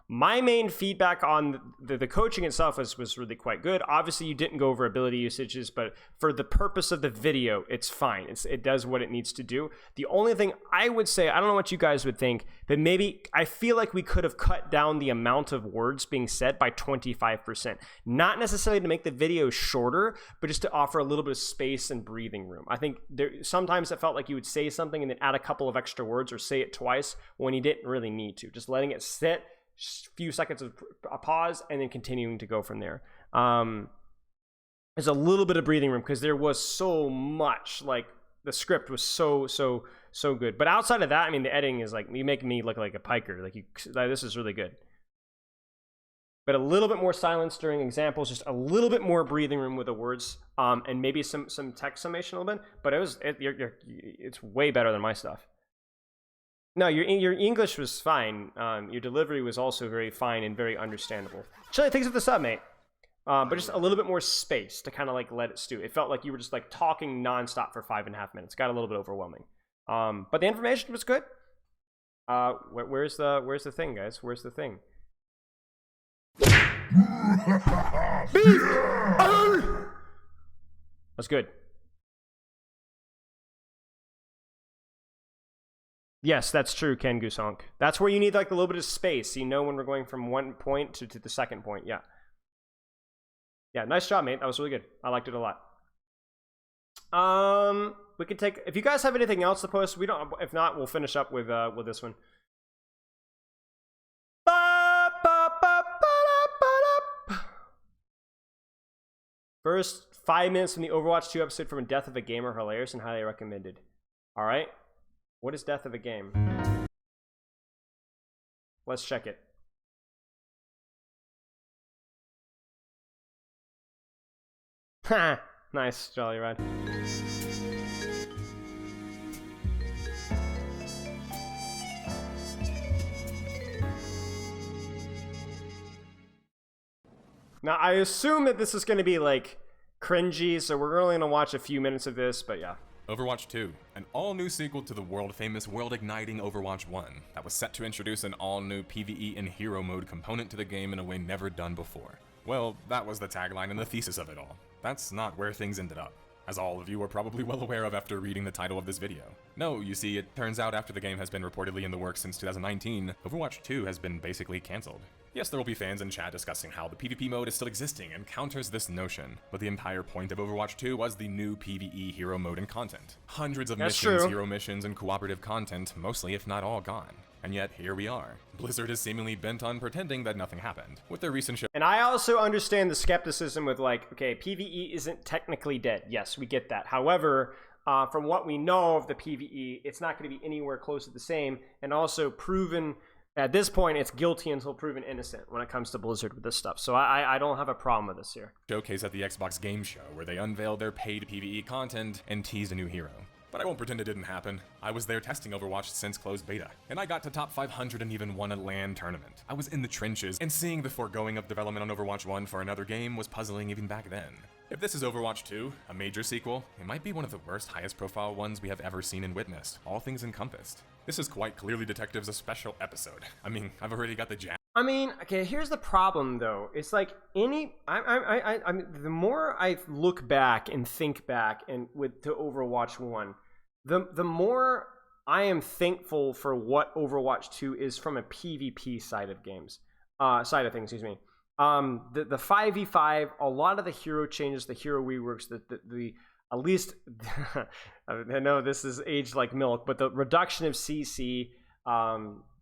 My main feedback on the coaching itself was really quite good. Obviously, you didn't go over ability usages, but for the purpose of the video, it's fine. It does what it needs to do. The only thing I would say, I don't know what you guys would think, but maybe I feel like we could have cut down the amount of words being said by 25%. Not necessarily to make the video shorter, but just to offer a little bit of space and breathing room. I think sometimes it felt like you would say something and then add a couple of extra words or say it twice when you didn't really need to. Just letting it sit, few seconds of a pause, and then continuing to go from there. There's a little bit of breathing room because there was so much, like the script was so good. But outside of that, I mean, the editing is like, you make me look like a piker. Like this is really good. But a little bit more silence during examples, just a little bit more breathing room with the words, and maybe some text summation a little bit. But it's way better than my stuff. No, your English was fine. Your delivery was also very fine and very understandable. Chili, thanks for the sub, mate. But just a little bit more space to kind of like let it stew. It felt like you were just like talking nonstop for 5.5 minutes. Got a little bit overwhelming. But the information was good. Where's the thing, guys? Where's the thing? That's good. Yes, that's true, Ken Goosehonk. That's where you need like a little bit of space. So you know when we're going from one point to the second point. Yeah. Yeah, nice job, mate. That was really good. I liked it a lot. We could take, if you guys have anything else to post, we don't, if not, we'll finish up with this one. First 5 minutes from the Overwatch 2 episode from a Death of a Gamer, hilarious and highly recommended. All right. What is Death of a Game? Let's check it. Ha! Nice, Jolly Rod. Now, I assume that this is going to be like cringy, so we're only going to watch a few minutes of this, but yeah. Overwatch 2, an all-new sequel to the world-famous, world-igniting Overwatch 1 that was set to introduce an all-new PvE and hero mode component to the game in a way never done before. Well, that was the tagline and the thesis of it all. That's not where things ended up, as all of you are probably well aware of after reading the title of this video. No, you see, it turns out after the game has been reportedly in the works since 2019, Overwatch 2 has been basically cancelled. Yes, there will be fans in chat discussing how the PvP mode is still existing and counters this notion, but the entire point of Overwatch 2 was the new PvE hero mode and content. Hundreds of missions, hero missions, and cooperative content, mostly if not all gone. And yet, here we are. Blizzard is seemingly bent on pretending that nothing happened. With their recent show. And I also understand the skepticism with like, okay, PvE isn't technically dead. Yes, we get that. However, from what we know of the PvE, it's not going to be anywhere close to the same. And also proven, at this point, it's guilty until proven innocent when it comes to Blizzard with this stuff. So I don't have a problem with this here. Showcase at the Xbox Game Show, where they unveiled their paid PvE content and teased a new hero. But I won't pretend it didn't happen. I was there testing Overwatch since closed beta, and I got to top 500 and even won a LAN tournament. I was in the trenches, and seeing the foregoing of development on Overwatch 1 for another game was puzzling even back then. If this is Overwatch 2, a major sequel, it might be one of the worst, highest profile ones we have ever seen and witnessed, all things encompassed. This is quite clearly Detectives a special episode. I mean, I've already got the jam. I mean, okay, here's the problem though. It's like I mean, the more I look back and think back and to Overwatch 1, the more I am thankful for what Overwatch 2 is from a PvP side of things, excuse me. The 5v5, a lot of the hero changes, the hero reworks, the at least I know this is aged like milk, but the reduction of CC,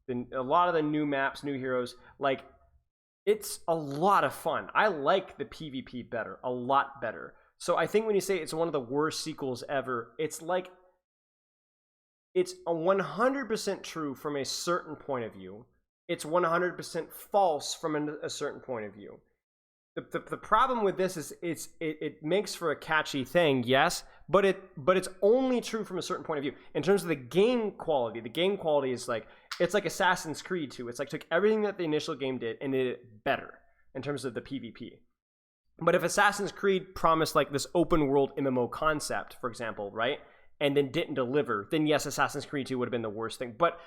a lot of the new maps, new heroes, like it's a lot of fun. I like the PvP better, a lot better. So I think when you say it's one of the worst sequels ever, it's like it's a 100% true from a certain point of view. It's 100% false from a certain point of view. The problem with this is it makes for a catchy thing, yes, but it's only true from a certain point of view. In terms of the game quality is like, it's like Assassin's Creed 2. It's like took everything that the initial game did and did it better in terms of the PvP. But if Assassin's Creed promised like this open world MMO concept, for example, right, and then didn't deliver, then yes, Assassin's Creed 2 would have been the worst thing. But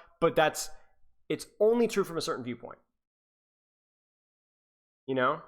it's only true from a certain viewpoint. You know?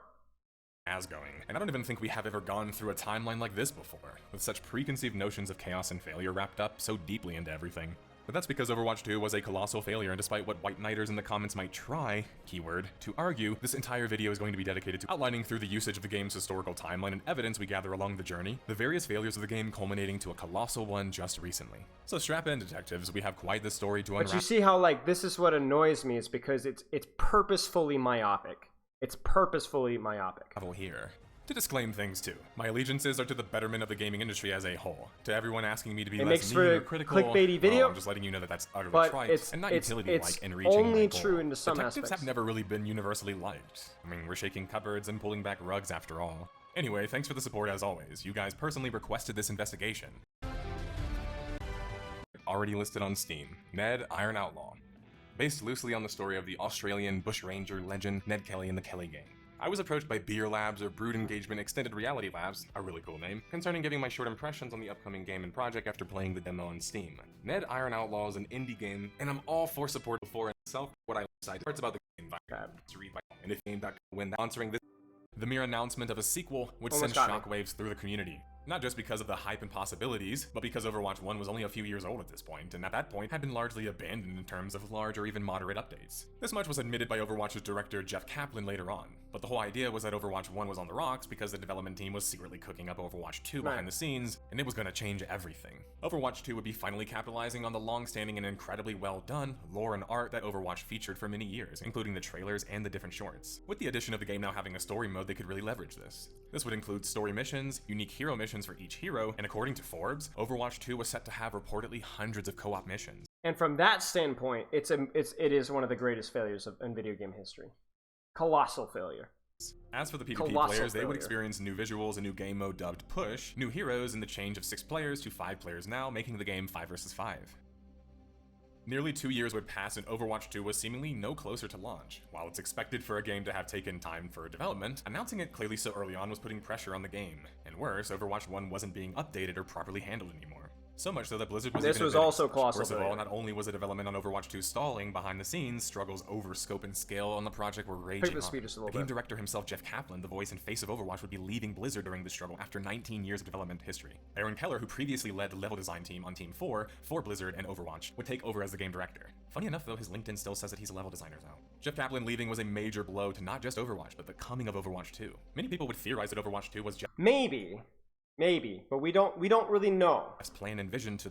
As going, and I don't even think we have ever gone through a timeline like this before, with such preconceived notions of chaos and failure wrapped up so deeply into everything. But that's because Overwatch 2 was a colossal failure, and despite what White Knighters in the comments might try, keyword, to argue, this entire video is going to be dedicated to outlining through the usage of the game's historical timeline and evidence we gather along the journey, the various failures of the game culminating to a colossal one just recently. So strap in, detectives, we have quite the story to unwrap. But you see how, like, this is what annoys me, is because it's purposefully myopic. It's purposefully myopic. Here. To disclaim things too, my allegiances are to the betterment of the gaming industry as a whole. To everyone asking me to be less mean or critical, clickbaity video, well, I'm just letting you know that that's utterly trite and not utility-like and reaching only my goal. true into some Detectives aspects. have never really been universally liked. I mean, we're shaking cupboards and pulling back rugs after all. Anyway, thanks for the support as always. You guys personally requested this investigation. Already listed on Steam, Ned Iron Outlaw. Based loosely on the story of the Australian bushranger legend Ned Kelly in the Kelly Gang. I was approached by Beer Labs or Brood Engagement Extended Reality Labs, a really cool name, concerning giving my short impressions on the upcoming game and project after playing the demo on Steam. Ned Iron Outlaw is an indie game, and I'm all for support for itself. What I decided parts about the game to read by, and if game.com when sponsoring this, the mere announcement of a sequel would send shockwaves through the community. Not just because of the hype and possibilities, but because Overwatch 1 was only a few years old at this point, and at that point had been largely abandoned in terms of large or even moderate updates. This much was admitted by Overwatch's director Jeff Kaplan later on, but the whole idea was that Overwatch 1 was on the rocks because the development team was secretly cooking up Overwatch 2 behind the scenes, and it was going to change everything. Overwatch 2 would be finally capitalizing on the long-standing and incredibly well-done lore and art that Overwatch featured for many years, including the trailers and the different shorts. With the addition of the game now having a story mode, they could really leverage this. This would include story missions, unique hero missions for each hero, and according to Forbes, Overwatch 2 was set to have reportedly hundreds of co-op missions. And from that standpoint, it is one of the greatest failures in video game history. Colossal failure. As for the PvP players, they would experience new visuals, a new game mode dubbed Push, new heroes, and the change of 6 players to 5 players now, making the game 5 versus 5. Nearly 2 years would pass and Overwatch 2 was seemingly no closer to launch. While it's expected for a game to have taken time for development, announcing it clearly so early on was putting pressure on the game. And worse, Overwatch 1 wasn't being updated or properly handled anymore. So much so that Blizzard was This was also colossal. First of all, not only was the development on Overwatch 2 stalling behind the scenes, struggles over scope and scale on the project were raging on. The game director himself, Jeff Kaplan, the voice and face of Overwatch, would be leaving Blizzard during the struggle after 19 years of development history. Aaron Keller, who previously led the level design team on Team 4 for Blizzard and Overwatch, would take over as the game director. Funny enough though, his LinkedIn still says that he's a level designer now. Jeff Kaplan leaving was a major blow to not just Overwatch, but the coming of Overwatch 2. Many people would theorize that Overwatch 2 was just Maybe, but we don't really know. Plan and vision to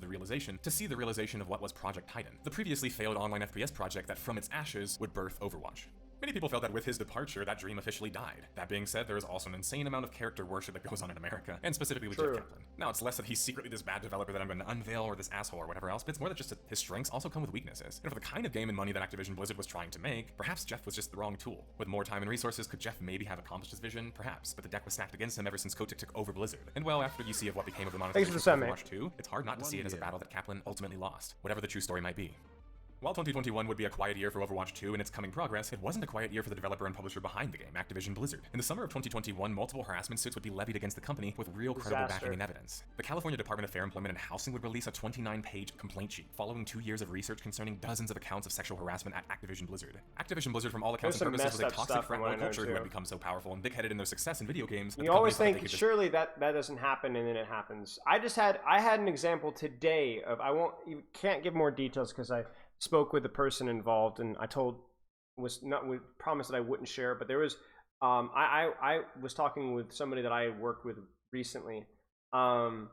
see the realization of what was Project Titan, the previously failed online FPS project that from its ashes would birth Overwatch. Many people felt that with his departure, that dream officially died. That being said, there is also an insane amount of character worship that goes on in America, and specifically with Jeff Kaplan. Now, it's less that he's secretly this bad developer that I'm going to unveil or this asshole or whatever else, but it's more that just his strengths also come with weaknesses. And for the kind of game and money that Activision Blizzard was trying to make, perhaps Jeff was just the wrong tool. With more time and resources, could Jeff maybe have accomplished his vision? Perhaps, but the deck was stacked against him ever since Kotick took over Blizzard. And well, after you see of what became of the monetization of Overwatch 2, it's hard not to see it as a battle that Kaplan ultimately lost, whatever the true story might be. While 2021 would be a quiet year for Overwatch 2 and its coming progress, it wasn't a quiet year for the developer and publisher behind the game, Activision Blizzard. In the summer of 2021, multiple harassment suits would be levied against the company with real credible backing and evidence. The California Department of Fair Employment and Housing would release a 29-page complaint sheet following 2 years of research concerning dozens of accounts of sexual harassment at Activision Blizzard. Activision Blizzard, from all accounts and purposes, was a toxic frat boy culture who had become so powerful and big-headed in their success in video games. You always think, surely that doesn't happen, and then it happens. I had an example today of, you can't give more details because I spoke with the person involved, and I promised that I wouldn't share. But there was, I was talking with somebody that I had worked with recently, in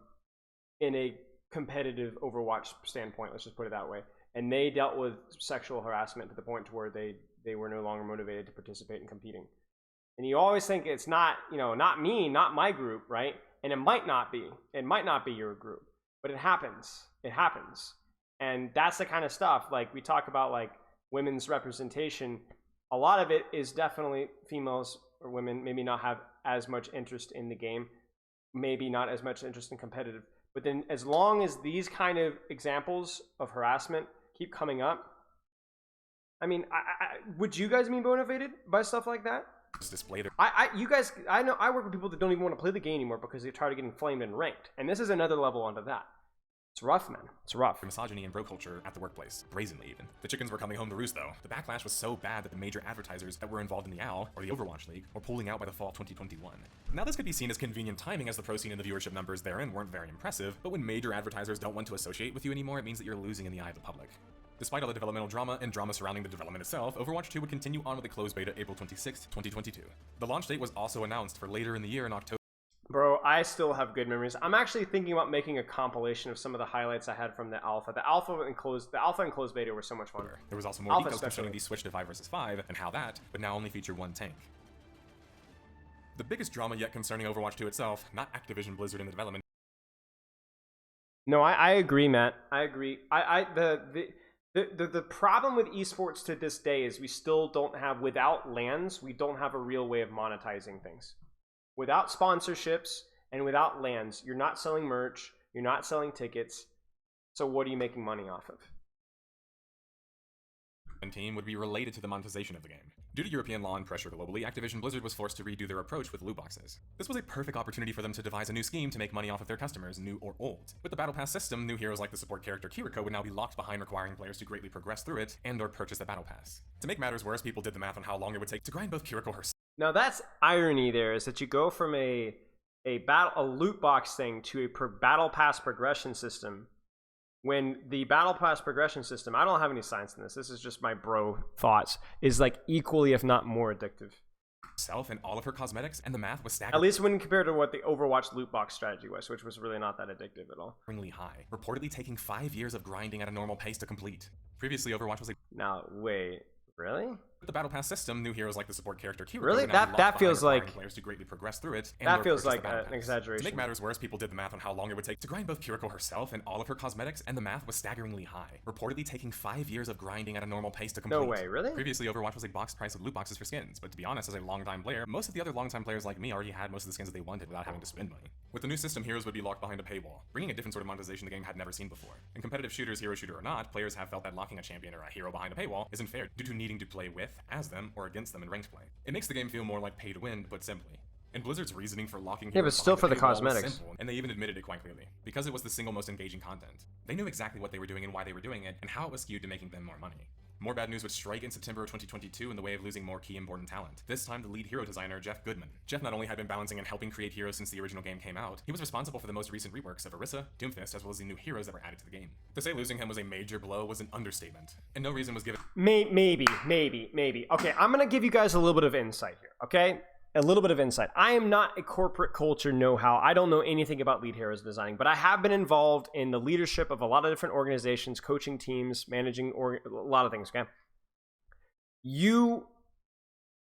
a competitive Overwatch standpoint. Let's just put it that way. and they dealt with sexual harassment to the point to where they were no longer motivated to participate in competing. And you always think it's not, you know, not me, not my group, right? And it might not be your group, but it happens. It happens. And that's the kind of stuff, like we talk about, like women's representation. A lot of it is definitely females or women maybe not have as much interest in the game, maybe not as much interest in competitive. But then as long as these kind of examples of harassment keep coming up, I mean, would you guys be motivated by stuff like that? Display their You guys, I know I work with people that don't even want to play the game anymore because they're tired of getting flamed and ranked. And this is another level onto that. It's rough, man. It's rough. misogyny and bro culture at the workplace, brazenly even. The chickens were coming home to roost though. The backlash was so bad that the major advertisers that were involved in the OWL, or the Overwatch League, were pulling out by the fall of 2021. Now this could be seen as convenient timing as the pro scene and the viewership numbers therein weren't very impressive, but when major advertisers don't want to associate with you anymore, it means that you're losing in the eye of the public. Despite all the developmental drama and drama surrounding the development itself, Overwatch 2 would continue on with a closed beta April 26, 2022. The launch date was also announced for later in the year in October. Bro, I still have good memories. I'm actually thinking about making a compilation of some of the highlights I had from the alpha. The alpha and closed beta were so much fun. There was also more Alpha details especially. concerning the switch to 5 vs 5 and how that would now only feature one tank. The biggest drama yet concerning Overwatch 2 itself, not Activision Blizzard in the development. No, I agree, Matt. I agree. The problem with esports to this day is we still don't have, without LANs, we don't have a real way of monetizing things. Without sponsorships and without LANs, you're not selling merch, you're not selling tickets. So what are you making money off of? Team would be related to the monetization of the game. Due to European law and pressure globally, Activision Blizzard was forced to redo their approach with loot boxes. This was a perfect opportunity for them to devise a new scheme to make money off of their customers, new or old. With the Battle Pass system, new heroes like the support character Kiriko would now be locked behind, requiring players to greatly progress through it and or purchase the Battle Pass. To make matters worse, people did the math on how long it would take to grind both Kiriko herself. Now that's irony there, is that you go from a loot box thing to a Battle Pass progression system. When the Battle Pass progression system, I don't have any science in this, this is just my bro thoughts, is like equally if not more addictive. Herself and all of her cosmetics, and the math was At least when compared to what the Overwatch loot box strategy was, which was really not that addictive at all. staggeringly high, reportedly taking 5 years of grinding at a normal pace to complete. Previously, Overwatch was a Now, wait, really? With the Battle Pass system, new heroes like the support character Kiriko Really? would now be locked That behind, feels requiring like- players to greatly progress through it. That or feels purchase the like Battle an Pass. exaggeration. To make matters worse, people did the math on how long it would take to grind both Kiriko herself and all of her cosmetics, and the math was staggeringly high, reportedly taking 5 years of grinding at a normal pace to complete. No way, really? Previously, Overwatch was a boxed price with loot boxes for skins, but to be honest, as a longtime player, most of the other longtime players like me already had most of the skins that they wanted without having to spend money. With the new system, heroes would be locked behind a paywall, bringing a different sort of monetization the game had never seen before. In competitive shooters, hero shooter or not, players have felt that locking a champion or a hero behind a paywall isn't fair due to needing to play with, as them, or against them in ranked play. It makes the game feel more like pay to win, put simply. And Blizzard's reasoning for locking Yeah, but heroes still behind for the paywall was cosmetics. simple, and they even admitted it quite clearly, because it was the single most engaging content. They knew exactly what they were doing and why they were doing it, and how it was skewed to making them more money. More bad news would strike in September of 2022 in the way of losing more key important talent. This time the lead hero designer, Jeff Goodman. Jeff not only had been balancing and helping create heroes since the original game came out, he was responsible for the most recent reworks of Orisa, Doomfist, as well as the new heroes that were added to the game. To say losing him was a major blow was an understatement, and no reason was given. Maybe. Okay, I'm gonna give you guys a little bit of insight here, okay? A little bit of insight. I am not a corporate culture know-how. I don't know anything about lead heroes designing, but I have been involved in the leadership of a lot of different organizations, coaching teams, managing a lot of things, okay?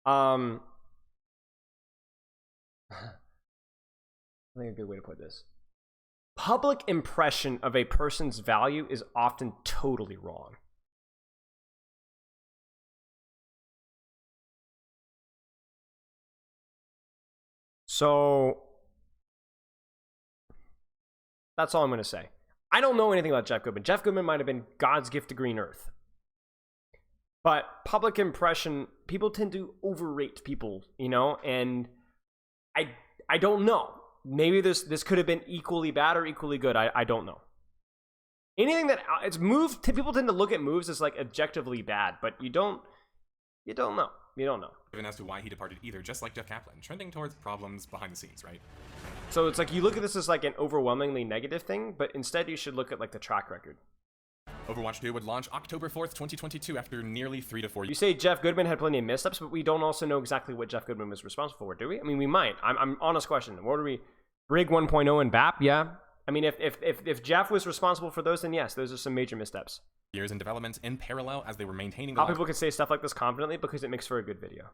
I think a good way to put this. Public impression of a person's value is often totally wrong. So that's all I'm going to say. I don't know anything about Jeff Goodman. Jeff Goodman might have been God's gift to Green Earth. But public impression, people tend to overrate people, you know, and I don't know. Maybe this could have been equally bad or equally good. I don't know. Anything that it's moved, people tend to look at moves as like objectively bad, but you don't know. You don't know. Given as to why he departed either, just like Jeff Kaplan, trending towards problems behind the scenes, right? So it's like you look at this as like an overwhelmingly negative thing, but instead you should look at like the track record. Overwatch 2 would launch October 4th, 2022 after nearly 3 to 4 You years. say Jeff Goodman had plenty of missteps, but we don't also know exactly what Jeff Goodman was responsible for, do we? I mean, we might. I'm honest question. What are we? Brig 1.0 and BAP, yeah. I mean, if Jeff was responsible for those, then yes, those are some major missteps. Years in development in parallel as they were maintaining the How people can say stuff like this confidently because it makes for a good video.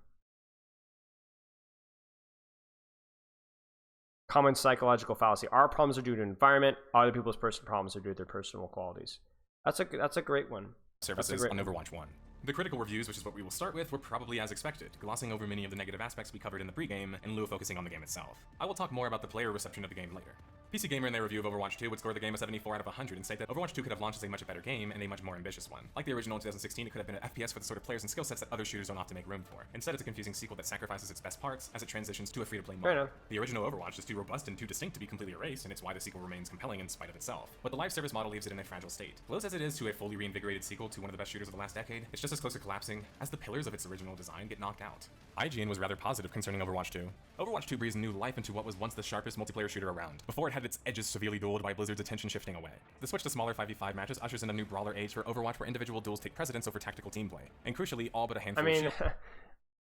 Common psychological fallacy. Our problems are due to environment. Other people's personal problems are due to their personal qualities. That's a great one. Services on Overwatch 1. The critical reviews, which is what we will start with, were probably as expected, glossing over many of the negative aspects we covered in the pregame in lieu of focusing on the game itself. I will talk more about the player reception of the game later. PC Gamer in their review of Overwatch 2 would score the game a 74 out of 100 and state that Overwatch 2 could have launched as a much better game and a much more ambitious one. Like the original in 2016, it could have been an FPS for the sort of players and skill sets that other shooters don't often make room for. Instead, it's a confusing sequel that sacrifices its best parts as it transitions to a free-to-play mode. The original Overwatch is too robust and too distinct to be completely erased, and it's why the sequel remains compelling in spite of itself. But the live service model leaves it in a fragile state. Close as it is to a fully reinvigorated sequel to one of the best shooters of the last decade, it's just as close to collapsing as the pillars of its original design get knocked out. IGN was rather positive concerning Overwatch 2. Overwatch 2 breathes new life into what was once the sharpest multiplayer shooter around, before it had its edges severely dulled by Blizzard's attention shifting away. The switch to smaller 5v5 matches ushers in a new brawler age for Overwatch where individual duels take precedence over tactical team play, and crucially, all but a handful of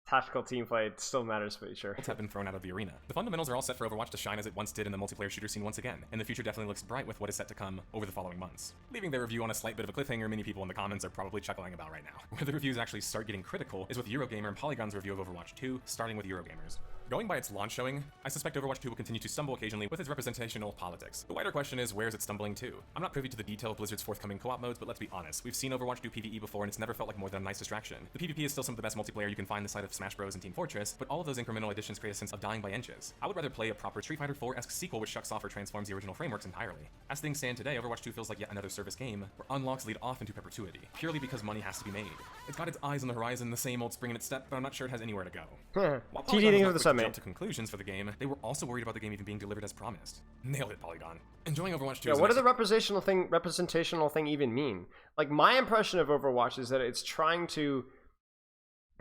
tactical team play still matters, but sure. Have been thrown out of the arena. The fundamentals are all set for Overwatch to shine as it once did in the multiplayer shooter scene once again, and the future definitely looks bright with what is set to come over the following months. Leaving their review on a slight bit of a cliffhanger many people in the comments are probably chuckling about right now. Where the reviews actually start getting critical is with Eurogamer and Polygon's review of Overwatch 2, starting with Eurogamer's. Going by its launch showing, I suspect Overwatch 2 will continue to stumble occasionally with its representational politics. The wider question is, where is it stumbling to? I'm not privy to the detail of Blizzard's forthcoming co-op modes, but let's be honest, we've seen Overwatch do PvE before and it's never felt like more than a nice distraction. The PvP is still some of the best multiplayer you can find this side of Smash Bros and Team Fortress, but all of those incremental additions create a sense of dying by inches. I would rather play a proper Street Fighter 4-esque sequel which shucks off or transforms the original frameworks entirely. As things stand today, Overwatch 2 feels like yet another service game where unlocks lead off into perpetuity, purely because money has to be made. It's got its eyes on the horizon, the same old spring in its step, but I'm not sure it has anywhere to go. While Polygon was not quick to jump to conclusions for the game, they were also worried about the game even being delivered as promised. Nailed it, Polygon. Enjoying Overwatch 2. Yeah, what does the representational thing even mean? Like, my impression of Overwatch is that it's trying to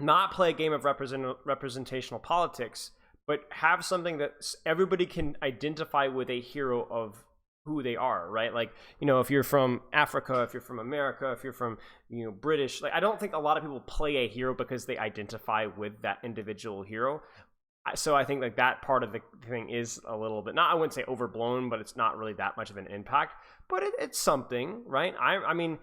not play a game of representational politics, but have something that everybody can identify with a hero of who they are, right? Like, you know, if you're from Africa, if you're from America, if you're from, you know, British, like, I don't think a lot of people play a hero because they identify with that individual hero. So I think like that part of the thing is a little bit, not, I wouldn't say overblown, but it's not really that much of an impact, but it's something, right? I mean,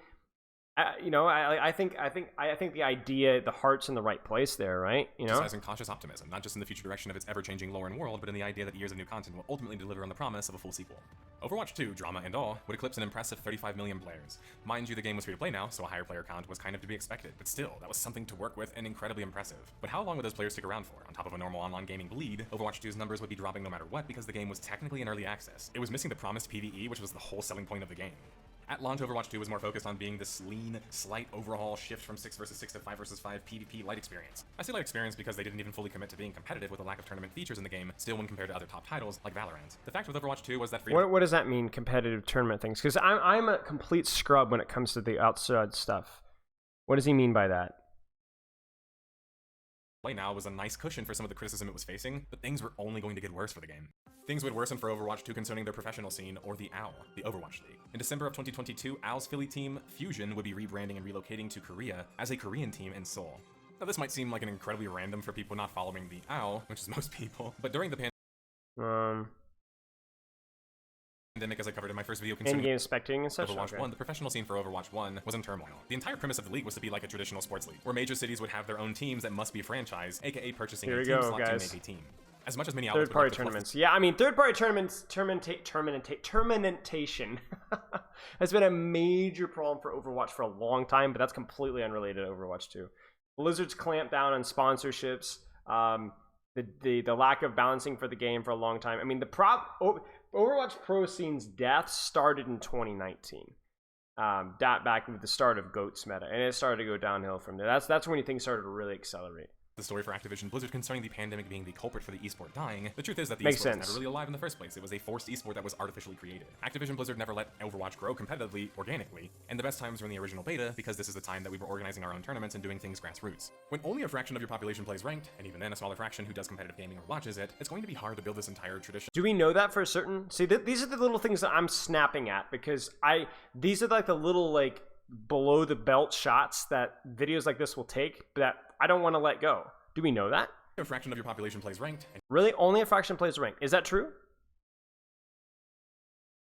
you know, I think the idea, the heart's in the right place there, right? You know, exercising cautious optimism, not just in the future direction of its ever-changing lore and world, but in the idea that years of new content will ultimately deliver on the promise of a full sequel. Overwatch 2, drama and all, would eclipse an impressive 35 million players. Mind you, the game was free to play now, so a higher player count was kind of to be expected, but still, that was something to work with and incredibly impressive. But how long would those players stick around for? On top of a normal online gaming bleed, Overwatch 2's numbers would be dropping no matter what because the game was technically in early access. It was missing the promised PvE, which was the whole selling point of the game. At launch, Overwatch 2 was more focused on being this lean, slight overhaul shift from 6 vs 6 to 5 vs 5 PvP light experience. I say light experience because they didn't even fully commit to being competitive with a lack of tournament features in the game, still when compared to other top titles like Valorant. The fact with Overwatch 2 was that what does that mean, competitive tournament things? Because I'm a complete scrub when it comes to the outside stuff. What does he mean by that? Play now was a nice cushion for some of the criticism it was facing, but things were only going to get worse for the game. Things would worsen for Overwatch 2 concerning their professional scene, or the OWL, the Overwatch League. In December of 2022, OWL's Philly team, Fusion, would be rebranding and relocating to Korea as a Korean team in Seoul. Now this might seem like an incredibly random for people not following the OWL, which is most people, but during the pandemic, as I covered in my first video concerning in-game spectating and such. Overwatch 1, the professional scene for Overwatch 1 was in turmoil. The entire premise of the league was to be like a traditional sports league, where major cities would have their own teams that must be franchised, aka purchasing a team slot to make a team. As much as many outlets third-party tournaments. Yeah, I mean, third-party tournaments, termination has been a major problem for Overwatch for a long time, but that's completely unrelated to Overwatch 2. Blizzard's clamped down on sponsorships, the lack of balancing for the game for a long time. I mean, Overwatch Pro scene's death started in 2019. Back with the start of GOAT's meta, and it started to go downhill from there. That's when things started to really accelerate. The story for Activision Blizzard concerning the pandemic being the culprit for the esport dying, the truth is that the esport was never really alive in the first place. It was a forced esport that was artificially created. Activision Blizzard never let Overwatch grow competitively, organically, and the best times were in the original beta because this is the time that we were organizing our own tournaments and doing things grassroots. When only a fraction of your population plays ranked, and even then a smaller fraction who does competitive gaming or watches it, it's going to be hard to build this entire tradition. Do we know that for certain? See, these are the little things that I'm snapping at because these are like the little like below the belt shots that videos like this will take that I don't want to let go. Do we know that? A fraction of your population plays ranked. Really? Only a fraction plays ranked. Is that true?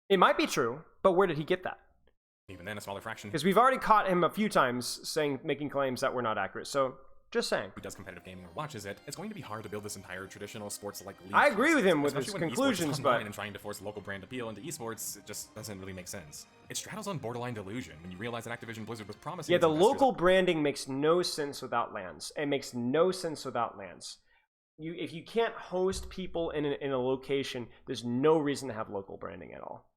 It might be true, but where did he get that? Even then, a smaller fraction Because we've already caught him a few times making claims that were not accurate. So just saying. who does competitive gaming or watches it, it's going to be hard to build this entire traditional sports-like league. I agree with him with Especially his when esports is conclusions, online but and trying to force local brand appeal into esports, it just doesn't really make sense. It straddles on borderline delusion when you realize that Activision Blizzard was promising. yeah, its the investors local branding makes no sense without LANs. It makes no sense without LANs. If you can't host people in a location, there's no reason to have local branding at all.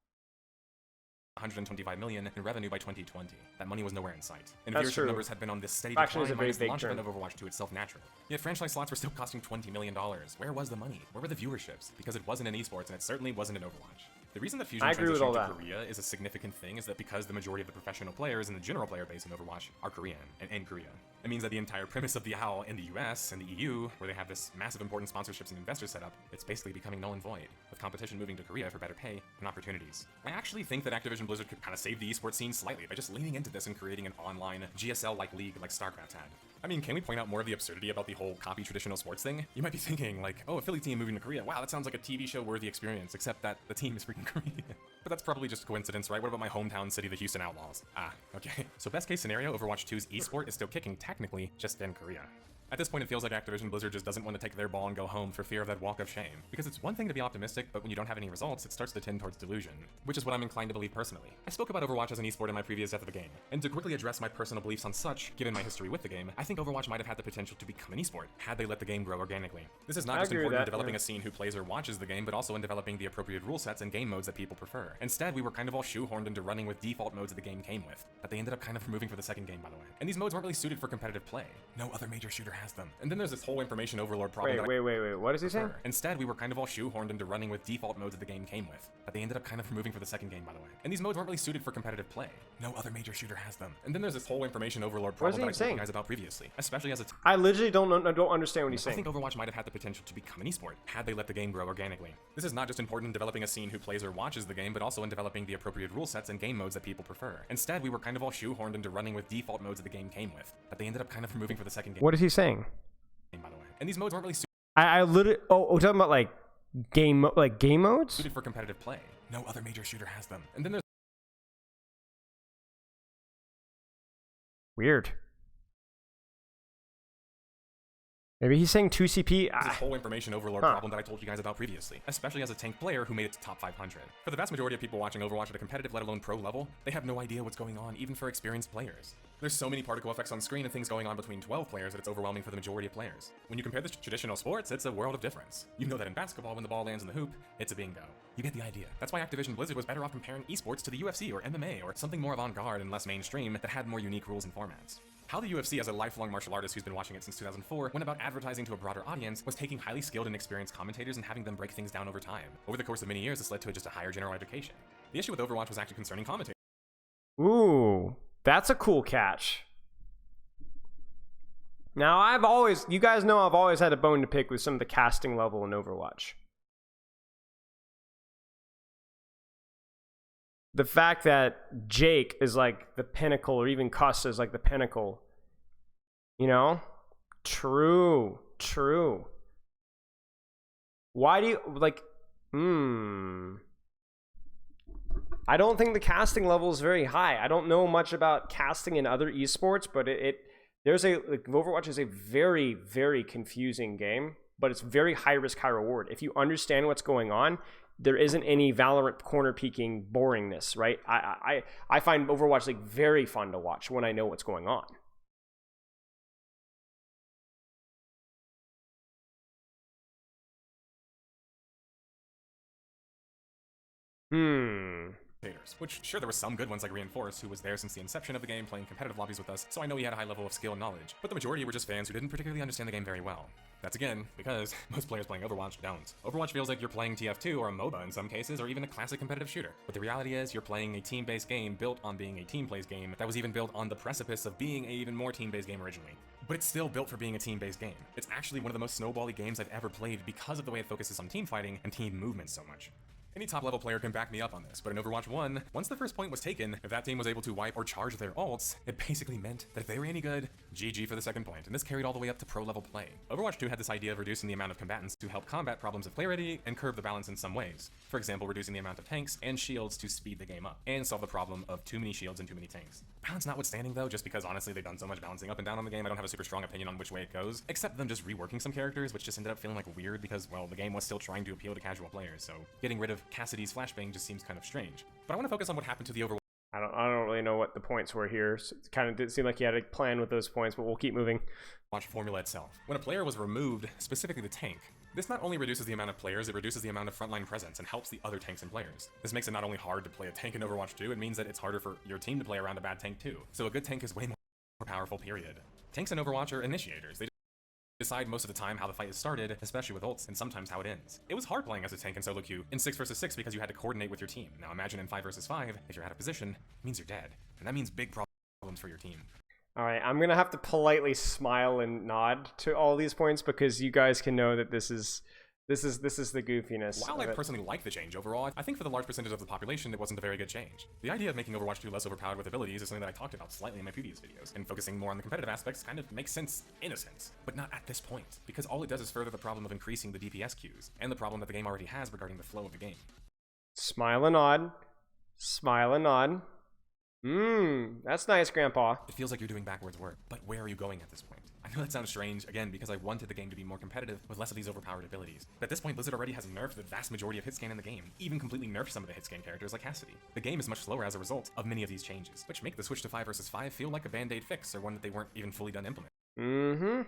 125 million in revenue by 2020. That money was nowhere in sight. And That's viewership true. numbers had been on this steady Faction is decline a very minus the big launch term. event of Overwatch 2 itself naturally. Yet franchise slots were still costing $20 million. Where was the money? Where were the viewerships? Because it wasn't in esports, and it certainly wasn't in Overwatch. The reason that Fusion I agree with all transitioned to that. Korea is a significant thing is that because the majority of the professional players and the general player base in Overwatch are Korean and in Korea. It means that the entire premise of the OWL in the US and the EU, where they have this massive important sponsorships and investors set up, it's basically becoming null and void, with competition moving to Korea for better pay and opportunities. I actually think that Activision Blizzard could kind of save the esports scene slightly by just leaning into this and creating an online GSL-like league like StarCraft had. I mean, can we point out more of the absurdity about the whole copy traditional sports thing? You might be thinking, like, oh, a Philly team moving to Korea. Wow, that sounds like a TV show-worthy experience, except that the team is freaking Korean. But that's probably just a coincidence, right? What about my hometown city, the Houston Outlaws? Ah, okay. So best case scenario, Overwatch 2's esport is still kicking, technically, just in Korea. At this point, it feels like Activision Blizzard just doesn't want to take their ball and go home for fear of that walk of shame. Because it's one thing to be optimistic, but when you don't have any results, it starts to tend towards delusion. Which is what I'm inclined to believe personally. I spoke about Overwatch as an esport in my previous Death of the Game. And to quickly address my personal beliefs on such, given my history with the game, I think Overwatch might have had the potential to become an esport, had they let the game grow organically. This is not I just agree with important in that, developing yeah. a scene who plays or watches the game, but also in developing the appropriate rule sets and game modes that people prefer. Instead, we were kind of all shoehorned into running with default modes that the game came with, that they ended up kind of removing for the second game, by the way. And these modes weren't really suited for competitive play. No other major shooter has them. And then there's this whole information overload problem that Wait. What is he saying? Instead, we were kind of all shoehorned into running with default modes that the game came with, that they ended up kind of removing for the second game, by the way. And these modes weren't really suited for competitive play. No other major shooter has them. And then there's this whole information overload What is problem he that I told saying? you guys about previously, especially as a I literally don't understand what he's I saying. think Overwatch might have had the potential to become an esport, had they let the game grow organically. This is not just important in developing a scene who plays or watches the game, but also in developing the appropriate rule sets and game modes that people prefer. Instead, we were kind of all shoehorned into running with default modes that the game came with, that they ended up kind of removing for the second game, What is he saying? by the way. And these modes weren't really I literally. Oh, we're talking about like game modes. suited for competitive play. No other major shooter has them. And then there's Weird. Maybe he's saying 2CP. this whole information overload problem that I told you guys about previously, especially as a tank player who made it to top 500. For the vast majority of people watching Overwatch at a competitive, let alone pro level, they have no idea what's going on, even for experienced players. There's so many particle effects on screen and things going on between 12 players that it's overwhelming for the majority of players. When you compare this to traditional sports, it's a world of difference. You know that in basketball, when the ball lands in the hoop, it's a bingo. You get the idea. That's why Activision Blizzard was better off comparing esports to the UFC or MMA or something more avant-garde and less mainstream that had more unique rules and formats. How the UFC, as a lifelong martial artist who's been watching it since 2004, went about advertising to a broader audience was taking highly skilled and experienced commentators and having them break things down over time. Over the course of many years, this led to just a higher general education. The issue with Overwatch was actually concerning commentators. Ooh, that's a cool catch. Now, you guys know I've always had a bone to pick with some of the casting level in Overwatch. The fact that Jake is like the pinnacle, or even Cuss is like the pinnacle. You know? True. Why do you, like, I don't think the casting level is very high. I don't know much about casting in other esports, but Overwatch is a very, very confusing game, but it's very high risk, high reward. If you understand what's going on, there isn't any Valorant corner peeking boringness, right? I find Overwatch like very fun to watch when I know what's going on. Which, sure, there were some good ones like Reinforce, who was there since the inception of the game, playing competitive lobbies with us, so I know he had a high level of skill and knowledge. But the majority were just fans who didn't particularly understand the game very well. That's again, because most players playing Overwatch don't. Overwatch feels like you're playing TF2 or a MOBA in some cases, or even a classic competitive shooter. But the reality is, you're playing a team-based game built on being a team-plays game that was even built on the precipice of being an even more team-based game originally. But it's still built for being a team-based game. It's actually one of the most snowbally games I've ever played because of the way it focuses on team fighting and team movement so much. Any top-level player can back me up on this, but in Overwatch 1, once the first point was taken, if that team was able to wipe or charge their ults, it basically meant that if they were any good, GG for the second point, and this carried all the way up to pro-level play. Overwatch 2 had this idea of reducing the amount of combatants to help combat problems of clarity and curb the balance in some ways. For example, reducing the amount of tanks and shields to speed the game up, and solve the problem of too many shields and too many tanks. Balance notwithstanding though, just because honestly they've done so much balancing up and down on the game, I don't have a super strong opinion on which way it goes, except them just reworking some characters, which just ended up feeling like weird because, well, the game was still trying to appeal to casual players, so getting rid of Cassidy's flashbang just seems kind of strange. But I want to focus on what happened to the Overwatch I don't really know what the points were here. So it kind of did seem like you had a plan with those points, but we'll keep moving. formula itself. When a player was removed, specifically the tank, this not only reduces the amount of players, it reduces the amount of frontline presence and helps the other tanks and players. This makes it not only hard to play a tank in Overwatch 2, it means that it's harder for your team to play around a bad tank too. So a good tank is way more powerful, period. Tanks in Overwatch are initiators. They decide most of the time how the fight is started, especially with ults, and sometimes how it ends. It was hard playing as a tank in solo queue in 6 versus 6 because you had to coordinate with your team. Now imagine in 5 versus 5, if you're out of position, it means you're dead. And that means big problems for your team. Alright, I'm gonna have to politely smile and nod to all these points because you guys can know that this is the goofiness. While I personally like the change overall, I think for the large percentage of the population, it wasn't a very good change. The idea of making Overwatch 2 less overpowered with abilities is something that I talked about slightly in my previous videos, and focusing more on the competitive aspects kind of makes sense in a sense, but not at this point, because all it does is further the problem of increasing the DPS queues, and the problem that the game already has regarding the flow of the game. Smile and nod. Smile and nod. That's nice, Grandpa. It feels like you're doing backwards work, but where are you going at this point? I know that sounds strange, again, because I wanted the game to be more competitive with less of these overpowered abilities. But at this point, Blizzard already has nerfed the vast majority of hitscan in the game, even completely nerfed some of the hitscan characters like Cassidy. The game is much slower as a result of many of these changes, which make the switch to 5 versus 5 feel like a band-aid fix, or one that they weren't even fully done implementing.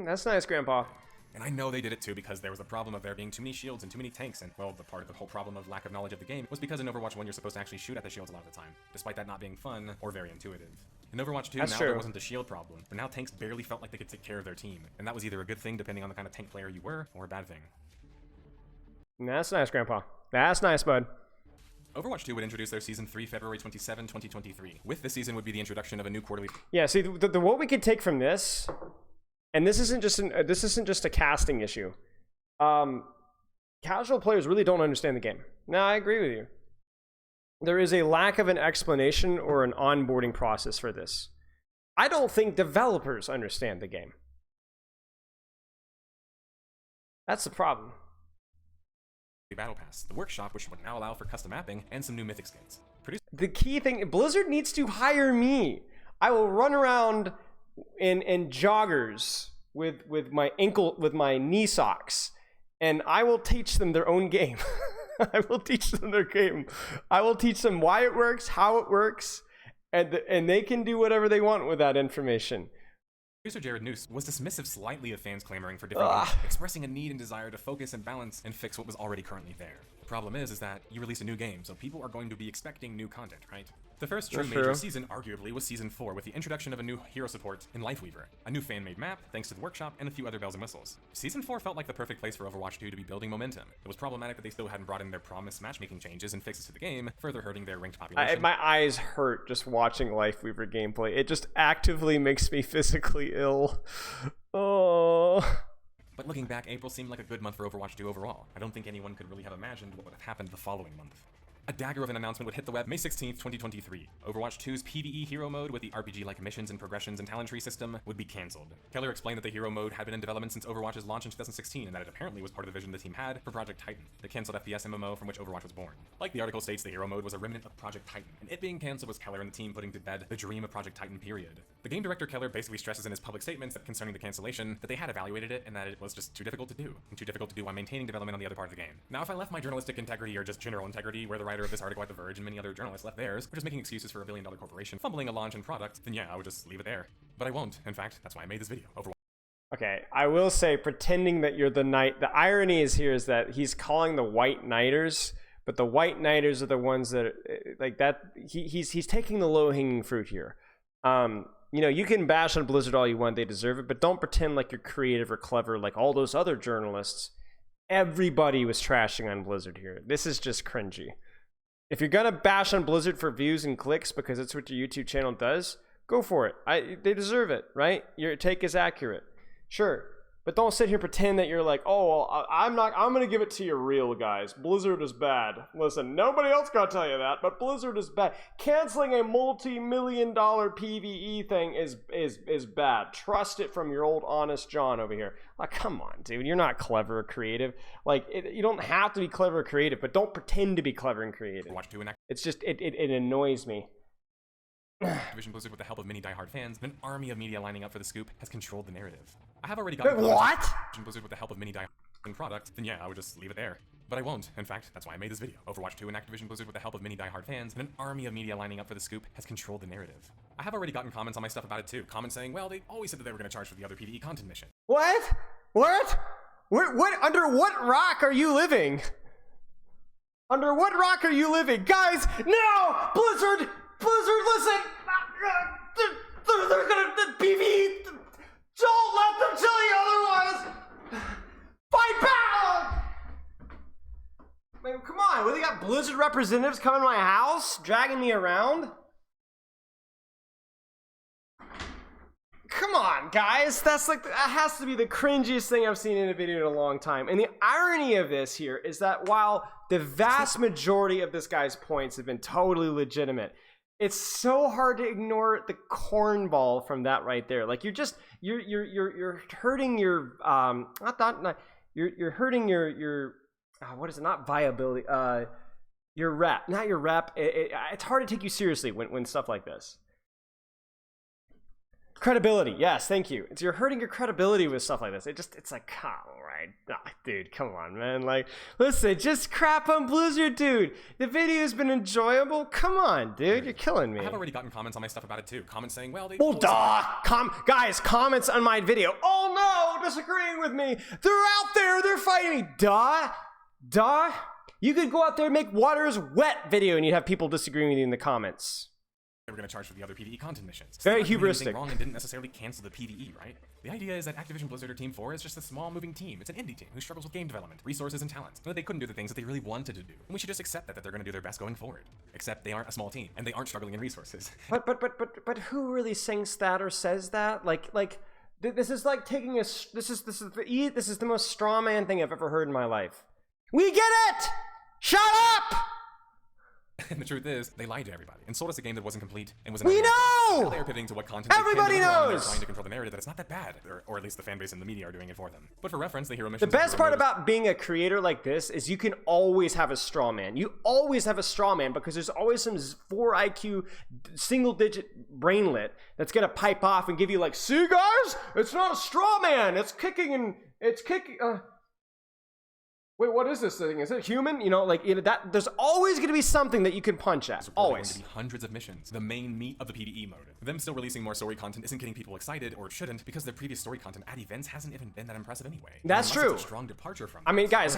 That's nice, Grandpa. And I know they did it too because there was a problem of there being too many shields and too many tanks, and well, the part of the whole problem of lack of knowledge of the game was because in Overwatch 1 you're supposed to actually shoot at the shields a lot of the time, despite that not being fun or very intuitive. In Overwatch 2, That's now true. there wasn't a shield problem, but now tanks barely felt like they could take care of their team, and that was either a good thing depending on the kind of tank player you were, or a bad thing. That's nice, Grandpa. That's nice, bud. Overwatch 2 would introduce their Season 3 February 27, 2023. With this season would be the introduction of a new quarterly... Yeah, see, what we could take from this, and this isn't just a casting issue. Casual players really don't understand the game. Now, I agree with you. There is a lack of an explanation or an onboarding process for this. I don't think developers understand the game. That's the problem. Battle Pass, the workshop, which would now allow for custom mapping and some new mythic skins. The key thing, Blizzard needs to hire me. I will run around in joggers with my knee socks, and I will teach them their own game. I will teach them their game. I will teach them why it works, how it works, and they can do whatever they want with that information. Producer Jared Noose was dismissive slightly of fans clamoring for different games, expressing a need and desire to focus and balance and fix what was already currently there. The problem is that you release a new game, so people are going to be expecting new content, right? The first true major season, arguably, was Season 4, with the introduction of a new hero support in Lifeweaver, a new fan-made map, thanks to the workshop, and a few other bells and whistles. Season 4 felt like the perfect place for Overwatch 2 to be building momentum. It was problematic that they still hadn't brought in their promised matchmaking changes and fixes to the game, further hurting their ranked population. My eyes hurt just watching Lifeweaver gameplay. It just actively makes me physically ill. Oh. But looking back, April seemed like a good month for Overwatch 2 overall. I don't think anyone could really have imagined what would have happened the following month. A dagger of an announcement would hit the web May 16th, 2023. Overwatch 2's PvE hero mode with the RPG-like missions and progressions and talent tree system would be cancelled. Keller explained that the hero mode had been in development since Overwatch's launch in 2016 and that it apparently was part of the vision the team had for Project Titan, the cancelled FPS MMO from which Overwatch was born. Like the article states, the hero mode was a remnant of Project Titan, and it being cancelled was Keller and the team putting to bed the dream of Project Titan, period. The game director Keller basically stresses in his public statements that concerning the cancellation that they had evaluated it and that it was just too difficult to do, and too difficult to do while maintaining development on the other part of the game. Now, if I left my journalistic integrity or just general integrity where the writer of this article at The Verge and many other journalists left theirs, or just making excuses for a billion-dollar corporation fumbling a launch and product, then yeah, I would just leave it there. But I won't. In fact, that's why I made this video. Okay, I will say, pretending that you're the knight, the irony is here is that he's calling the white knighters, but the white knighters are the ones that, like that, he's taking the low-hanging fruit here. You know, you can bash on Blizzard all you want, they deserve it, but don't pretend like you're creative or clever like all those other journalists. Everybody was trashing on Blizzard here. This is just cringy. If you're gonna bash on Blizzard for views and clicks because it's what your YouTube channel does, go for it. They deserve it, right? Your take is accurate. Sure, But don't sit here and pretend that you're like, oh, well, I'm gonna give it to you real, guys. Blizzard is bad. Listen, nobody else gotta tell you that, but Blizzard is bad. Canceling a multi-million-dollar PvE thing is bad. Trust it from your old honest John over here. Like, come on, dude, you're not clever or creative. Like, you don't have to be clever or creative, but don't pretend to be clever and creative. It's just, it annoys me. Activision Blizzard, with the help of many diehard fans and an army of media lining up for the scoop, has controlled the narrative. I have already gotten what? Activision Blizzard, with the help of many diehard product, then yeah, I would just leave it there. But I won't. In fact, that's why I made this video. Overwatch 2 and Activision Blizzard, with the help of many diehard fans and an army of media lining up for the scoop, has controlled the narrative. I have already gotten comments on my stuff about it too. Comments saying, well, they always said that they were going to charge for the other PvE content mission. What? What? Under what rock are you living? Under what rock are you living? Guys, no! Blizzard, listen! They're gonna, the PvE, don't let them tell you otherwise! Fight back! Man, come on, what, they got Blizzard representatives coming to my house, dragging me around? Come on, guys, that has to be the cringiest thing I've seen in a video in a long time. And the irony of this here is that while the vast majority of this guy's points have been totally legitimate, it's so hard to ignore the cornball from that right there. Like, you're hurting your you're hurting your what is it? Not viability. Your rep, not your rep. It's hard to take you seriously when stuff like this. Credibility, yes, thank you. You're hurting your credibility with stuff like this. It's like, all right, dude, come on, man. Like, listen, just crap on Blizzard, dude. The video's been enjoyable. Come on, dude, you're killing me. I have already gotten comments on my stuff about it too. Comments saying, well, they... Well, duh. Guys, comments on my video. Oh no, disagreeing with me. They're out there, they're fighting me. Duh. You could go out there and make water is wet video and you'd have people disagreeing with you in the comments. They were going to charge for the other PvE content missions. Very they didn't do anything hubristic. wrong and didn't necessarily cancel the PvE, right? The idea is that Activision Blizzard or Team 4 is just a small moving team. It's an indie team who struggles with game development, resources, and talent. That they couldn't do the things that they really wanted to do. And we should just accept that they're going to do their best going forward. Except they aren't a small team, and they aren't struggling in resources. But who really thinks that or says that? Like this is like taking a this is the most straw man thing I've ever heard in my life. We get it. Shut up. And the truth is, they lied to everybody and sold us a game that wasn't complete and was. We know. Now they are pivoting to what content Everybody they can deliver on, and knows. they're trying to control the narrative that it's not that bad, or at least the fan base and the media are doing it for them. But for reference, the hero missions. The best part about being a creator like this is you can always have a straw man. You always have a straw man because there's always some 4 IQ single-digit brainlet that's gonna pipe off and give you like, see guys, it's not a straw man. It's kicking. Wait, what is this thing? Is it human? You know, like that. There's always going to be something that you can punch at. Always. Going to be hundreds of missions, the main meat of the PvE mode. Them still releasing more story content isn't getting people excited, or it shouldn't, because their previous story content at events hasn't even been that impressive anyway. That's true. It's a strong departure from. I mean, guys,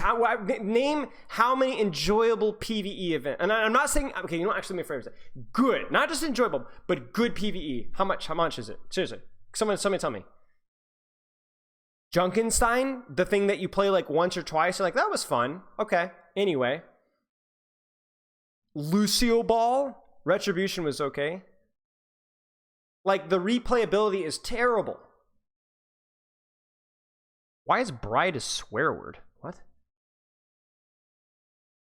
name how many enjoyable PvE events. And I'm not saying okay. You know, actually, let me phrase it. Good, not just enjoyable, but good PvE. How much? How much is it? Seriously, somebody tell me. Junkenstein, the thing that you play like once or twice, you're like, that was fun. Okay. Anyway. Lucio Ball, Retribution was okay. Like, the replayability is terrible. Why is bride a swear word? What?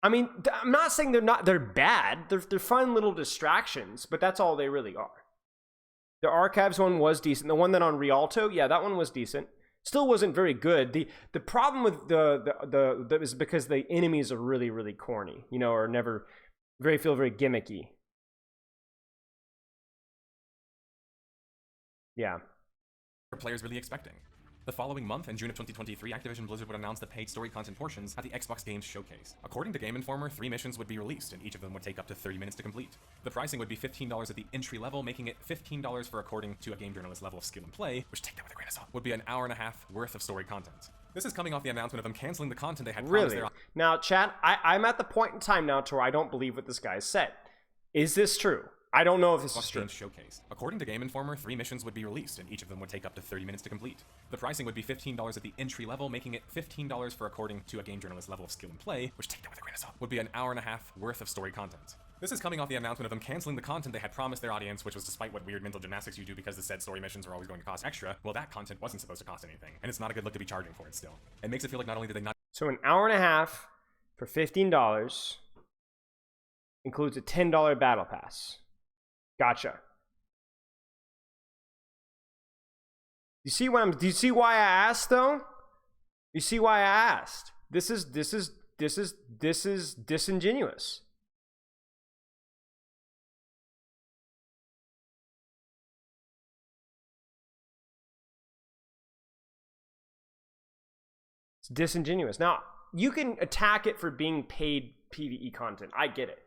I mean, I'm not saying they're bad. They're fun little distractions, but that's all they really are. The Archives one was decent. The one that on Rialto, yeah, that one was decent. Still wasn't very good. The problem with the is because the enemies are really, really corny, you know, or never feel very gimmicky. Yeah. Are players really expecting? The following month, in June of 2023, Activision Blizzard would announce the paid story content portions at the Xbox Games Showcase. According to Game Informer, 3 missions would be released, and each of them would take up to 30 minutes to complete. The pricing would be $15 at the entry level, making it $15 for according to a game journalist level of skill and play, which, take that with a grain of salt, would be an hour and a half worth of story content. This is coming off the announcement of them canceling the content they had promised. Really? Now, chat, I'm at the point in time now to where I don't believe what this guy said. Is this true? I don't know if this is true. Showcase. According to Game Informer, 3 missions would be released, and each of them would take up to 30 minutes to complete. The pricing would be $15 at the entry level, making it $15 for according to a game journalist level of skill and play, which, take that with a grain of salt, would be an hour and a half worth of story content. This is coming off the announcement of them canceling the content they had promised their audience, which was despite what weird mental gymnastics you do because the said story missions are always going to cost extra. Well, that content wasn't supposed to cost anything, and it's not a good look to be charging for it still. It makes it feel like not only did they not So an hour and a half for $15 includes a $10 battle pass. Gotcha. You see what I'm? Do you see why I asked though? You see why I asked? This is disingenuous. It's disingenuous. Now, you can attack it for being paid PvE content. I get it.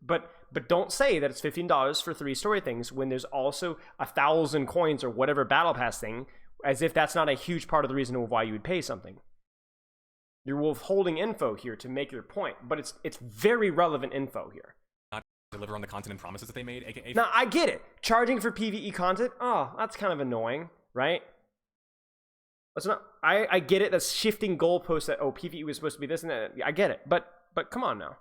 But don't say that it's $15 for 3 story things when there's also 1,000 coins or whatever battle pass thing, as if that's not a huge part of the reason of why you would pay something. You're withholding info here to make your point, but it's very relevant info here. deliver on the content and promises that they made, aka... Now, I get it. Charging for PvE content, oh, that's kind of annoying, right? That's not... I get it. That's shifting goalposts that, oh, PvE was supposed to be this and that. I get it. But come on now.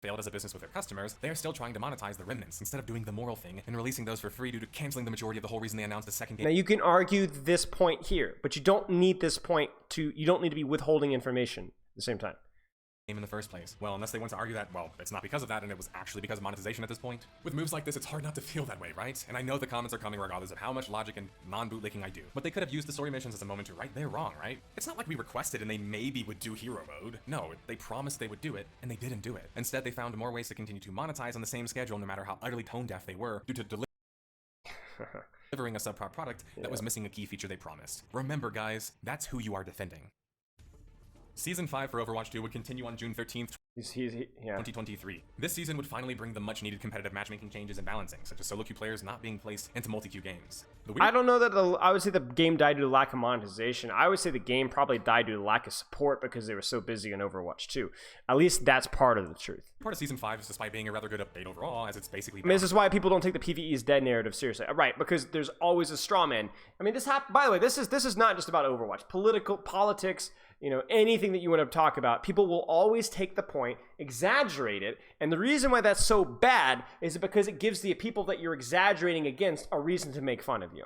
Failed as a business with their customers, they're still trying to monetize the remnants instead of doing the moral thing and releasing those for free due to canceling the majority of the whole reason they announced the second game. Now, you can argue this point here, but you don't need this point to... You don't need to be withholding information at the same time. In the first place. Well, unless they want to argue that, well, it's not because of that and it was actually because of monetization at this point. With moves like this, it's hard not to feel that way, right? And I know the comments are coming regardless of how much logic and non-bootlicking I do. But they could have used the story missions as a moment to right their wrong, right? It's not like we requested and they maybe would do hero mode. No, they promised they would do it, and they didn't do it. Instead, they found more ways to continue to monetize on the same schedule no matter how utterly tone-deaf they were due to delivering a subpar product that was missing a key feature they promised. Remember, guys, that's who you are defending. Season 5 for Overwatch 2 would continue on June 13th, 2023. This season would finally bring the much-needed competitive matchmaking changes and balancing, such as solo queue players not being placed into multi-queue games. I don't know that I would say the game died due to lack of monetization. I would say the game probably died due to lack of support because they were so busy in Overwatch 2. At least that's part of the truth. Part of Season 5 is despite being a rather good update overall, as it's basically... I mean, this is why people don't take the PvE is dead narrative seriously. Right, because there's always a straw man. I mean, by the way, this is not just about Overwatch. Politics, you know, anything that you want to talk about, people will always take the point, exaggerate it, and the reason why that's so bad is because it gives the people that you're exaggerating against a reason to make fun of you.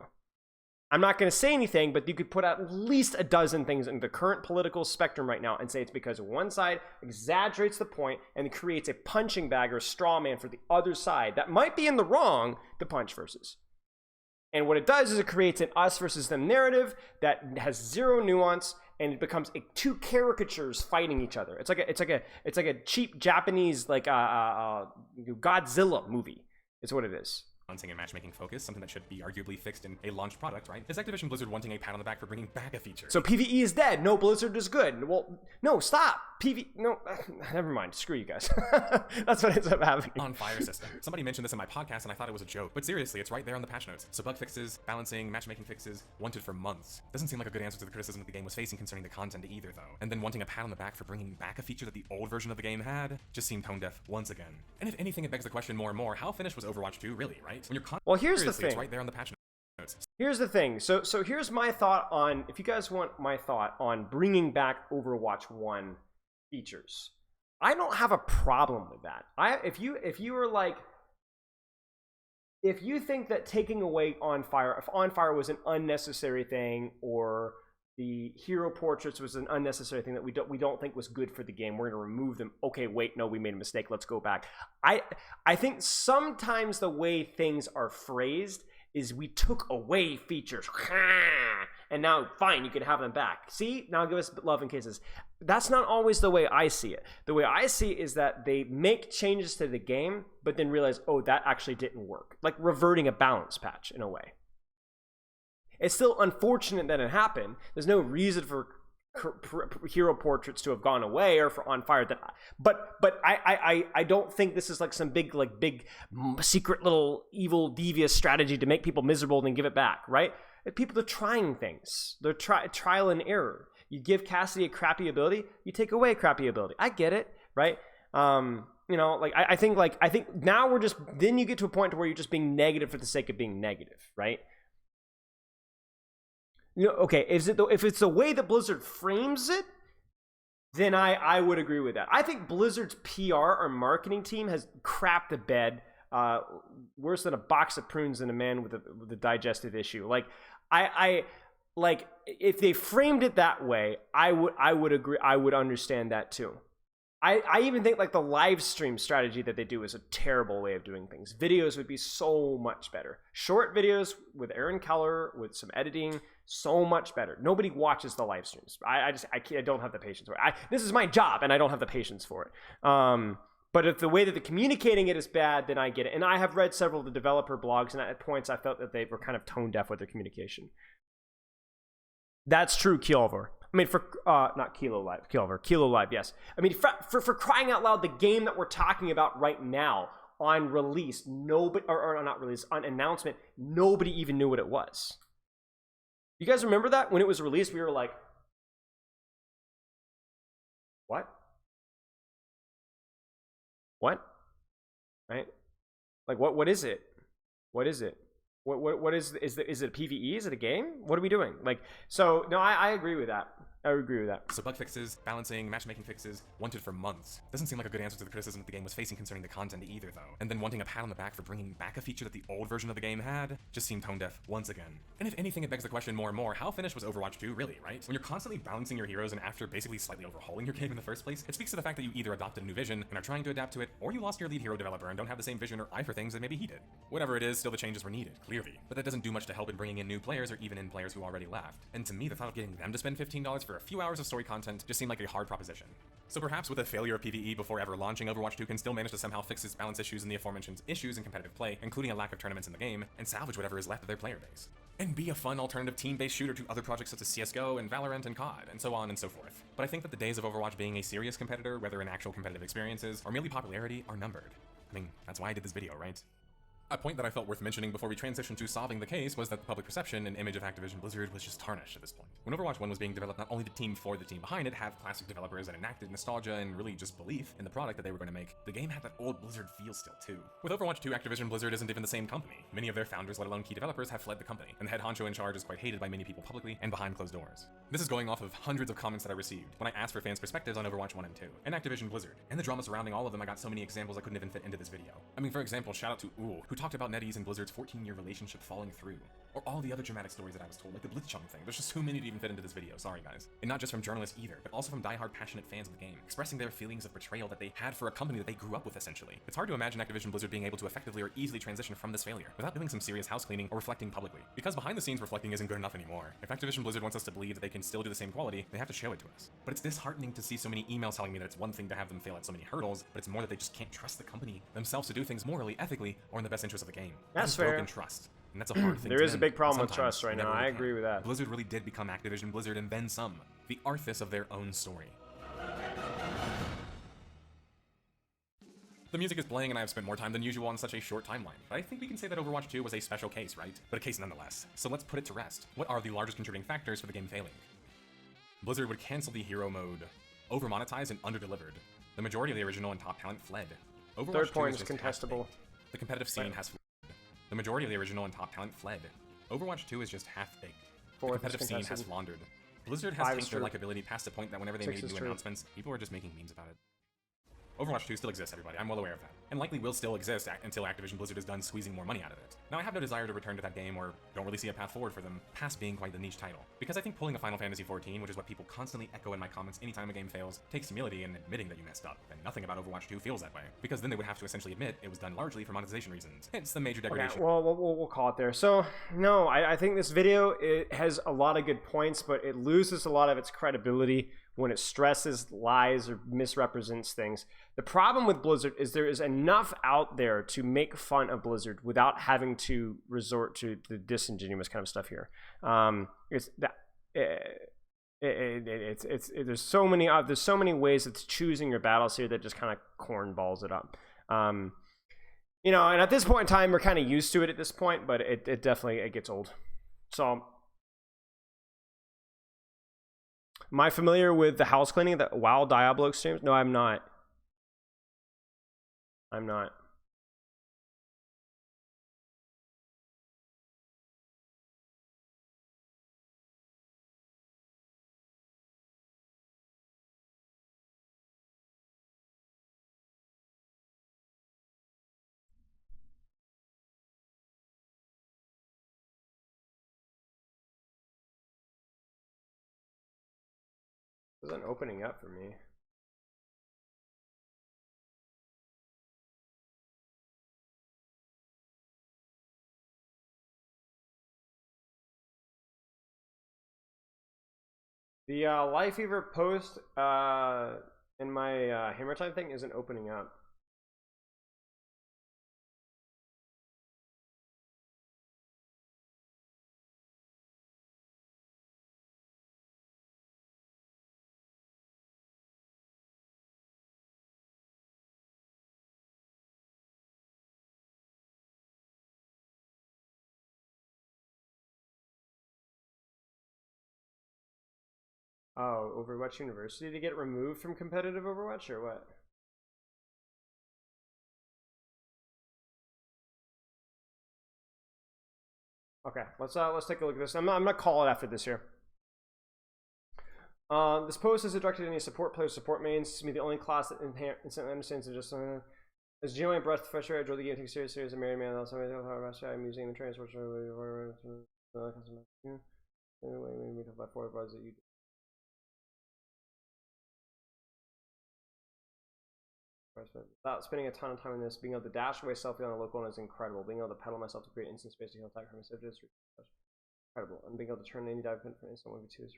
I'm not going to say anything, but you could put out at least a dozen things in the current political spectrum right now and say it's because one side exaggerates the point and creates a punching bag or a straw man for the other side that might be in the wrong to punch versus. And what it does is it creates an us versus them narrative that has zero nuance, and it becomes two caricatures fighting each other. It's like a cheap Japanese Godzilla movie. It's what it is. Balancing and matchmaking focus, something that should be arguably fixed in a launch product, right? Is Activision Blizzard wanting a pat on the back for bringing back a feature? So PvE is dead. No, Blizzard is good. Well, no, stop. No, never mind. Screw you guys. That's what ends up happening. On fire system. Somebody mentioned this in my podcast and I thought it was a joke, but seriously, it's right there on the patch notes. So bug fixes, balancing, matchmaking fixes, wanted for months. Doesn't seem like a good answer to the criticism that the game was facing concerning the content either, though. And then wanting a pat on the back for bringing back a feature that the old version of the game had just seemed tone deaf once again. And if anything, it begs the question more and more: how finished was Overwatch 2 really, right? When you're well, here's the thing. It's right there on the patch notes. Here's the thing. So here's my thought on, if you guys want my thought on bringing back Overwatch 1 features. I don't have a problem with that. If you think that taking away On Fire, if On Fire was an unnecessary thing, or the hero portraits was an unnecessary thing that we don't think was good for the game, we're going to remove them. Okay, wait, no, we made a mistake. Let's go back. I think sometimes the way things are phrased is we took away features. And now, fine, you can have them back. See? Now give us love in cases. That's not always the way I see it. The way I see it is that they make changes to the game, but then realize, oh, that actually didn't work. Like reverting a balance patch in a way. It's still unfortunate that it happened. There's no reason for hero portraits to have gone away or for On Fire. But I don't think this is like some big secret little evil devious strategy to make people miserable and then give it back, right? People are trying things. They're trial and error. You give Cassidy a crappy ability, you take away a crappy ability. I get it, right? You know, like I think now then you get to a point where you're just being negative for the sake of being negative, right? You know, okay, if it's the way that Blizzard frames it, then I would agree with that. I think Blizzard's PR or marketing team has crapped the bed worse than a box of prunes in a man with a digestive issue. Like I like if they framed it that way, I would agree. I would understand that too. I even think like the live stream strategy that they do is a terrible way of doing things. Videos would be so much better. Short videos with Aaron Keller with some editing, so much better. Nobody watches the live streams. I don't have the patience for it. This is my job and I don't have the patience for it. But if the way that they're communicating it is bad, then I get it. And I have read several of the developer blogs, and at points I felt that they were kind of tone deaf with their communication. That's true, Kielver. I mean, for not Kilo Live, Kielver, Kilo Live, yes. I mean, for crying out loud, the game that we're talking about right now on release, nobody or not release on announcement, nobody even knew what it was. You guys remember that when it was released? We were like, what? What? Right? Like what is it? What is it? What is it a PvE? Is it a game? What are we doing? Like, so no, I agree with that. I would agree with that. So bug fixes, balancing, matchmaking fixes, wanted for months. Doesn't seem like a good answer to the criticism that the game was facing concerning the content either, though. And then wanting a pat on the back for bringing back a feature that the old version of the game had just seemed tone deaf once again. And if anything, it begs the question more and more, how finished was Overwatch 2 really, right? When you're constantly balancing your heroes and after basically slightly overhauling your game in the first place, it speaks to the fact that you either adopted a new vision and are trying to adapt to it, or you lost your lead hero developer and don't have the same vision or eye for things that maybe he did. Whatever it is, still the changes were needed, clearly. But that doesn't do much to help in bringing in new players or even in players who already left. And to me, the thought of getting them to spend $15 for a few hours of story content just seemed like a hard proposition. So perhaps with a failure of PvE before ever launching, Overwatch 2 can still manage to somehow fix its balance issues and the aforementioned issues in competitive play, including a lack of tournaments in the game, and salvage whatever is left of their player base. And be a fun alternative team-based shooter to other projects such as CSGO and Valorant and COD, and so on and so forth. But I think that the days of Overwatch being a serious competitor, whether in actual competitive experiences or merely popularity, are numbered. I mean, that's why I did this video, right? A point that I felt worth mentioning before we transitioned to solving the case was that the public perception and image of Activision Blizzard was just tarnished at this point. When Overwatch 1 was being developed, not only did team for the team behind it have classic developers that enacted nostalgia and really just belief in the product that they were going to make, the game had that old Blizzard feel still too. With Overwatch 2, Activision Blizzard isn't even the same company. Many of their founders, let alone key developers, have fled the company, and the head honcho in charge is quite hated by many people publicly and behind closed doors. This is going off of hundreds of comments that I received when I asked for fans' perspectives on Overwatch 1 and 2, and Activision Blizzard. And the drama surrounding all of them, I got so many examples I couldn't even fit into this video. I mean, for example, shout out to Uhl, who talked about NetEase and Blizzard's 14-year relationship falling through, or all the other dramatic stories that I was told, like the Blitzchung thing. There's just too many to even fit into this video, sorry guys. And not just from journalists either, but also from diehard passionate fans of the game, expressing their feelings of betrayal that they had for a company that they grew up with essentially. It's hard to imagine Activision Blizzard being able to effectively or easily transition from this failure without doing some serious house cleaning or reflecting publicly. Because behind the scenes reflecting isn't good enough anymore. If Activision Blizzard wants us to believe that they can still do the same quality, they have to show it to us. But it's disheartening to see so many emails telling me that it's one thing to have them fail at so many hurdles, but it's more that they just can't trust the company themselves to do things morally, ethically, or in the best interest of the game. That's fair. Broken trust. And that's a hard thing There to is a mend, big problem with sometimes trust right never now. really I can. agree with that. Blizzard really did become Activision Blizzard and then some. The Arthas of their own story. The music is playing and I have spent more time than usual on such a short timeline, but I think we can say that Overwatch 2 was a special case, right? But a case nonetheless. So let's put it to rest. What are the largest contributing factors for the game failing? Blizzard would cancel the hero mode, over-monetized and under-delivered. The majority of the original and top talent fled. Overwatch Third 2 point is is just contestable. half-baked. The competitive scene has fled. The majority of the original and top talent fled. Overwatch 2 is just half-baked. The Fourth is competitive scene has contested. floundered. Blizzard has Five is tanked their true. likability past the point that whenever they Six made is new true. announcements, people were just making memes about it. Overwatch 2 still exists, everybody. I'm well aware of that. And likely will still exist until Activision Blizzard is done squeezing more money out of it. Now, I have no desire to return to that game or don't really see a path forward for them, past being quite the niche title. Because I think pulling a Final Fantasy XIV, which is what people constantly echo in my comments anytime a game fails, takes humility in admitting that you messed up. And nothing about Overwatch 2 feels that way. Because then they would have to essentially admit it was done largely for monetization reasons. Hence the major Okay, degradation. well, we'll call it there. So, no, I think this video, it has a lot of good points, but it loses a lot of its credibility when it stresses, lies, or misrepresents things. The problem with Blizzard is there is enough out there to make fun of Blizzard without having to resort to the disingenuous kind of stuff here. It's that there's so many ways of choosing your battles here that just kind of cornballs it up. You know, and at this point in time, we're kind of used to it at this point, but it definitely gets old. So, am I familiar with the house cleaning that WoW Diablo streams? No, I'm not. I'm not. Isn't opening up for me. The Life Fever post in my Hammertime thing isn't opening up. Oh, Overwatch University to get removed from competitive Overwatch or what? Okay, let's take a look at this. I'm gonna call it after this here. This post is directed at any support players, support mains. To be the only class that instantly understands and just as genuine breath fresh air. I draw the game take seriously as a married man. Also, I'm using the transport. Without spending a ton of time on this, being able to dash away selfie on a local one is incredible. Being able to pedal myself to create instant space to heal attack from myself is incredible. And being able to turn any dive pin for instant 1v2 is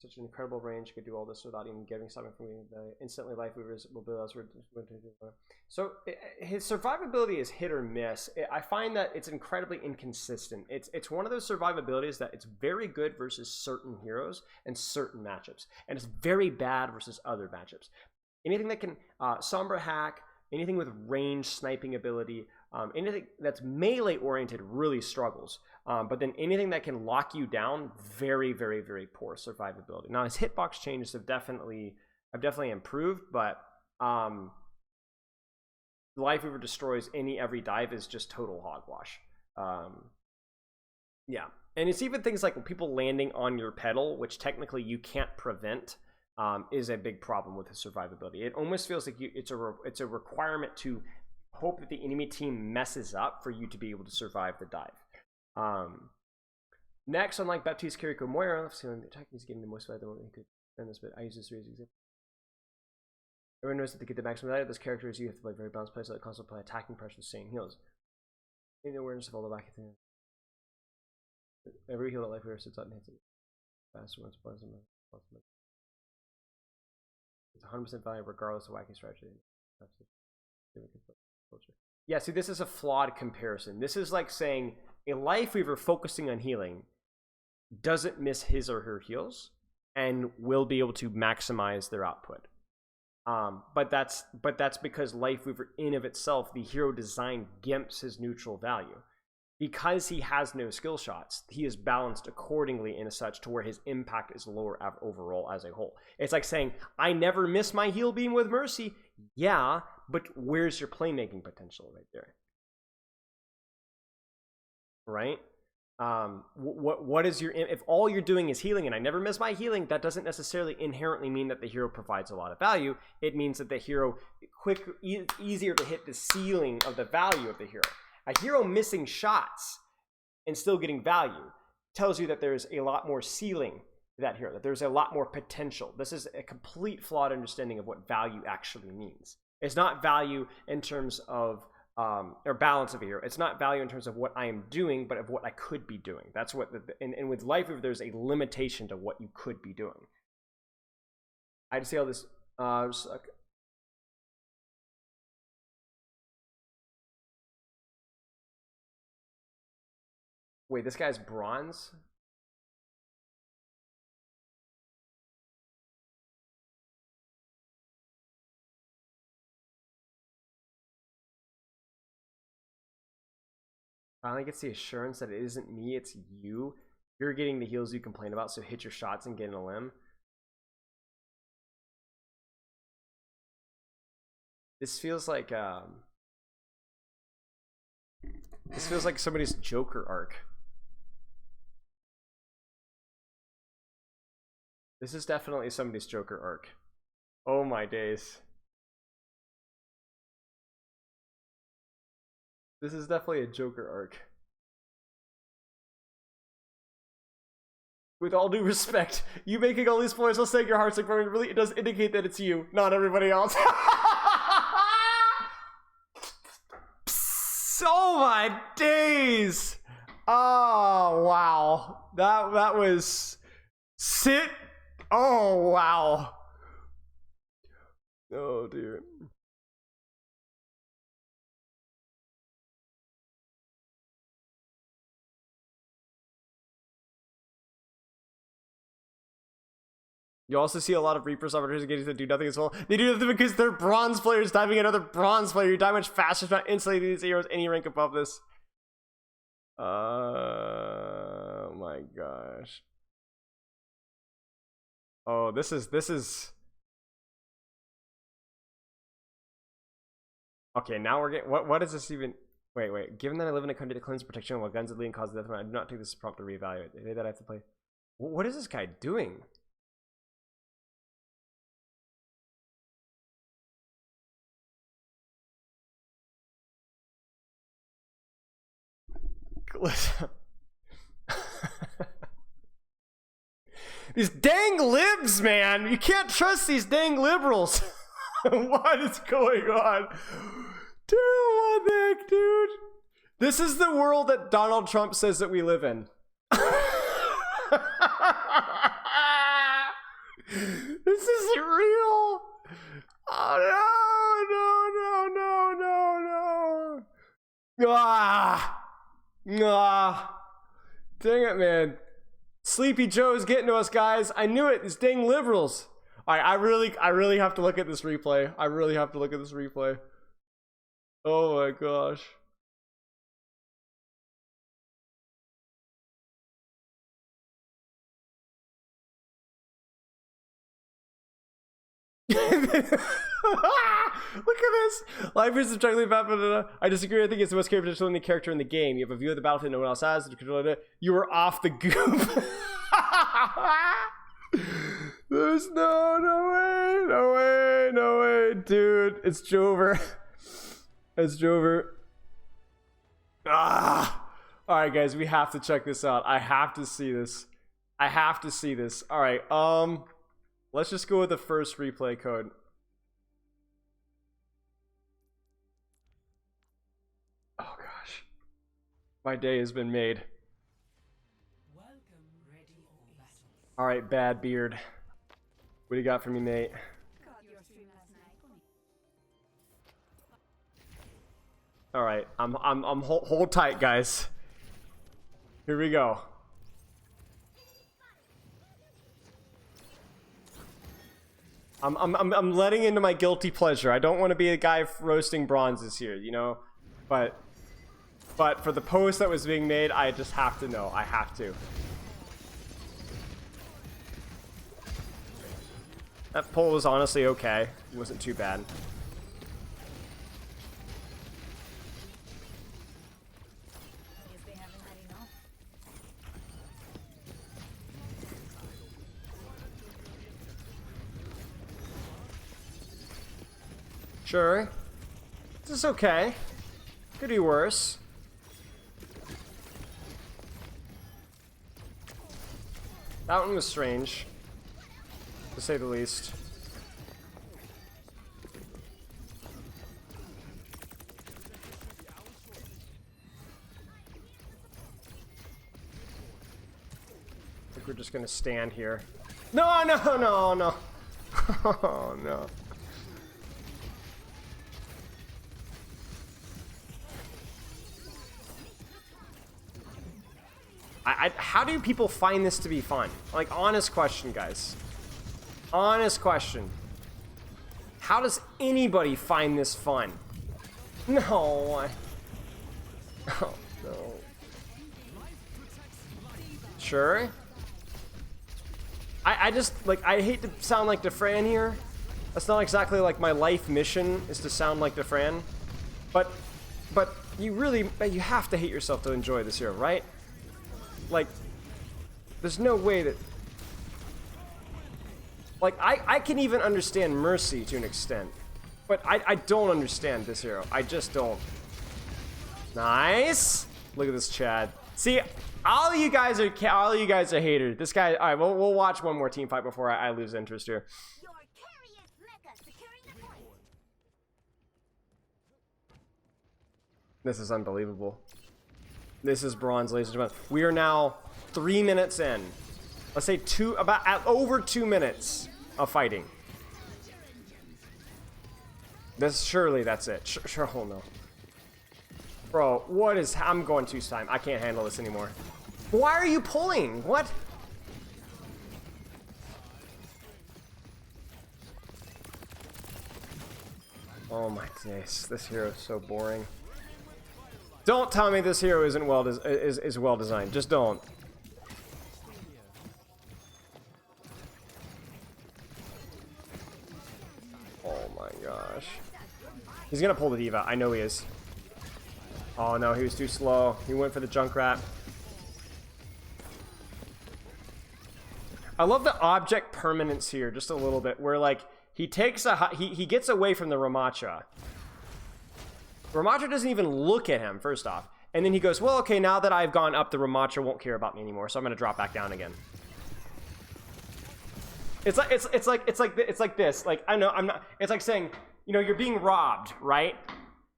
such an incredible range. You could do all this without even getting something from me. Instantly life weavers will build us. So his survivability is hit or miss. I find that it's incredibly inconsistent. It's one of those survivabilities that it's very good versus certain heroes and certain matchups, and it's very bad versus other matchups. Anything that can Sombra hack, anything with range sniping ability, anything that's melee oriented really struggles. But then anything that can lock you down, very, very, very poor survivability. Now his hitbox changes have definitely improved, but Life Weaver destroys every dive is just total hogwash. Yeah, and it's even things like people landing on your pedal, which technically you can't prevent. Is a big problem with his survivability. It almost feels like it's a requirement to hope that the enemy team messes up for you to be able to survive the dive. Next, unlike Baptiste Kiriko Moira, let's see, attacking is getting the most value that he could in this bit. I use this as an example. Everyone knows that to get the maximum value of this character is you have to play very balanced play so that constantly play attacking pressure, staying heals. In the awareness of all the back thing. Every heal that Life Weaver sits out and hits it. Faster once plus and it's 100% value regardless of wacky strategy. Yeah, see, this is a flawed comparison. This is like saying a Life Weaver focusing on healing doesn't miss his or her heals and will be able to maximize their output. But that's because Life Weaver in of itself, the hero design gimps his neutral value. Because he has no skill shots, he is balanced accordingly in such to where his impact is lower overall as a whole. It's like saying, I never miss my heal beam with Mercy. Yeah, but where's your playmaking potential right there? Right? What is your, if all you're doing is healing and I never miss my healing, that doesn't necessarily inherently mean that the hero provides a lot of value. It means that the hero easier to hit the ceiling of the value of the hero. A hero missing shots and still getting value tells you that there's a lot more ceiling to that hero, that there's a lot more potential. This is a complete flawed understanding of what value actually means. It's not value in terms of, or balance of a hero. It's not value in terms of what I am doing, but of what I could be doing. That's what, and with Life Weaver, there's a limitation to what you could be doing. I just see all this, wait, this guy's bronze? Finally gets the assurance that it isn't me, it's you. You're getting the heals you complain about, so hit your shots and get in a limb. This feels like somebody's Joker arc. This is definitely somebody's Joker arc. Oh my days. This is definitely a Joker arc. With all due respect, you making all these spoilers will say your heart's like growing. Really, it does indicate that it's you, not everybody else. Oh my days! Oh wow, that was sit. Oh wow. Oh dear. You also see a lot of Reaper operators getting to do nothing as well. They do nothing because they're bronze players diving another bronze player. You die much faster, not instantly these heroes any rank above this. Oh my gosh. Oh, this is. Okay, now we're getting. What is this even? Wait. Given that I live in a country that claims protection while guns are leading cause of death, I do not take this as prompt to reevaluate. They say that I have to play. What is this guy doing? These dang libs, man! You can't trust these dang liberals. What is going on? Dude, what the heck, dude? This is the world that Donald Trump says that we live in. This isn't real. Oh no. Dang it, man. Sleepy Joe's getting to us, guys. I knew it. These dang liberals. All right, I really have to look at this replay. Oh my gosh. Look at this. Life is subjectively bad. I disagree. I think it's the most characteristic only character in the game. You have a view of the battlefield no one else has. You were off the goop. There's no way, dude. It's Jover. Alright, guys, we have to check this out. I have to see this. Alright, let's just go with the first replay code. Oh gosh. My day has been made. Alright, Bad Beard. What do you got for me, mate? Alright, hold tight, guys. Here we go. I'm letting into my guilty pleasure. I don't want to be a guy roasting bronzes here, you know? But for the post that was being made, I just have to know. I have to. That pull was honestly okay. It wasn't too bad. Sure. This is okay. Could be worse. That one was strange, to say the least. I think we're just gonna stand here. No! Oh no. How do people find this to be fun? Like, honest question, guys. Honest question. How does anybody find this fun? No. Oh, no. Sure. I just, like, I hate to sound like DeFran here. That's not exactly like my life mission, is to sound like DeFran. But you really, you have to hate yourself to enjoy this hero, right? Like, there's no way that... Like, I can even understand Mercy to an extent. But I don't understand this hero. I just don't. Nice! Look at this Chad. See, All of you guys are haters. This guy. All right, we'll watch one more team fight before I lose interest here. Your carry is Mecca securing the point. This is unbelievable. This is bronze, ladies and gentlemen. We are now 3 minutes in. Let's say over 2 minutes of fighting. Surely that's it. Sure, oh no. Bro, what is... I'm going 2 time. I can't handle this anymore. Why are you pulling? What? Oh my days. This hero is so boring. Don't tell me this hero isn't is well designed. Just don't. Oh my gosh. He's gonna pull the D.Va. I know he is. Oh no, he was too slow. He went for the Junkrat. I love the object permanence here just a little bit, where like he takes he gets away from the Ramacha. Ramacha doesn't even look at him, first off. And then he goes, well, okay, now that I've gone up, the Ramacha won't care about me anymore, so I'm gonna drop back down again. It's like this. Like, I know, I'm not, it's like saying, you know, you're being robbed, right?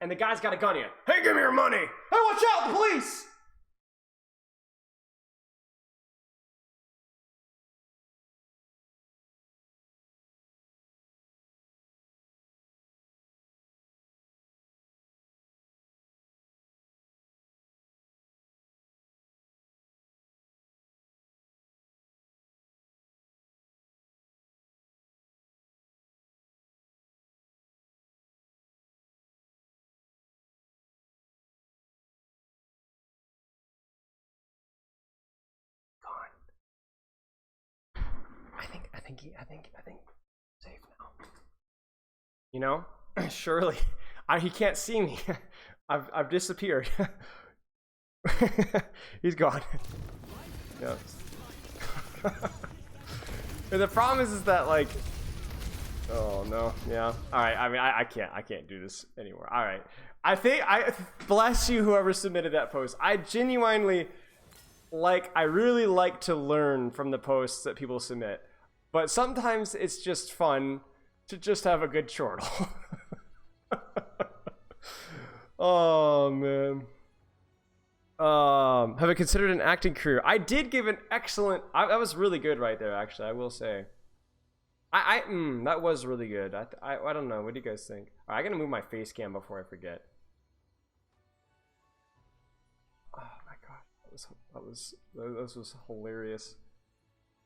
And the guy's got a gun here. Hey, give me your money! Hey, watch out, the police! I think safe now. You know, surely, he can't see me. I've disappeared. He's gone. Yeah. And the problem is that like, oh no, yeah. All right, I mean, I can't do this anymore. All right, I bless you, whoever submitted that post. I genuinely I really like to learn from the posts that people submit. But sometimes it's just fun to just have a good chortle. Oh man. Have I considered an acting career? I did give an excellent. That was really good right there. Actually, I will say. That was really good. I don't know. What do you guys think? All right, I gotta move my face cam before I forget. Oh my god, this was hilarious.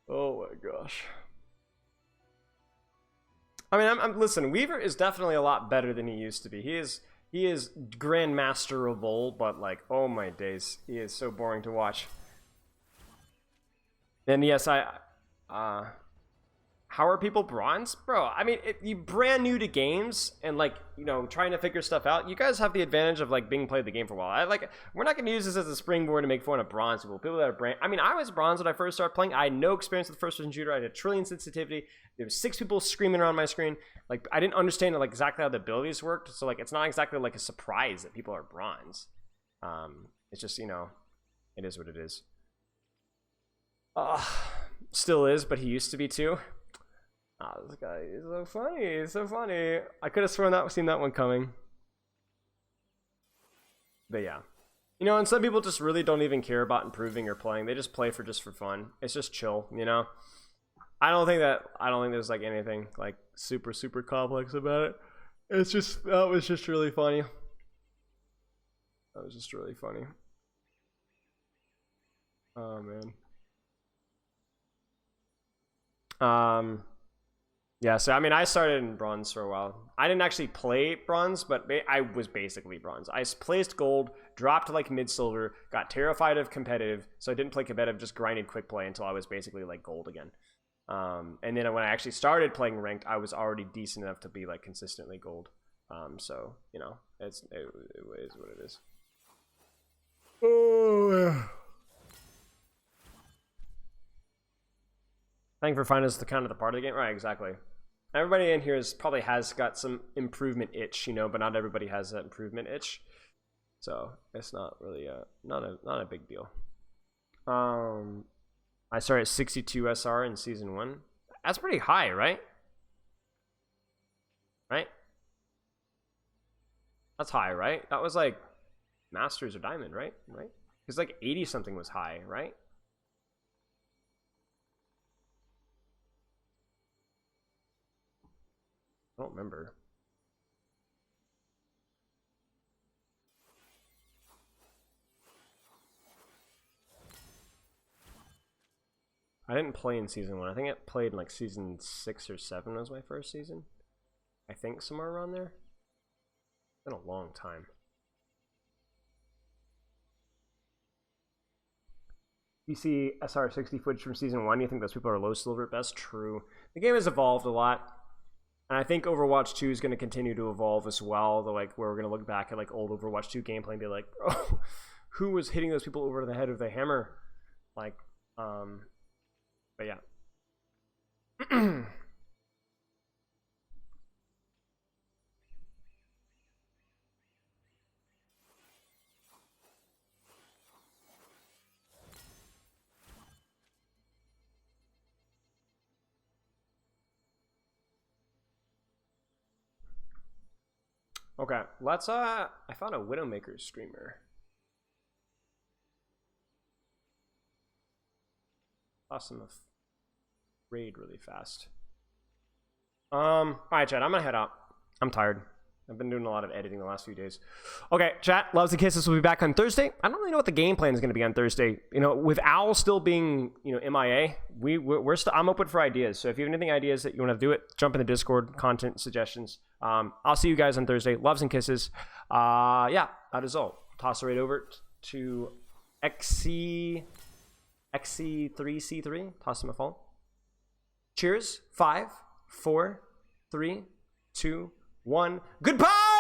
Oh my gosh. I mean, listen, Weaver is definitely a lot better than he used to be. He is grandmasterable, but like, oh my days, he is so boring to watch. And yes, how are people bronze? Bro, I mean, you brand new to games and like, you know, trying to figure stuff out. You guys have the advantage of like being played the game for a while. We're not going to use this as a springboard to make fun of bronze people. People that are I mean, I was bronze when I first started playing. I had no experience with first-person shooter. I had a trillion sensitivity. There was 6 people screaming around my screen. Like, I didn't understand like exactly how the abilities worked. So like, it's not exactly like a surprise that people are bronze. It's just, you know, it is what it is. Still is, but he used to be too. This guy is so funny. He's so funny. I could have seen that one coming. But yeah. You know, and some people just really don't even care about improving or playing. They just play for fun. It's just chill, you know? I don't think there's like anything like super complex about it. It's just, that was just really funny. That was just really funny. Oh man. Yeah, so I mean, I started in bronze for a while. I didn't actually play bronze, but I was basically bronze. I placed gold, dropped to like mid-silver, got terrified of competitive, so I didn't play competitive, just grinded quick play until I was basically like gold again. And then when I actually started playing ranked, I was already decent enough to be like consistently gold. So, you know, it is what it is. Oh, yeah. Thank you for finding us the kind of the part of the game. Right, exactly. Everybody in here probably has got some improvement itch, you know, but not everybody has that improvement itch. So it's not really not a big deal. I started at 62 SR in season 1. That's pretty high, right? Right? That's high, right? That was like Masters or Diamond, right? Right? Because like 80 something was high, right? I don't remember. I didn't play in season 1. I think it played in like season 6 or 7 was my first season. I think somewhere around there. It's been a long time. You see SR60 footage from season 1, you think those people are low silver at best? True. The game has evolved a lot. And I think Overwatch 2 is going to continue to evolve as well. Though, like, where we're going to look back at like old Overwatch 2 gameplay and be like, oh, who was hitting those people over the head with a hammer? Like, but yeah. Okay, let's I found a Widowmaker streamer. Awesome raid really fast. Alright, chat, I'm gonna head out. I'm tired. I've been doing a lot of editing the last few days. Okay, chat, loves and kisses. We'll be back on Thursday. I don't really know what the game plan is going to be on Thursday. You know, with Owl still being, you know, MIA, we're still, I'm open for ideas. So if you have anything ideas that you want to do it, jump in the Discord, content suggestions. I'll see you guys on Thursday. Loves and kisses. Yeah, that is all. Toss it right over to XC3C3. Toss him a phone. Cheers. 5, 4, 3, 2, 1. Goodbye!